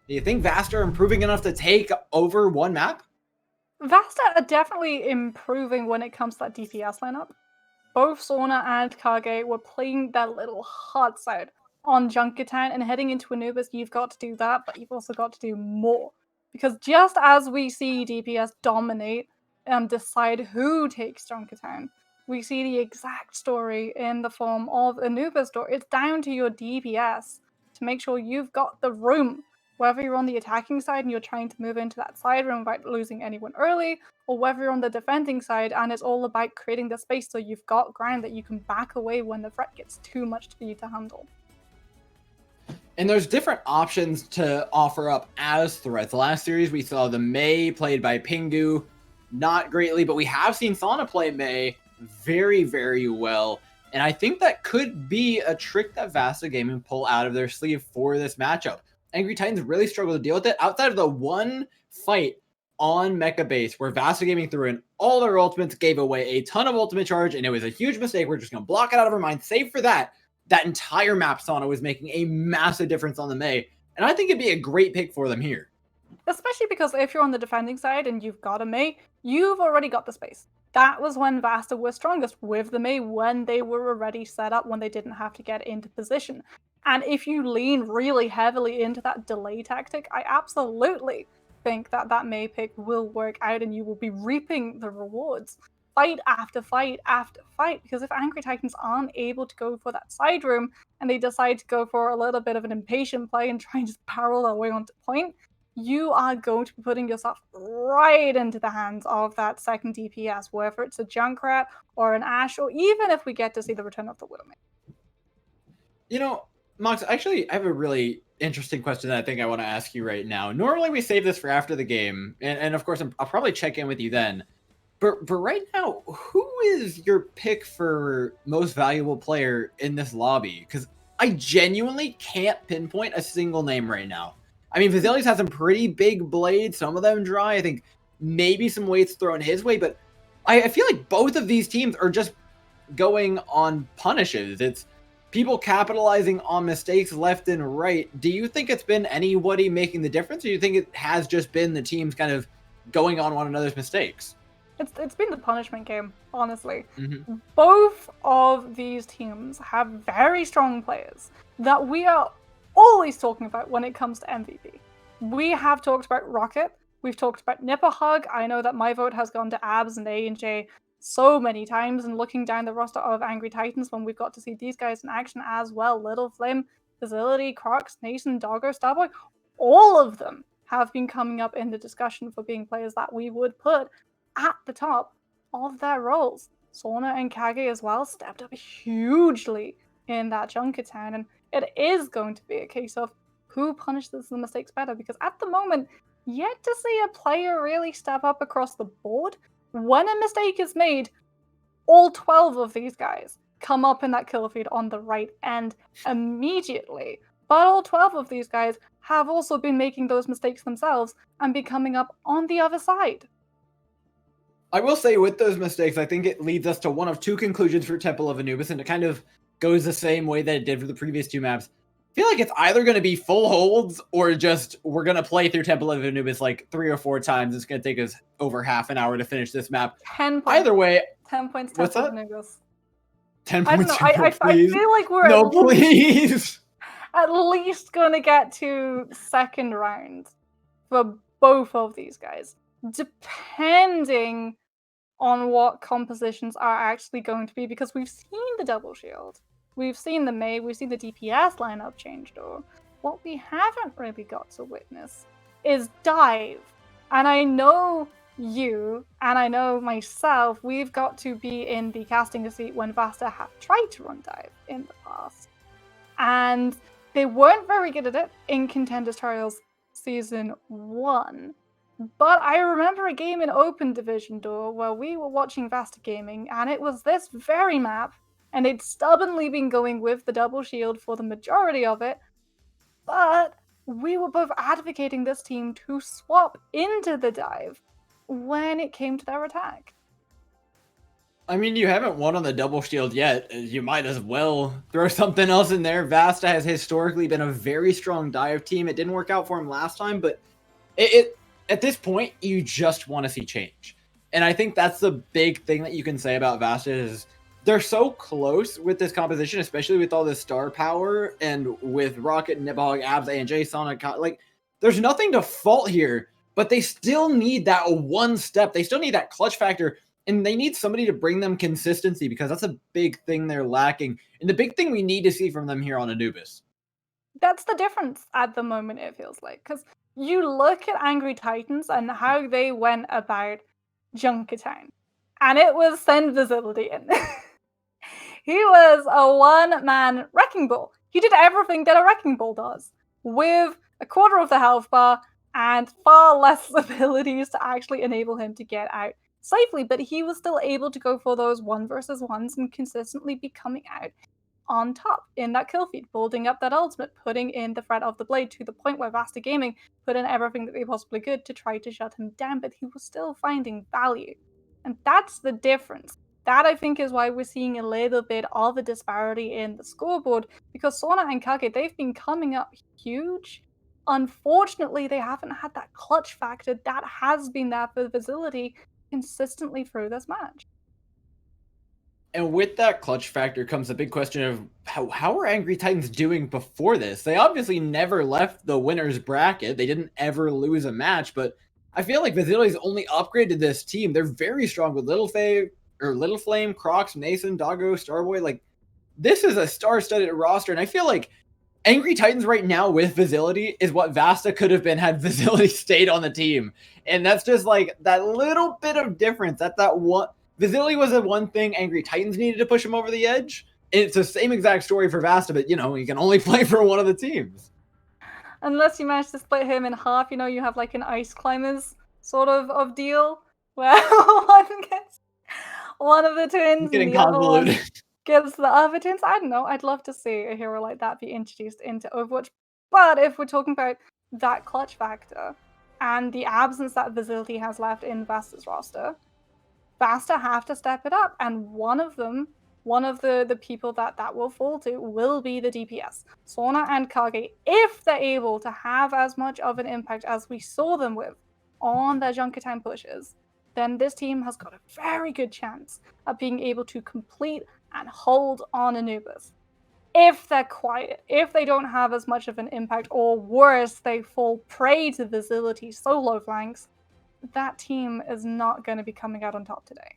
do you think VASTA are improving enough to take over one map? Vasta are definitely improving when it comes to that DPS lineup. Both Sauna and Kage were playing their little hearts out on Junkertown, and heading into Anubis, you've got to do that, but you've also got to do more. Because just as we see DPS dominate and decide who takes Junkertown, we see the exact story in the form of Anubis door. It's down to your DPS to make sure you've got the room, whether you're on the attacking side and you're trying to move into that side room without losing anyone early, or whether you're on the defending side and it's all about creating the space so you've got ground that you can back away when the threat gets too much for you to handle. And there's different options to offer up as threats. Last series we saw the Mei played by Pingu, not greatly, but we have seen Sauna play Mei very, very well. And I think that could be a trick that Vasta Gaming pull out of their sleeve for this matchup. Angry Titans really struggle to deal with it outside of the one fight on Mecha Base where Vasta Gaming threw in all their ultimates, gave away a ton of ultimate charge, and it was a huge mistake. We're just going to block it out of our mind. Save for that, that entire map Sauna was making a massive difference on the Mei, and I think it'd be a great pick for them here. Especially because if you're on the defending side and you've got a Mei, you've already got the space. That was when Vasta was strongest with the Mei, when they were already set up, when they didn't have to get into position. And if you lean really heavily into that delay tactic, I absolutely think that that Mei pick will work out and you will be reaping the rewards. Fight after fight after fight, because if Angry Titans aren't able to go for that side room and they decide to go for a little bit of an impatient play and try and just barrel their way onto point, you are going to be putting yourself right into the hands of that second DPS, whether it's a Junkrat or an Ashe, or even if we get to see the return of the Widowmaker. You know, Mox, actually, I have a really interesting question that I think I want to ask you right now. Normally, we save this for after the game, and of course, I'll probably check in with you then. But right now, who is your pick for most valuable player in this lobby? Because I genuinely can't pinpoint a single name right now. I mean, Vizelius has some pretty big blades, some of them dry. I think maybe some weights thrown his way, but I feel like both of these teams are just going on punishes. It's people capitalizing on mistakes left and right. Do you think it's been anybody making the difference, or do you think it has just been the teams kind of going on one another's mistakes? It's been the punishment game, honestly. Mm-hmm. Both of these teams have very strong players that we are always talking about when it comes to MVP. We have talked about Rocket, we've talked about Nipper Hug. I know that my vote has gone to Abs and A and J so many times, and looking down the roster of Angry Titans when we've got to see these guys in action as well, Little Flame, Facility, Crocs, Nason, Doggo, Starboy, all of them have been coming up in the discussion for being players that we would put at the top of their roles. Sauna and Kage as well stepped up hugely in that Junkertown, and it is going to be a case of who punishes the mistakes better, because at the moment, yet to see a player really step up across the board. When a mistake is made, all 12 of these guys come up in that kill feed on the right end immediately. But all 12 of these guys have also been making those mistakes themselves and be coming up on the other side. I will say with those mistakes, I think it leads us to one of two conclusions for Temple of Anubis, and it kind of goes the same way that it did for the previous two maps. I feel like it's either going to be full holds or just we're going to play through Temple of Anubis like 3 or 4 times. It's going to take us over half an hour to finish this map. 10 points. Either way. 10 points. What's Temple that? of Anubis. 10 I don't points. know. I feel like we're no, please. at least going to get to second round for both of these guys, depending on what compositions are actually going to be, because we've seen the double shield, we've seen the Mei, we've seen the DPS lineup change though. What we haven't really got to witness is dive. And I know you, and I know myself, we've got to be in the casting seat when Vasta have tried to run dive in the past. And they weren't very good at it in Contenders Trials Season 1. But I remember a game in Open Division Door where we were watching Vasta Gaming, and it was this very map, and they'd stubbornly been going with the double shield for the majority of it, but we were both advocating this team to swap into the dive when it came to their attack. I mean, you haven't won on the double shield yet. You might as well throw something else in there. Vasta has historically been a very strong dive team. It didn't work out for him last time, but at this point, you just want to see change. And I think that's the big thing that you can say about VASTA is they're so close with this composition, especially with all this star power and with Rocket, Nibhogg, Abs, A&J, Sonic. Like, there's nothing to fault here, but they still need that one step. They still need that clutch factor, and they need somebody to bring them consistency because that's a big thing they're lacking. And the big thing we need to see from them here on Anubis. That's the difference at the moment, it feels like. Because you look at Angry Titans and how they went about Junkertown, and it was send Visibility in. He was a one-man wrecking ball. He did everything that a wrecking ball does, with a quarter of the health bar and far less abilities to actually enable him to get out safely, but he was still able to go for those 1v1s and consistently be coming out on top in that kill feed, building up that ultimate, putting in the threat of the blade to the point where VASTA Gaming put in everything that they possibly could to try to shut him down, but he was still finding value. And that's the difference. That, I think, is why we're seeing a little bit of a disparity in the scoreboard, because Sona and Kage, they've been coming up huge. Unfortunately, they haven't had that clutch factor that has been there for Facility consistently through this match. And with that clutch factor comes the big question of how are Angry Titans doing before this? They obviously never left the winner's bracket. They didn't ever lose a match, but I feel like Facility's only upgraded this team. They're very strong with Little Flame, Crocs, Nason, Doggo, Starboy. Like, this is a star-studded roster, and I feel like Angry Titans right now with Facility is what VASTA could have been had Facility stayed on the team. And that's just like that little bit of difference. That one Facility was the one thing Angry Titans needed to push him over the edge. It's the same exact story for VASTA, but you can only play for one of the teams. Unless you manage to split him in half, you have like an Ice Climbers sort of deal where one of the twins Getting and the other one convoluted. gives the other twins. I don't know. I'd love to see a hero like that be introduced into Overwatch. But if we're talking about that clutch factor and the absence that Facility has left in VASTA's roster, VASTA have to step it up, and one of the people that will fall to will be the DPS. Sona and Kage, if they're able to have as much of an impact as we saw them with on their Junkertown pushes, then this team has got a very good chance of being able to complete and hold on Anubis. If they're quiet, if they don't have as much of an impact, or worse, they fall prey to Facility solo flanks, that team is not going to be coming out on top today.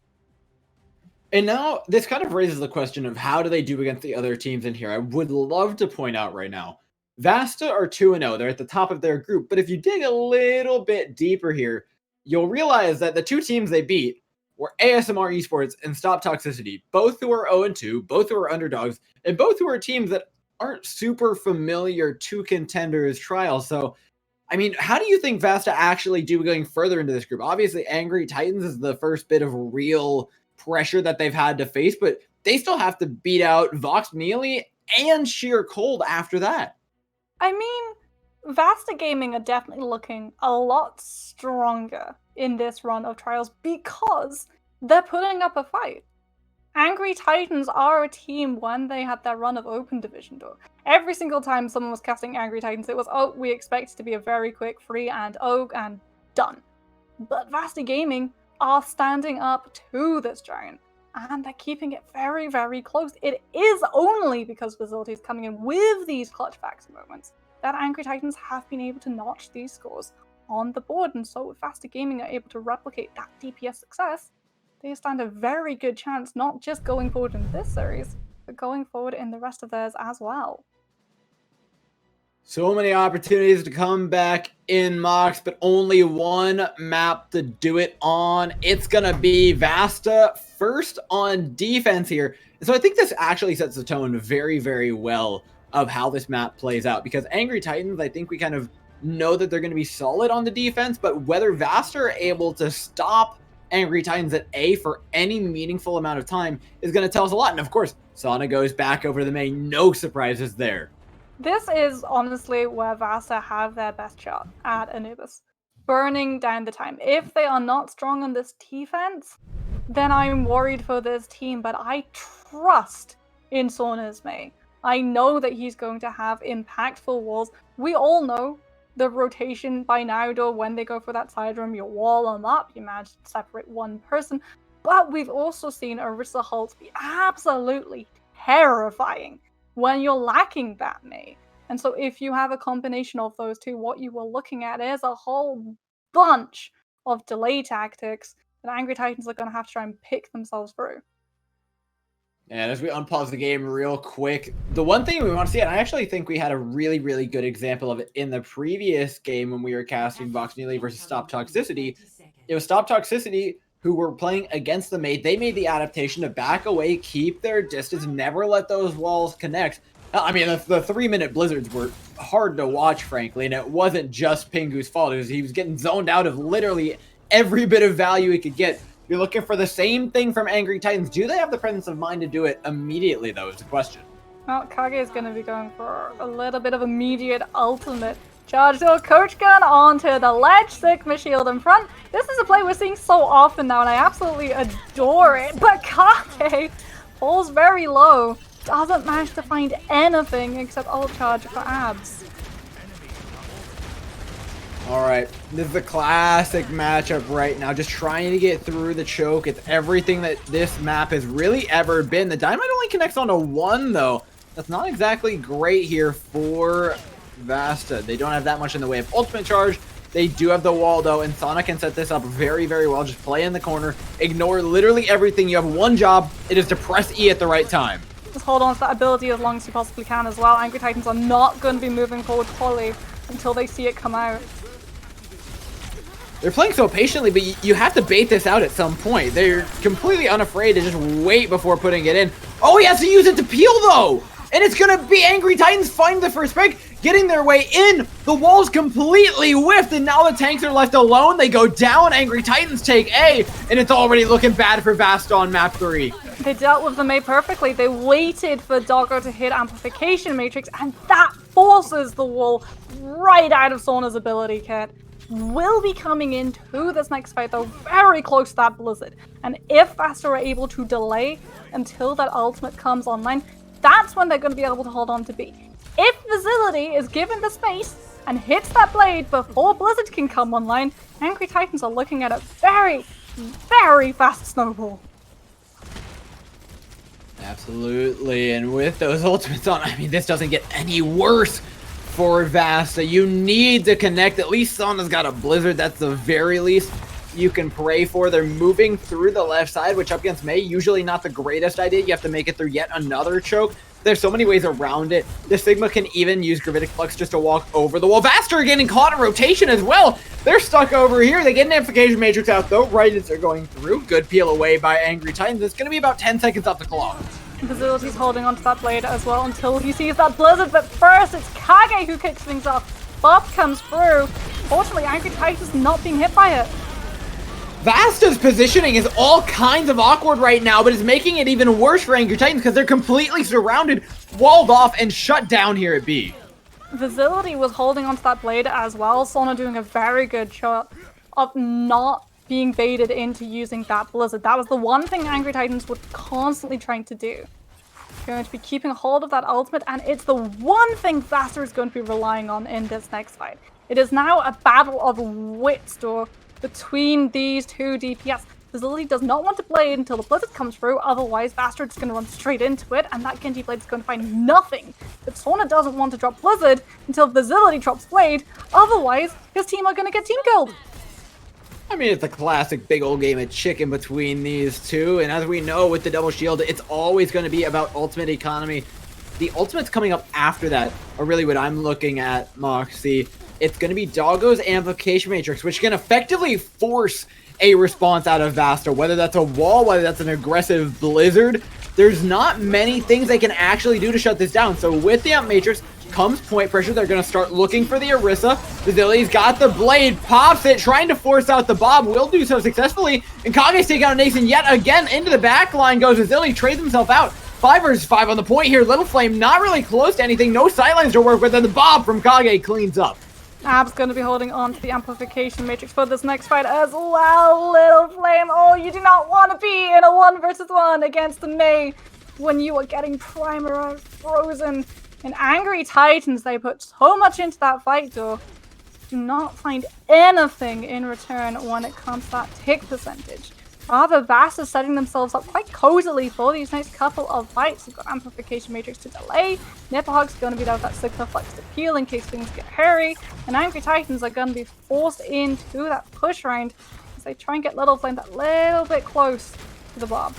And now this kind of raises the question of how do they do against the other teams in here? I would love to point out right now, VASTA are 2-0. They're at the top of their group. But if you dig a little bit deeper here, you'll realize that the two teams they beat were ASMR Esports and Stop Toxicity, both who are 0-2, both who are underdogs, and both who are teams that aren't super familiar to Contenders trials. So, I mean, how do you think VASTA actually do going further into this group? Obviously, Angry Titans is the first bit of real pressure that they've had to face, but they still have to beat out Vox Nihili and Sheer Cold after that. I mean, VASTA Gaming are definitely looking a lot stronger in this run of trials because they're putting up a fight. Angry Titans are a team when they had their run of Open Division Door. Every single time someone was casting Angry Titans, it was, oh, we expect it to be a very quick 3-0 and done. But VASTA Gaming are standing up to this giant, and they're keeping it very, very close. It is only because Facility is coming in with these clutch factor moments that Angry Titans have been able to notch these scores on the board, and so if VASTA Gaming are able to replicate that DPS success, they stand a very good chance, not just going forward in this series, but going forward in the rest of theirs as well. So many opportunities to come back in Mox, but only one map to do it on. It's going to be VASTA first on defense here. And so I think this actually sets the tone very, very well of how this map plays out, because Angry Titans, I think we kind of know that they're going to be solid on the defense, but whether VASTA are able to stop Angry Titans at A for any meaningful amount of time is going to tell us a lot. And of course, Sana goes back over the main. No surprises there. This is honestly where VASTA have their best shot at Anubis. Burning down the time. If they are not strong on this defense, then I'm worried for this team, but I trust in Sona's May. I know that he's going to have impactful walls. We all know the rotation by now, though, when they go for that side room, you wall them up, you manage to separate one person. But we've also seen Orisa Holt be absolutely terrifying when you're lacking that Mei. And so if you have a combination of those two, what you were looking at is a whole bunch of delay tactics that Angry Titans are going to have to try and pick themselves through. And as we unpause the game real quick, the one thing we want to see, and I actually think we had a really, really good example of it in the previous game when we were casting Vox Nihili versus Stop Toxicity. It was Stop Toxicity who were playing against the Mei. They made the adaptation to back away, keep their distance, never let those walls connect. I mean, the 3-minute blizzards were hard to watch, frankly, and it wasn't just Pingu's fault. He was getting zoned out of literally every bit of value he could get. You're looking for the same thing from Angry Titans. Do they have the presence of mind to do it immediately, though, is the question. Well, Kage is going to be going for a little bit of immediate ultimate charge. So Coach Gun onto the ledge, Sigma Shield in front. This is a play we're seeing so often now, and I absolutely adore it. But Kage falls very low. Doesn't manage to find anything except ult charge for abs. Alright, this is a classic matchup right now. Just trying to get through the choke. It's everything that this map has really ever been. The Dynamite only connects onto 1, though. That's not exactly great here for VASTA. They don't have that much in the way of ultimate charge. They do have the wall, though, and Sonic can set this up very, very well. Just play in the corner. Ignore literally everything. You have one job. It is to press E at the right time. Just hold on to that ability as long as you possibly can as well. Angry Titans are not going to be moving forward fully until they see it come out. They're playing so patiently, but you have to bait this out at some point. They're completely unafraid to just wait before putting it in. Oh, he has to use it to peel, though! And it's gonna be Angry Titans find the first pick, getting their way in. The wall's completely whiffed, and now the tanks are left alone. They go down. Angry Titans take A, and it's already looking bad for VASTA on map 3. They dealt with the Mei perfectly. They waited for Doggo to hit Amplification Matrix, and that forces the wall right out of Sauna's ability kit. Will be coming into this next fight, though, very close to that Blizzard. And if VASTA are able to delay until that ultimate comes online, that's when they're going to be able to hold on to B. If Facility is given the space and hits that blade before Blizzard can come online, Angry Titans are looking at a very, very fast snowball. Absolutely, and with those ultimates on, I mean, this doesn't get any worse for VASTA. You need to connect. At least Sauna's got a Blizzard. That's the very least you can pray for. They're moving through the left side, which up against Mei, usually not the greatest idea. You have to make it through yet another choke. There's so many ways around it. The Sigma can even use Gravitic Flux just to walk over the wall. VASTA are getting caught in rotation as well. They're stuck over here. They get an Amplification Matrix out, though, right as they're going through. Good peel away by Angry Titans. It's going to be about 10 seconds off the clock. Facility's holding onto that blade as well until he sees that Blizzard, but first it's Kage who kicks things off. Bob comes through. Fortunately, Angry Titans not being hit by it. VASTA's positioning is all kinds of awkward right now, but it's making it even worse for Angry Titans because they're completely surrounded, walled off, and shut down here at B. Facility was holding onto that blade as well. Sauna doing a very good job of not being baited into using that Blizzard. That was the one thing Angry Titans were constantly trying to do. Going to be keeping a hold of that ultimate, and it's the one thing VASTA is going to be relying on in this next fight. It is now a battle of wits between these two DPS. Facility does not want to blade until the Blizzard comes through, otherwise VASTA is going to run straight into it, and that Genji Blade is going to find nothing. But Sauna doesn't want to drop Blizzard until Facility drops Blade, otherwise his team are going to get team killed. I mean, it's a classic big old game of chicken between these two, and as we know with the double shield, it's always going to be about ultimate economy. The ultimates coming up after that are really what I'm looking at, Moxie. It's going to be Doggo's Amplification Matrix, which can effectively force a response out of VASTA, whether that's a wall, whether that's an aggressive Blizzard. There's not many things they can actually do to shut this down. So with the Amp Matrix comes point pressure. They're going to start looking for the Orisa. Bazili's got the blade, pops it, trying to force out the Bob. Will do so successfully. And Kage's taking out Nathan yet again. Into the back line goes Bazili, trades himself out. 5 versus 5 on the point here. Little Flame not really close to anything. No sidelines to work with, and the Bob from Kage cleans up. Ab's going to be holding on to the Amplification Matrix for this next fight as well. Little Flame, oh, you do not want to be in a 1 versus 1 against the Mei when you are getting Primer frozen. And Angry Titans, they put so much into that fight, though. do not find anything in return when it comes to that tick percentage. Rather, VASTA setting themselves up quite cozily for these next couple of fights. They've got Amplification Matrix to delay, Nipperhog's going to be there with that Sigma Flex to peel in case things get hairy, and Angry Titans are going to be forced into that push round as they try and get Little Flame that little bit close to the Bob.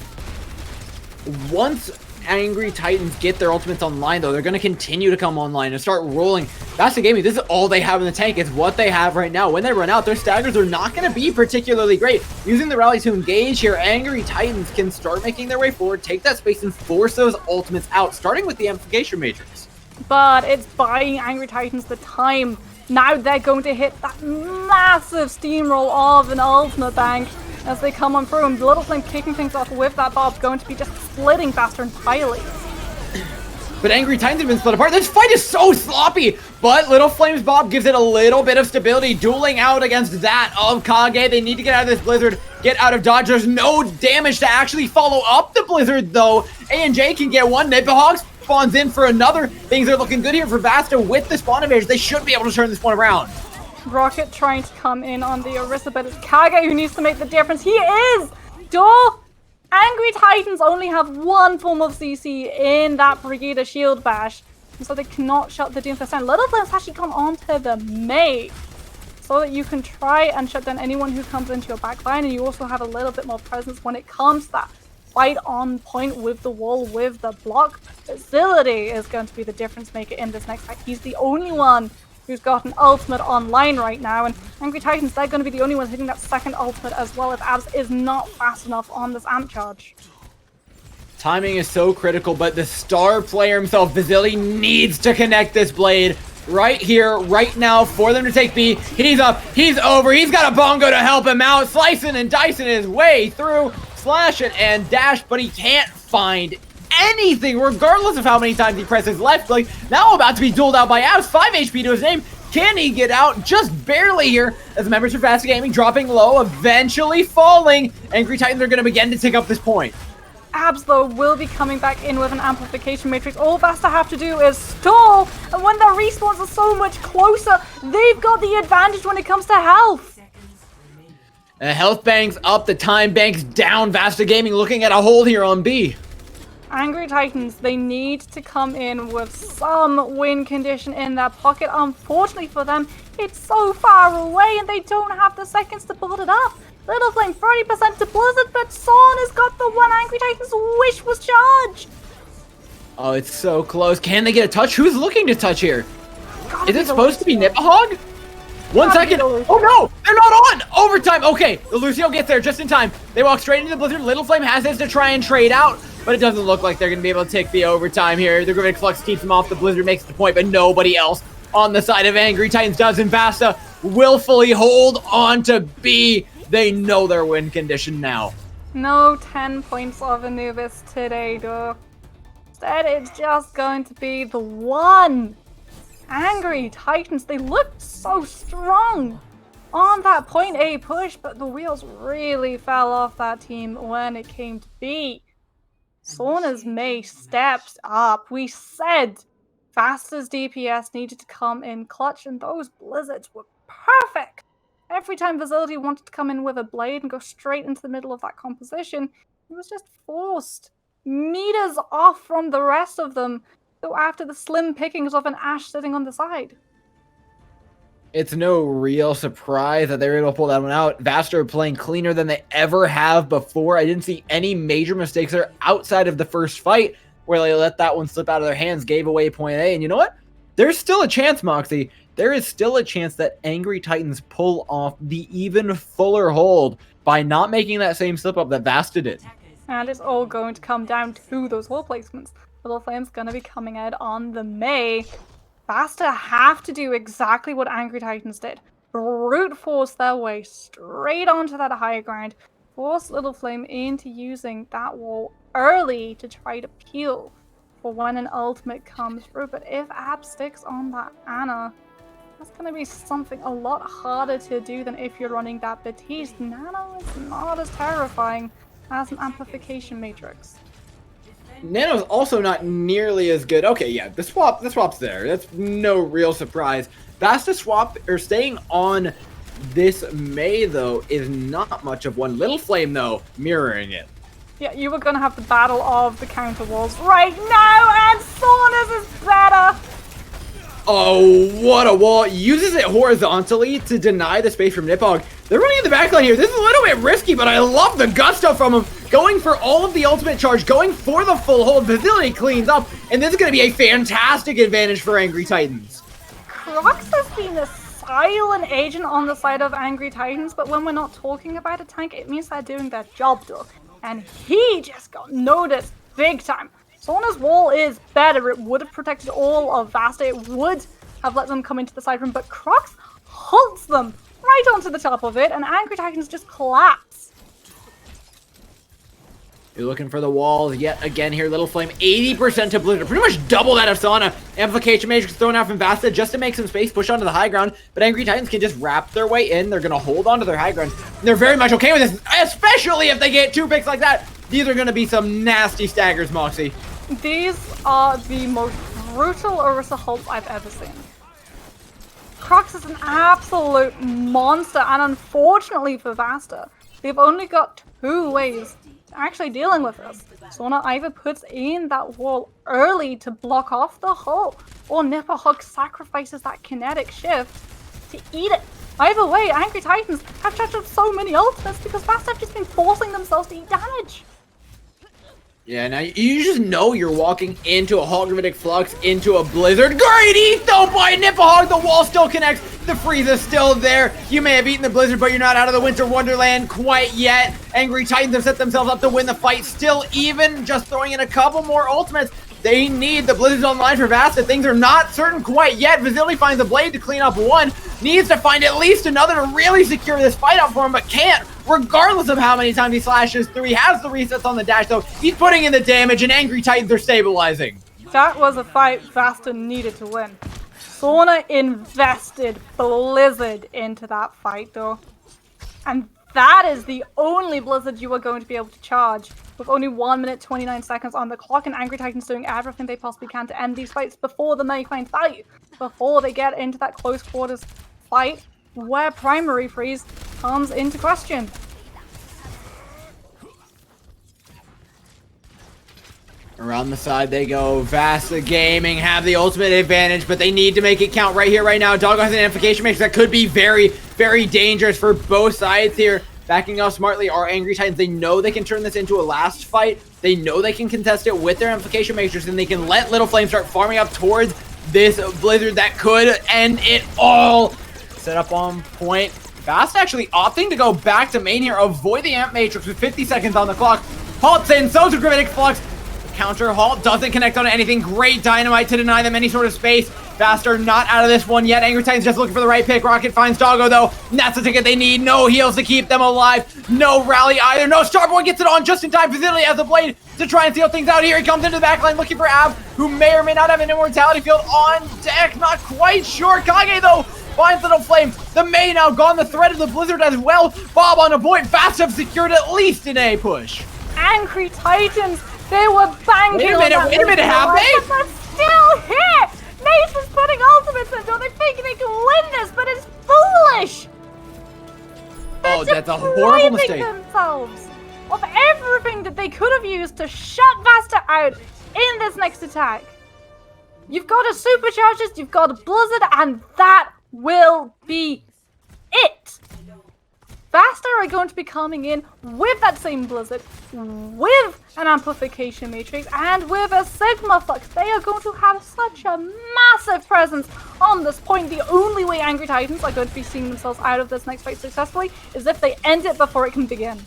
Once Angry Titans get their ultimates online, though, they're going to continue to come online and start rolling. VASTA Gaming, this is all they have in the tank. It's what they have right now. When they run out, their staggers are not going to be particularly great. Using the rally to engage here, Angry Titans can start making their way forward, take that space, and force those ultimates out, starting with the Amplification Matrix. But it's buying Angry Titans the time. Now they're going to hit that massive steamroll of an ultimate bank as they come on through, and Little Flame kicking things off with that Bob, going to be just splitting VASTA entirely. But Angry Titans have been split apart. This fight is so sloppy, but Little Flame's Bob gives it a little bit of stability, dueling out against that of Kage. They need to get out of this Blizzard, get out of dodge. There's no damage to actually follow up the Blizzard, though. A&J can get one. Nipperhog spawns in for another. Things are looking good here for VASTA with the spawn advantage. They should be able to turn this one around. Rocket trying to come in on the Orisa, but it's Kage who needs to make the difference. He is! Duh! Angry Titans only have one form of CC in that Brigida Shield Bash, and so they cannot shut the Doomfist down. Little Flame's actually gone onto the Mei, so that you can try and shut down anyone who comes into your backline, and you also have a little bit more presence when it comes to that fight on point with the wall, with the block. Facility is going to be the difference maker in this next fight. He's the only one who's got an ultimate online right now, and Angry Titans, they're going to be the only ones hitting that second ultimate as well, if Abs is not fast enough on this amp charge. Timing is so critical, but the star player himself, Vasily, needs to connect this blade right here, right now, for them to take B. He's up, he's over, he's got a bongo to help him out, slicing and dicing his way through, slashing and dash, but he can't find anything, regardless of how many times he presses left click. Now about to be dueled out by Abs, 5 HP to his name. Can he get out? Just barely here, as the members of VASTA Gaming dropping low, eventually falling. Angry Titans are going to begin to take up this point. Abs, though, will be coming back in with an Amplification Matrix. All VASTA have to do is stall, and when their respawns are so much closer, they've got the advantage when it comes to health. Health bank's up, the time bank's down. VASTA Gaming looking at a hold here on B. Angry Titans, they need to come in with some win condition in their pocket. Unfortunately for them, it's so far away and they don't have the seconds to build it up. Little Flame 30% to Blizzard, but Son has got the one Angry Titans wish was charged. Oh, it's so close. Can they get a touch? Who's looking to touch here? Is it supposed to be Nipperhog? 1 second. Oh no, they're not on. Overtime. Okay, the Lucio gets there just in time. They walk straight into the Blizzard. Little Flame has this to try and trade out, but it doesn't look like they're going to be able to take the overtime here. The Gravitic Flux keeps them off. The Blizzard makes the point, but nobody else on the side of Angry Titans does. And VASTA willfully hold on to B. They know their win condition now. No 10 points of Anubis today, though. Instead, it's just going to be the one. Angry Titans, they looked so strong on that point A push, but the wheels really fell off that team when it came to B. Sauna's Mei stepped up. We said VASTA's DPS needed to come in clutch, and those blizzards were perfect. Every time Vasily wanted to come in with a blade and go straight into the middle of that composition, he was just forced meters off from the rest of them. Go after the slim pickings of an Ashe sitting on the side. It's no real surprise that they were able to pull that one out. VASTA are playing cleaner than they ever have before. I didn't see any major mistakes there outside of the first fight where they let that one slip out of their hands, gave away point A. And you know what? There's still a chance, Moxie. There is still a chance that Angry Titans pull off the even fuller hold by not making that same slip up that VASTA did. And it's all going to come down to those wall placements. Little Flame's going to be coming out on the Mei. VASTA have to do exactly what Angry Titans did. Brute force their way straight onto that higher ground. Force Little Flame into using that wall early to try to peel for when an ultimate comes through. But if Ab sticks on that Ana, that's going to be something a lot harder to do than if you're running that Batiste. Nano is not as terrifying as an Amplification Matrix. Nano's also not nearly as good. Okay, yeah, the swap's there. That's no real surprise. VASTA swap, or staying on this May, though, is not much of one. Little Flame, though, mirroring it. Yeah, you were going to have the battle of the counter walls right now, and Saunders is better! Oh, what a wall. Uses it horizontally to deny the space from Nipog. They're running in the backline here. This is a little bit risky, but I love the gusto from him. Going for all of the ultimate charge, going for the full hold. Facility cleans up, and this is going to be a fantastic advantage for Angry Titans. Crocs has been a silent agent on the side of Angry Titans, but when we're not talking about a tank, it means they're doing their job, though. And he just got noticed big time. Sauna's wall is better. It would have protected all of VASTA. It would have let them come into the side room, but Crocs halts them right onto the top of it, and Angry Titans just collapse. You're looking for the walls yet again here. Little Flame, 80% to Blizzard. Pretty much double that of Sauna. Amplification Matrix thrown out from VASTA just to make some space, push onto the high ground. But Angry Titans can just wrap their way in. They're going to hold onto their high ground. And they're very much okay with this, especially if they get 2 picks like that. These are going to be some nasty staggers, Moxie. These are the most brutal Orisa halts I've ever seen. Crocs is an absolute monster, and unfortunately for VASTA, they've only got 2 ways to actually dealing with this. Sauna either puts in that wall early to block off the hull, or Nipperhug sacrifices that kinetic shift to eat it. Either way, Angry Titans have charged up so many ultimates because VASTA have just been forcing themselves to eat damage. Yeah, now you just know you're walking into a Holographic Flux, into a Blizzard. Great eat though by Nipperhog. The wall still connects. The freeze is still there. You may have eaten the Blizzard, but you're not out of the Winter Wonderland quite yet. Angry Titans have set themselves up to win the fight. Still even, just throwing in a couple more ultimates. They need the Blizzards online for VASTA. Things are not certain quite yet. Vasily finds a blade to clean up 1. Needs to find at least another to really secure this fight out for him, but can't. Regardless of how many times he slashes through, he has the resets on the dash, though. He's putting in the damage, and Angry Titans are stabilizing. That was a fight VASTA needed to win. Sauna invested Blizzard into that fight, though. And that is the only Blizzard you are going to be able to charge with only 1 minute 29 seconds on the clock, and Angry Titans doing everything they possibly can to end these fights before the May finds value, before they get into that close quarters fight where primary freeze comes into question. Around the side they go. VASTA Gaming have the ultimate advantage, but they need to make it count right here, right now. Doggo has an amplification matrix that could be very, very dangerous for both sides here. Backing off smartly are Angry Titans. They know they can turn this into a last fight. They know they can contest it with their amplification matrix, and they can let Little Flame start farming up towards this Blizzard that could end it all. Set up on point. VASTA actually opting to go back to main here, avoid the amp matrix with 50 seconds on the clock. Halts in, so's a Gravitic Flux. Counter halt doesn't connect on anything. Great dynamite to deny them any sort of space. VASTA are not out of this one yet. Angry Titans just looking for the right pick. Rocket finds Doggo though, and that's the ticket they need. No heals to keep them alive. No rally either. No, Starboy gets it on just in time. Facility has a blade to try and seal things out. Here he comes into the backline looking for Av, who may or may not have an immortality field on deck. Not quite sure. Kage though finds Little Flame. The May now gone. The threat of the Blizzard as well. Bob on a point. VASTA have secured at least an A push. Angry Titans, they were banking Wait a minute, have they? But they're still here! Nate was putting ultimates into it. They think they can win this, but it's foolish! Oh, that's a horrible mistake. They're themselves of everything that they could have used to shut VASTA out in this next attack. You've got a superchargers, you've got a Blizzard, and that will be it. VASTA are going to be coming in with that same Blizzard, with an amplification matrix, and with a Sigma Flux. They are going to have such a massive presence on this point. The only way Angry Titans are going to be seeing themselves out of this next fight successfully is if they end it before it can begin.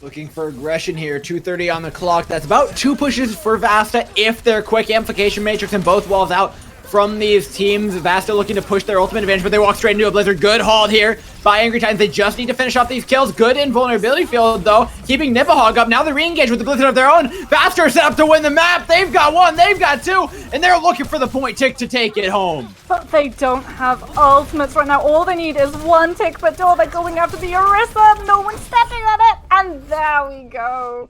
Looking for aggression here. 2:30 on the clock. That's about 2 pushes for VASTA if they're quick. Amplification matrix and both walls out from these teams. VASTA looking to push their ultimate advantage, but they walk straight into a Blizzard. Good haul here by Angry Titans. They just need to finish off these kills. Good invulnerability field, though, keeping Nipperhog up. Now they re-engage with the Blizzard of their own. VASTA are set up to win the map. They've got 1, they've got 2, and they're looking for the point tick to take it home. But they don't have ultimates right now. All they need is 1 tick, but they're going after the Orisa. No one's stepping on it, and there we go.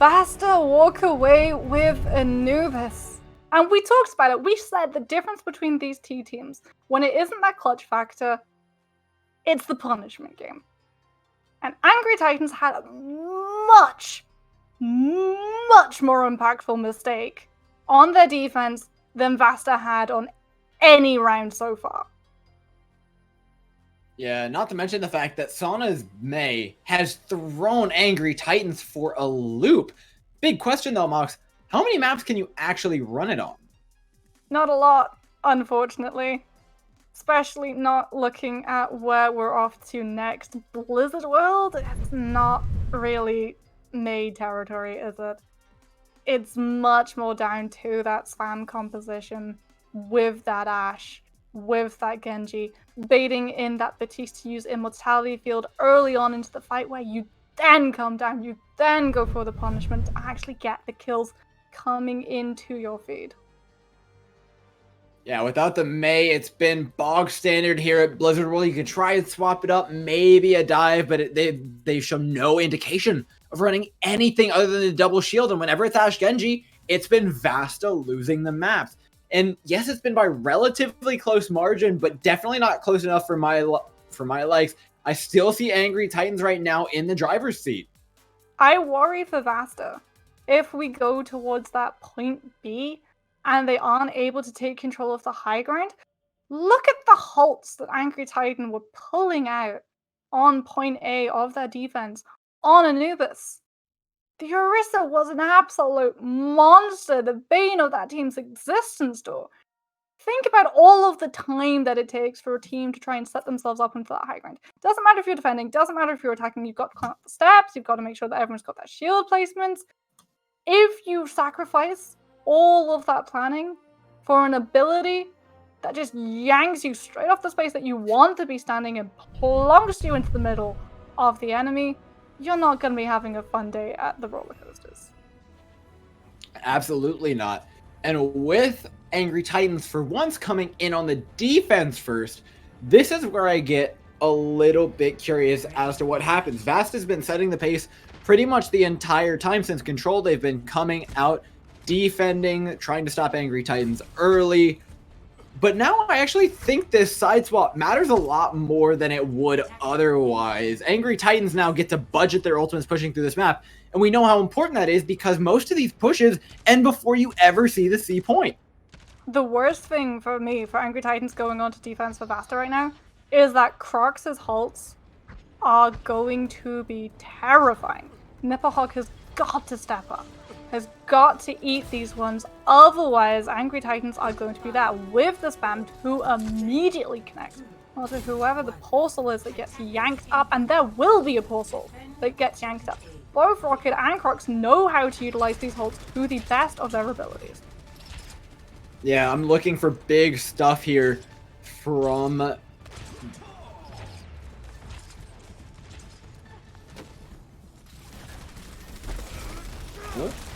VASTA walk away with Anubis. And we talked about it. We said the difference between these two teams, when it isn't that clutch factor, it's the punishment game. And Angry Titans had a much more impactful mistake on their defense than VASTA had on any round so far. Yeah, not to mention the fact that Sauna's May has thrown Angry Titans for a loop. Big question though, Mox. How many maps can you actually run it on? Not a lot, unfortunately. Especially not looking at where we're off to next. Blizzard World? It's not really May territory, is it? It's much more down to that spam composition with that Ashe, with that Genji, baiting in that Batiste to use Immortality Field early on into the fight where you then come down, you then go for the punishment to actually get the kills coming into your feed. Yeah, without the May, it's been bog standard here at Blizzard World. You can try and swap it up, maybe a dive, but they've shown no indication of running anything other than the double shield. And whenever it's Ashe Genji, it's been VASTA losing the maps. And yes, it's been by relatively close margin, but definitely not close enough for my likes. I still see Angry Titans right now in the driver's seat. I worry for VASTA. If we go towards that point B and they aren't able to take control of the high ground, look at the halts that Angry Titan were pulling out on point A of their defense on Anubis. The Orisa was an absolute monster, the bane of that team's existence, though. Think about all of the time that it takes for a team to try and set themselves up into that high ground. Doesn't matter if you're defending, doesn't matter if you're attacking, you've got to climb up the steps, you've got to make sure that everyone's got their shield placements. If you sacrifice all of that planning for an ability that just yanks you straight off the space that you want to be standing and plunks you into the middle of the enemy, you're not going to be having a fun day at the roller coasters. Absolutely not. And with Angry Titans for once coming in on the defense first, this is where I get a little bit curious as to what happens. VASTA's been setting the pace pretty much the entire time since Control. They've been coming out, defending, trying to stop Angry Titans early. But now I actually think this side swap matters a lot more than it would otherwise. Angry Titans now get to budget their ultimates pushing through this map, and we know how important that is because most of these pushes end before you ever see the C point. The worst thing for me, for Angry Titans going on to defense for VASTA right now, is that Crocs' halts are going to be terrifying. Nipperhawk has got to step up, has got to eat these ones, otherwise Angry Titans are going to be there with the spam to immediately connect. Also, whoever the portal is that gets yanked up, and there will be a portal that gets yanked up. Both Rocket and Crocs know how to utilize these holds to the best of their abilities. Yeah, I'm looking for big stuff here from...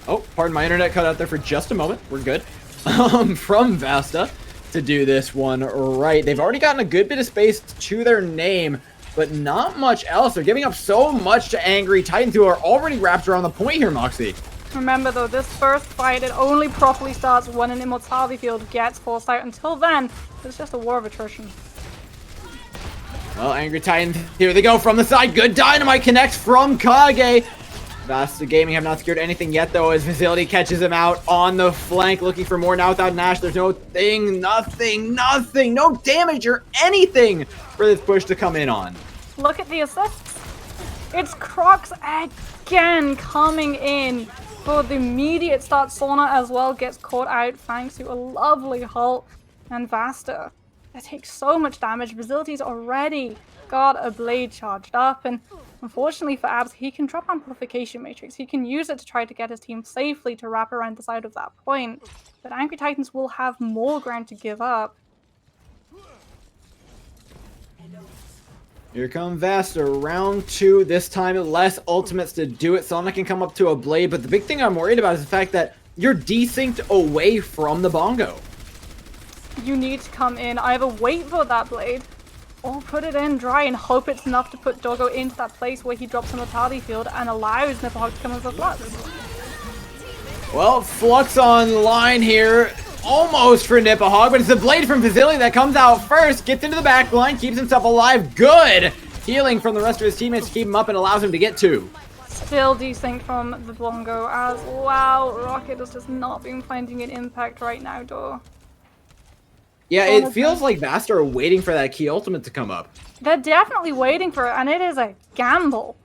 Oh, pardon my internet cut out there for just a moment. We're good. From VASTA to do this one right. They've already gotten a good bit of space to their name, but not much else. They're giving up so much to Angry Titans, who are already wrapped around the point here, Moxie. Remember though, this first fight, it only properly starts when an Immortality Field gets forced out. Until then, it's just a war of attrition. Well, Angry Titans, here they go from the side. Good dynamite connects from Kage. VASTA Gaming have not secured anything yet, though, as Facility catches him out on the flank, looking for more now without Nash. There's no thing, nothing, no damage or anything for this push to come in on. Look at the assists. It's Crocs again coming in for the immediate start. Sauna as well gets caught out thanks to a lovely halt. And VASTA, they take so much damage. Facility's already got a blade charged up, and unfortunately for Abs, he can drop Amplification Matrix. He can use it to try to get his team safely to wrap around the side of that point. But Angry Titans will have more ground to give up. Here come VASTA, round 2. This time, less ultimates to do it. Sonic can come up to a blade, but the big thing I'm worried about is the fact that you're desynced away from the bongo. You need to come in, either wait for that blade, or put it in dry and hope it's enough to put Doggo into that place where he drops a Mortality Field and allows Nipperhawk to come as a flux. Well, Flux online here. Almost for Nipahog, but it's the blade from Vasily that comes out first. Gets into the back line, keeps himself alive. Good healing from the rest of his teammates to keep him up and allows him to get 2. Still desync from the Blongo as wow. Rocket has just not been finding an impact right now, though. Yeah, it feels like VASTA are waiting for that key ultimate to come up. They're definitely waiting for it, and it is a gamble.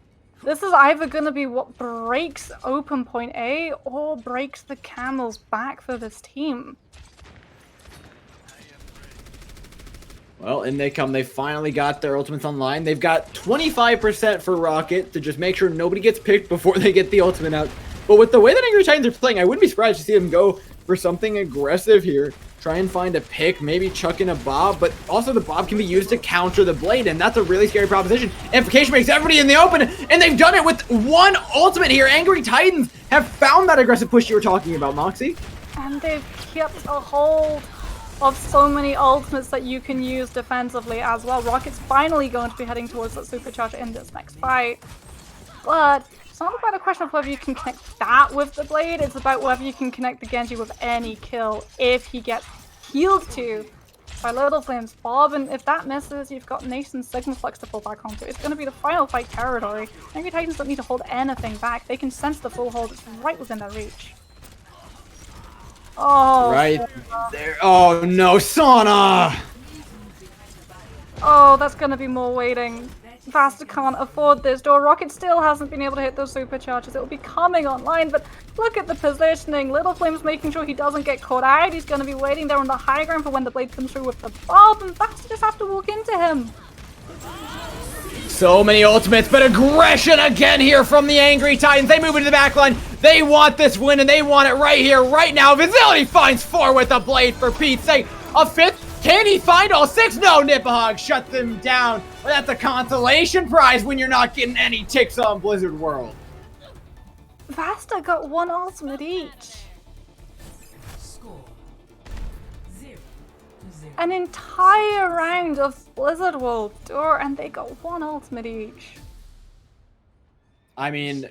This is either going to be what breaks open point A or breaks the Camel's back for this team. Well, in they come. They finally got their ultimates online. They've got 25% for Rocket to just make sure nobody gets picked before they get the ultimate out. But with the way that Angry Titans are playing, I wouldn't be surprised to see them go for something aggressive here. Try and find a pick, maybe chuck in a Bob, but also the Bob can be used to counter the Blade, and that's a really scary proposition. Amplification makes everybody in the open, and they've done it with one ultimate here. Angry Titans have found that aggressive push you were talking about, Moxie. And they've kept a hold of so many ultimates that you can use defensively as well. Rocket's finally going to be heading towards that supercharger in this next fight. But it's not about a question of whether you can connect that with the Blade, it's about whether you can connect the Genji with any kill if he gets healed to by Little Flame's Bob, and if that misses, you've got Nason's Sigma Flux to fall back onto. It's going to be the final fight territory. Angry Titans don't need to hold anything back. They can sense the full hold. It's right within their reach. Oh, right there. Oh no, Sauna! Oh, that's going to be more waiting. VASTA can't afford this door. Rocket still hasn't been able to hit those supercharges. It will be coming online, but look at the positioning. Little Flame's making sure he doesn't get caught out. He's going to be waiting there on the high ground for when the Blade comes through with the Bob, and VASTA just have to walk into him. So many ultimates, but aggression again here from the Angry Titans. They move into the backline. They want this win, and they want it right here, right now. Vasily finds 4 with the Blade, for Pete's sake. A 5th. Can he find all 6? No, Nipahog shuts them down. But that's a consolation prize when you're not getting any ticks on Blizzard World. VASTA got 1 ultimate each. An entire round of Blizzard World Tour, and they got 1 ultimate each. I mean,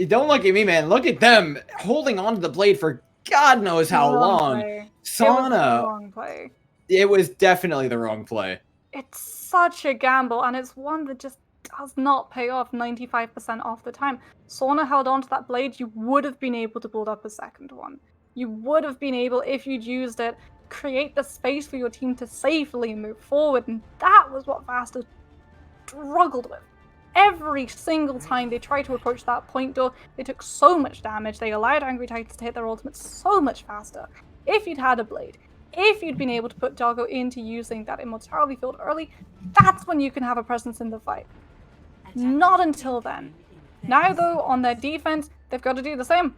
don't look at me, man. Look at them holding on to the Blade for God knows how long. Sauna. It was definitely the wrong play. It's such a gamble, and it's one that just does not pay off 95% of the time. Sauna held on to that Blade. You would have been able to build up a second one. You would have been able, if you'd used it, create the space for your team to safely move forward, and that was what VASTA struggled with. Every single time they tried to approach that point door, they took so much damage. They allowed Angry Titans to hit their ultimates so much faster. If you'd had a Blade, if you'd been able to put Doggo into using that Immortality field early, that's when you can have a presence in the fight. Not until then. Now though, on their defense, they've got to do the same.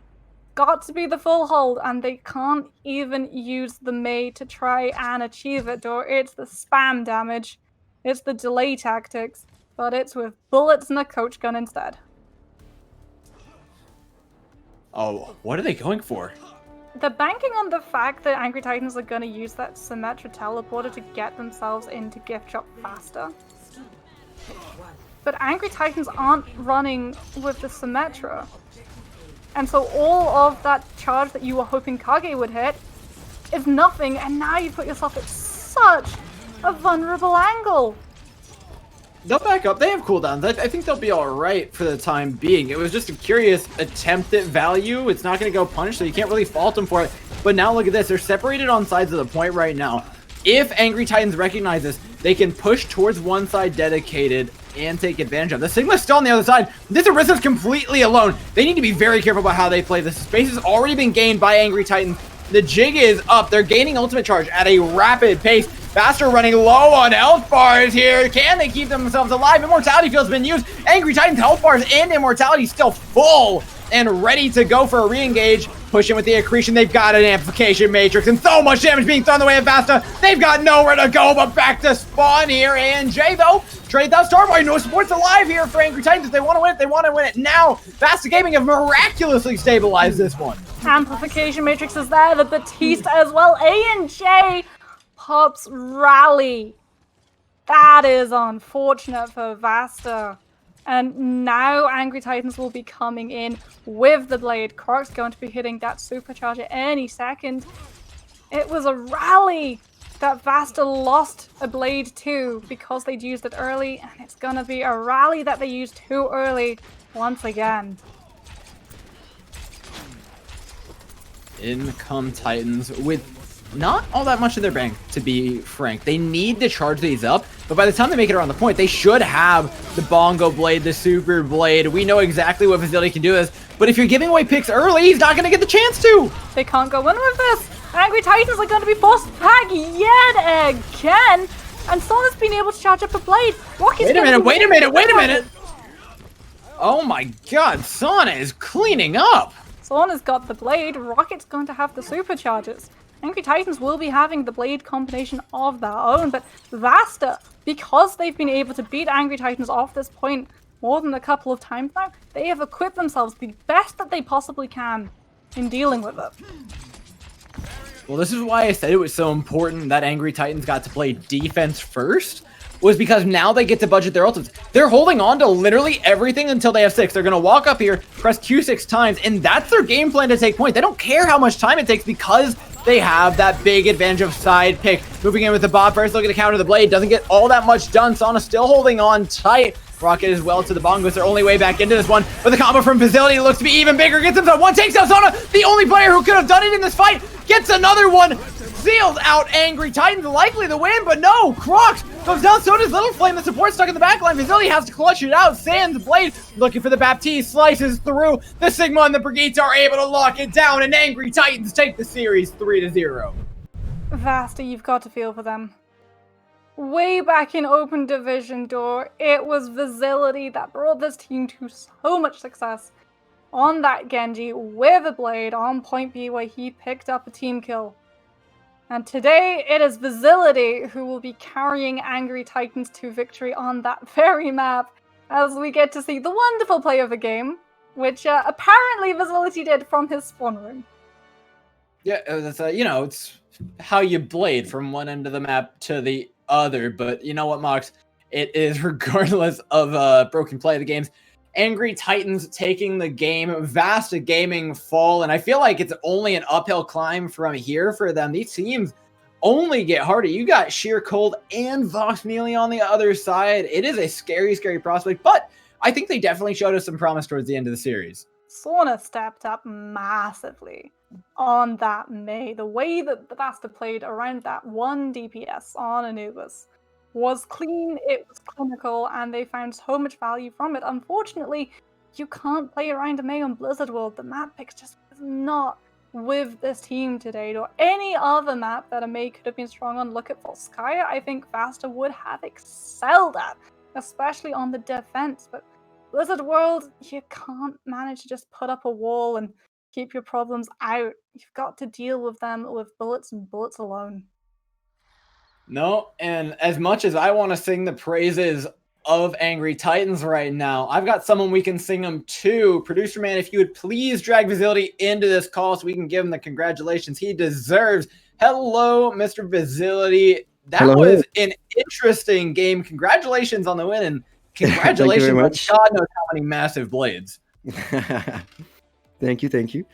Got to be the full hold, and they can't even use the Mei to try and achieve it, or it's the spam damage, it's the delay tactics, but it's with bullets and a coach gun instead. Oh, what are they going for? They're banking on the fact that Angry Titans are going to use that Symmetra teleporter to get themselves into gift shop faster. But Angry Titans aren't running with the Symmetra. And so all of that charge that you were hoping Kage would hit is nothing, and now you put yourself at such a vulnerable angle. They'll back up. They have cooldowns. I think they'll be alright for the time being. It was just a curious attempt at value. It's not going to go punish, so you can't really fault them for it. But now look at this. They're separated on sides of the point right now. If Angry Titans recognize this, they can push towards one side dedicated and take advantage of. The Sigma's still on the other side. This Orisa's completely alone. They need to be very careful about how they play this. Space has already been gained by Angry Titans. The jig is up. They're gaining ultimate charge at a rapid pace. VASTA running low on health bars here. Can they keep themselves alive? Immortality field's been used. Angry Titans health bars and Immortality still full and ready to go for a re-engage. Pushing with the accretion. They've got an amplification matrix and so much damage being thrown the way of VASTA. They've got nowhere to go but back to spawn here. And Jay, though, trade that Starboy. No support's alive here for Angry Titans. If they want to win it, they want to win it now. VASTA Gaming have miraculously stabilized this one. Amplification matrix is there. The Batiste as well. A&J pops rally. That is unfortunate for VASTA. And now Angry Titans will be coming in with the blade. Croc's going to be hitting that supercharger any second. It was a rally that VASTA lost a blade to because they'd used it early, and it's gonna be a rally that they used too early once again. In come Titans with not all that much in their bank, to be frank. They need to charge these up, but by the time they make it around the point, they should have the Bongo Blade, the Super Blade. We know exactly what Facility can do this, but if you're giving away picks early, he's not going to get the chance to. They can't go in with this. Angry Titans are going to be forced back yet again, and Sona's been able to charge up a blade. Rocket's wait a minute. Oh my god, Sona is cleaning up. Sona's got the blade, Rocket's going to have the superchargers. Angry Titans will be having the blade combination of their own, but VASTA, because they've been able to beat Angry Titans off this point more than a couple of times now, they have equipped themselves the best that they possibly can in dealing with it. Well, this is why I said it was so important that Angry Titans got to play defense first, was because now they get to budget their ultimates. They're holding on to literally everything until they have 6. They're going to walk up here, press Q 6 times, and that's their game plan to take point. They don't care how much time it takes because they have that big advantage of side pick. Moving in with the Bob first, looking to counter the blade. Doesn't get all that much done. Sauna still holding on tight. Rocket as well to the Bongos. Their only way back into this one. But the combo from Facility looks to be even bigger. Gets himself one. Takes out Sauna. The only player who could have done it in this fight. Gets another one. Seals out Angry Titans. Likely the win, but no. Crocs goes down. So does Little Flame. The support stuck in the backline. Facility has to clutch it out. Sands blade looking for the Baptiste. Slices through. The Sigma and the Brigitte are able to lock it down. And Angry Titans take the series 3-0. VASTA, you've got to feel for them. Way back in Open Division Door, it was Facility that brought this team to so much success on that Genji with a blade on point B where he picked up a team kill. And today it is Facility who will be carrying Angry Titans to victory on that very map as we get to see the wonderful play of the game, which apparently Facility did from his spawn room. Yeah, that's it's how you blade from one end of the map to the other, but you know what, Mox? It is regardless of broken play of the games. Angry Titans taking the game, VASTA Gaming fall, and I feel like it's only an uphill climb from here for them. These teams only get harder. You got Sheer Cold and Vox Melee on the other side. It is a scary, scary prospect, but I think they definitely showed us some promise towards the end of the series. Sauna stepped up massively on that May. The way that the VASTA played around that one DPS on Anubis was clean, it was clinical, and they found so much value from it. Unfortunately, you can't play around a May on Blizzard World. The map pick just was not with this team today, or any other map that a May could have been strong on. Look at Volskaya, I think VASTA would have excelled at, especially on the defense, but Blizzard World, you can't manage to just put up a wall and keep your problems out. You've got to deal with them with bullets and bullets alone. No, and as much as I want to sing the praises of Angry Titans right now, I've got someone we can sing them to. Producer man, if you would please drag Facility into this call so we can give him the congratulations he deserves. Hello, Mr. Facility. That was an interesting game. Congratulations on the win, and congratulations on God knows how many massive blades. Thank you.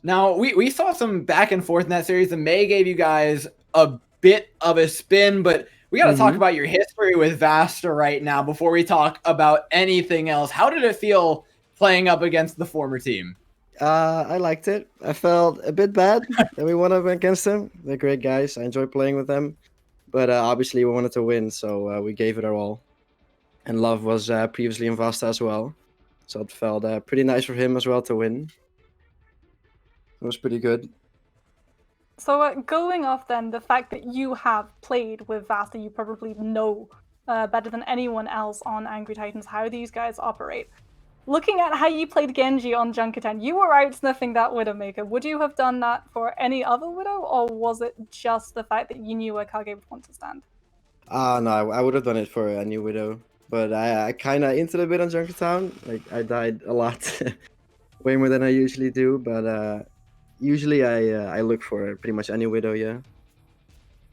Now, we saw some back and forth in that series. The May gave you guys a bit of a spin, but we got to talk about your history with VASTA right now before we talk about anything else. How did it feel playing up against the former team? I liked it. I felt a bit bad that we won up against them. They're great guys. I enjoy playing with them. But obviously we wanted to win, so we gave it our all. And Love was previously in VASTA as well. So it felt pretty nice for him as well to win. It was pretty good. So going off then, the fact that you have played with VASTA, you probably know better than anyone else on Angry Titans how these guys operate. Looking at how you played Genji on Junkertown, you were out sniffing that Widowmaker. Would you have done that for any other Widow, or was it just the fact that you knew where Kage would want to stand? No, I would have done it for a new Widow. But I kind of inted a bit on Junkertown. Like, I died a lot. Way more than I usually do, but usually I look for pretty much any Widow, yeah.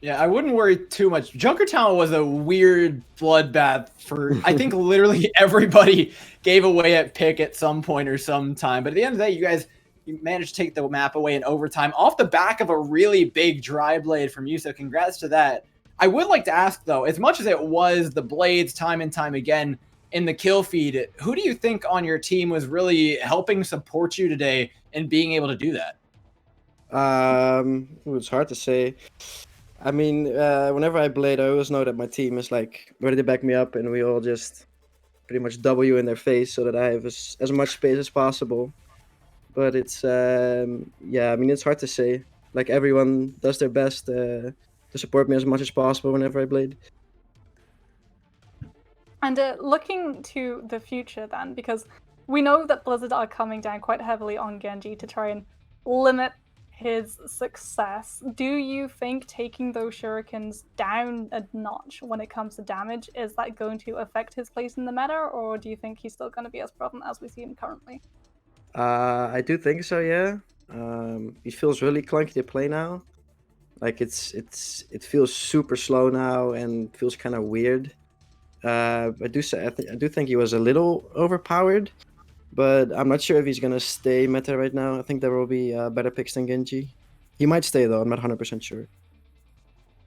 Yeah, I wouldn't worry too much. Junkertown was a weird bloodbath for, I think, literally everybody gave away at pick at some point or some time. But at the end of the day, you managed to take the map away in overtime off the back of a really big dry blade from you. So congrats to that. I would like to ask, though, as much as it was the blades time and time again in the kill feed, who do you think on your team was really helping support you today in being able to do that? It's hard to say. I mean, whenever I blade, I always know that my team is like ready to back me up, and we all just pretty much W in their face so that I have as much space as possible. But it's yeah, I mean, it's hard to say. Like, everyone does their best to support me as much as possible whenever I blade. And looking to the future then, because we know that Blizzard are coming down quite heavily on Genji to try and limit his success. Do you think taking those shurikens down a notch when it comes to damage, is that going to affect his place in the meta, or do you think he's still going to be as prevalent as we see him currently? I do think so, yeah. It feels really clunky to play now. Like, it feels super slow now and feels kind of weird. I do think he was a little overpowered, but I'm not sure if he's gonna stay meta right now. I think there will be better picks than Genji. He might stay though. I'm not 100% sure.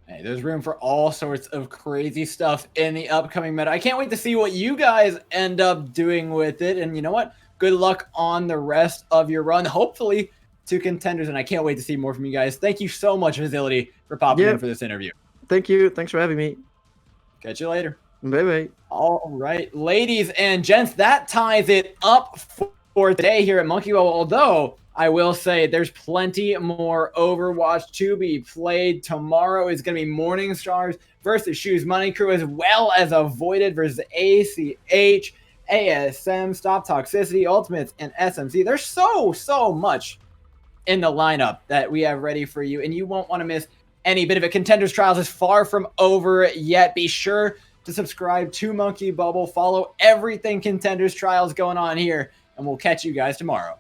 Hey, there's room for all sorts of crazy stuff in the upcoming meta. I can't wait to see what you guys end up doing with it. And you know what? Good luck on the rest of your run. Hopefully to Contenders. And I can't wait to see more from you guys. Thank you so much, Facility, for popping in for this interview. Thank you. Thanks for having me. Catch you later. Bye-bye. All right, ladies and gents, that ties it up for today here at Monkey Bubble. Although I will say there's plenty more Overwatch to be played. Tomorrow is going to be Morning Stars versus Shoes Money Crew, as well as Avoided versus ACH, ASM, Stop Toxicity, Ultimates, and SMC. There's so much in the lineup that we have ready for you, and you won't want to miss any bit of it. Contenders Trials is far from over yet. Be sure to subscribe to Monkey Bubble, follow everything Contenders Trials going on here, and we'll catch you guys tomorrow.